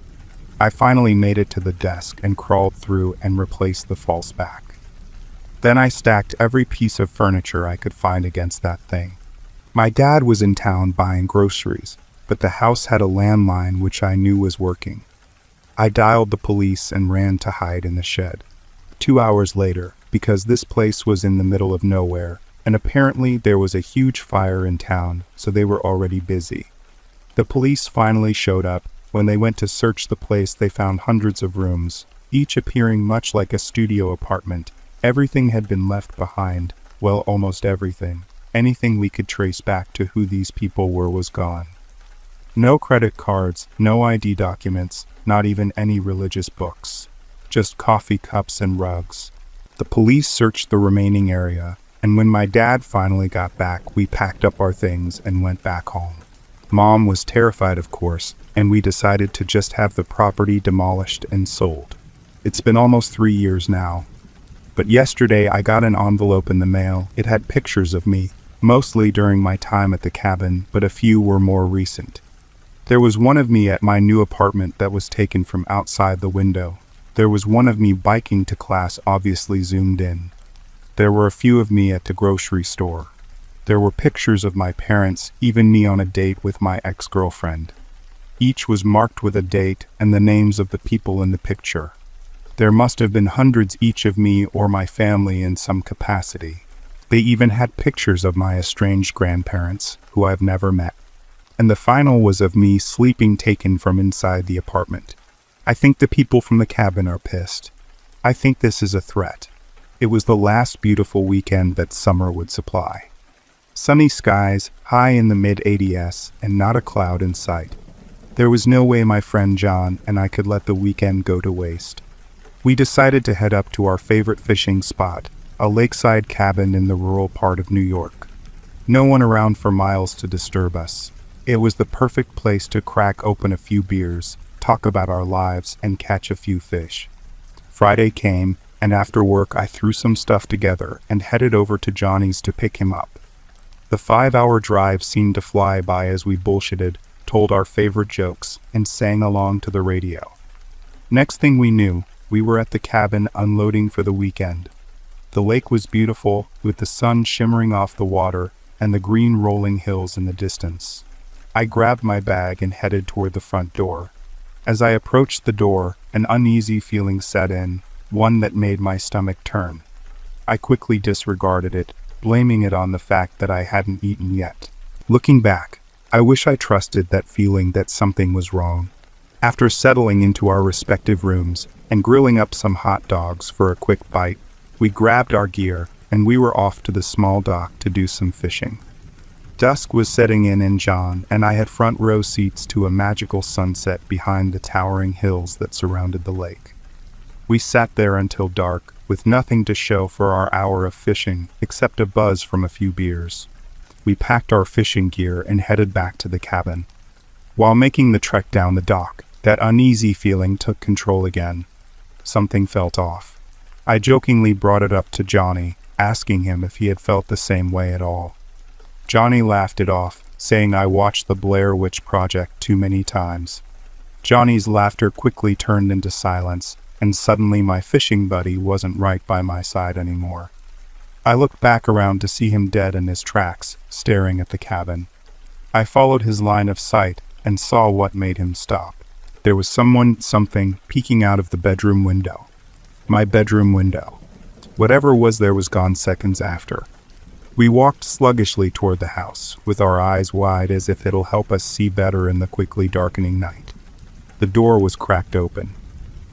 I finally made it to the desk and crawled through and replaced the false back. Then I stacked every piece of furniture I could find against that thing. My dad was in town buying groceries, but the house had a landline which I knew was working. I dialed the police and ran to hide in the shed. 2 hours later, because this place was in the middle of nowhere, and apparently there was a huge fire in town, so they were already busy. The police finally showed up. When they went to search the place, they found hundreds of rooms, each appearing much like a studio apartment. Everything had been left behind, well, almost everything. Anything we could trace back to who these people were was gone. No credit cards, no ID documents, not even any religious books. Just coffee cups and rugs. The police searched the remaining area, and when my dad finally got back, we packed up our things and went back home. Mom was terrified, of course, and we decided to just have the property demolished and sold. It's been almost 3 years now. But yesterday I got an envelope in the mail. It had pictures of me, mostly during my time at the cabin, but a few were more recent. There was one of me at my new apartment that was taken from outside the window. There was one of me biking to class, obviously zoomed in. There were a few of me at the grocery store. There were pictures of my parents, even me on a date with my ex-girlfriend. Each was marked with a date and the names of the people in the picture. There must have been hundreds each of me or my family in some capacity. They even had pictures of my estranged grandparents, who I've never met. And the final was of me sleeping, taken from inside the apartment. I think the people from the cabin are pissed. I think this is a threat. It was the last beautiful weekend that summer would supply. Sunny skies, high in the mid-80s, and not a cloud in sight. There was no way my friend John and I could let the weekend go to waste. We decided to head up to our favorite fishing spot, a lakeside cabin in the rural part of New York. No one around for miles to disturb us. It was the perfect place to crack open a few beers, talk about our lives, and catch a few fish. Friday came, and after work I threw some stuff together and headed over to Johnny's to pick him up. The 5-hour drive seemed to fly by as we bullshitted, told our favorite jokes, and sang along to the radio. Next thing we knew, we were at the cabin unloading for the weekend. The lake was beautiful, with the sun shimmering off the water and the green rolling hills in the distance. I grabbed my bag and headed toward the front door. As I approached the door, an uneasy feeling set in, one that made my stomach turn. I quickly disregarded it, blaming it on the fact that I hadn't eaten yet. Looking back, I wish I trusted that feeling that something was wrong. After settling into our respective rooms and grilling up some hot dogs for a quick bite, we grabbed our gear and we were off to the small dock to do some fishing. Dusk was setting in and John and I had front row seats to a magical sunset behind the towering hills that surrounded the lake. We sat there until dark, with nothing to show for our hour of fishing except a buzz from a few beers. We packed our fishing gear and headed back to the cabin. While making the trek down the dock, that uneasy feeling took control again. Something felt off. I jokingly brought it up to Johnny, asking him if he had felt the same way at all. Johnny laughed it off, saying I watched the Blair Witch Project too many times. Johnny's laughter quickly turned into silence, and suddenly my fishing buddy wasn't right by my side anymore. I looked back around to see him dead in his tracks, staring at the cabin. I followed his line of sight and saw what made him stop. There was something peeking out of the bedroom window. My bedroom window. Whatever was there was gone seconds after. We walked sluggishly toward the house, with our eyes wide as if it'll help us see better in the quickly darkening night. The door was cracked open.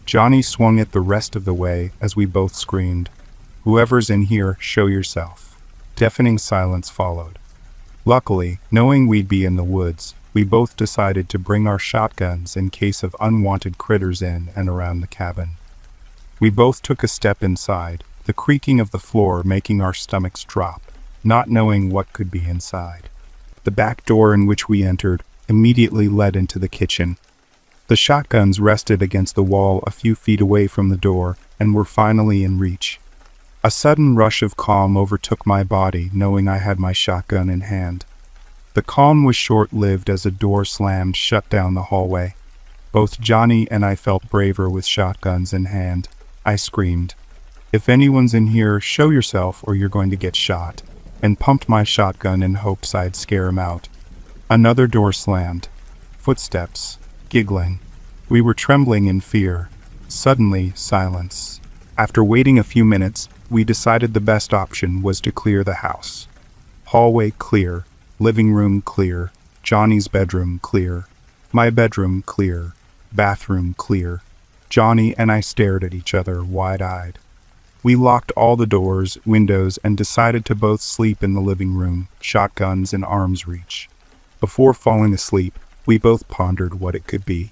Johnny swung it the rest of the way as we both screamed, "Whoever's in here, show yourself." Deafening silence followed. Luckily, knowing we'd be in the woods, we both decided to bring our shotguns in case of unwanted critters in and around the cabin. We both took a step inside, the creaking of the floor making our stomachs drop, not knowing what could be inside. The back door in which we entered immediately led into the kitchen. The shotguns rested against the wall a few feet away from the door and were finally in reach. A sudden rush of calm overtook my body, knowing I had my shotgun in hand. The calm was short-lived as a door slammed shut down the hallway. Both Johnny and I felt braver with shotguns in hand. I screamed, "If anyone's in here, show yourself or you're going to get shot," and pumped my shotgun in hopes I'd scare him out. Another door slammed. Footsteps. Giggling. We were trembling in fear. Suddenly, silence. After waiting a few minutes, we decided the best option was to clear the house. Hallway clear, living room clear, Johnny's bedroom clear, my bedroom clear, bathroom clear. Johnny and I stared at each other wide-eyed. We locked all the doors, windows, and decided to both sleep in the living room, shotguns in arm's reach. Before falling asleep, we both pondered what it could be.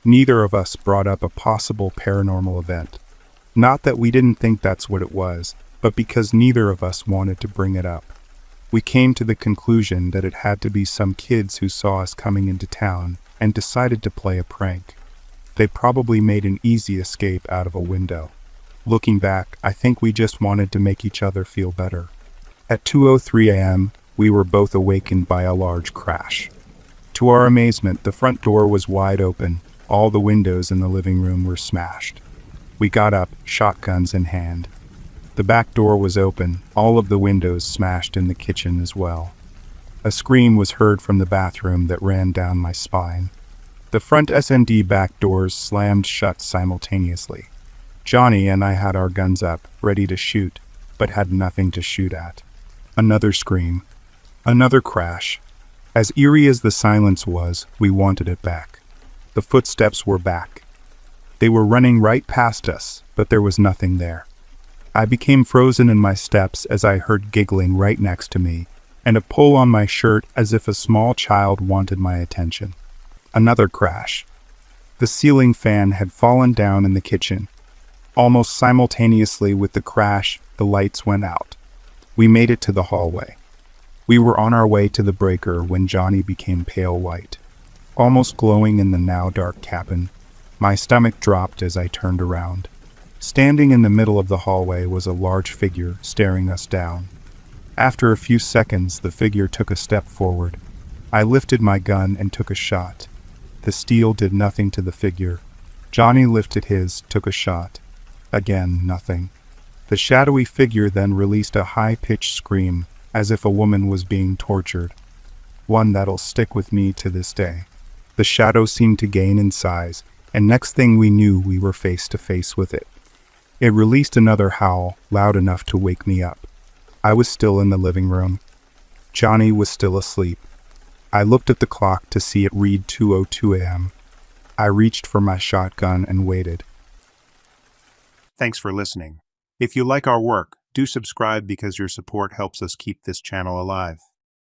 Neither of us brought up a possible paranormal event. Not that we didn't think that's what it was, but because neither of us wanted to bring it up. We came to the conclusion that it had to be some kids who saw us coming into town and decided to play a prank. They probably made an easy escape out of a window. Looking back, I think we just wanted to make each other feel better. At 2:03 a.m., we were both awakened by a large crash. To our amazement, the front door was wide open. All the windows in the living room were smashed. We got up, shotguns in hand. The back door was open, all of the windows smashed in the kitchen as well. A scream was heard from the bathroom that ran down my spine. The front S&D back doors slammed shut simultaneously. Johnny and I had our guns up, ready to shoot, but had nothing to shoot at. Another scream. Another crash. As eerie as the silence was, we wanted it back. The footsteps were back. They were running right past us, but there was nothing there. I became frozen in my steps as I heard giggling right next to me, and a pull on my shirt as if a small child wanted my attention. Another crash. The ceiling fan had fallen down in the kitchen. Almost simultaneously with the crash, the lights went out. We made it to the hallway. We were on our way to the breaker when Johnny became pale white. Almost glowing in the now dark cabin, my stomach dropped as I turned around. Standing in the middle of the hallway was a large figure staring us down. After a few seconds, the figure took a step forward. I lifted my gun and took a shot. The steel did nothing to the figure. Johnny lifted his, took a shot. Again, nothing. The shadowy figure then released a high-pitched scream, as if a woman was being tortured. One that'll stick with me to this day. The shadow seemed to gain in size, and next thing we knew, we were face to face with it. It released another howl, loud enough to wake me up. I was still in the living room. Johnny was still asleep. I looked at the clock to see it read 2:02 a.m. I reached for my shotgun and waited. Thanks for listening. If you like our work, do subscribe because your support helps us keep this channel alive.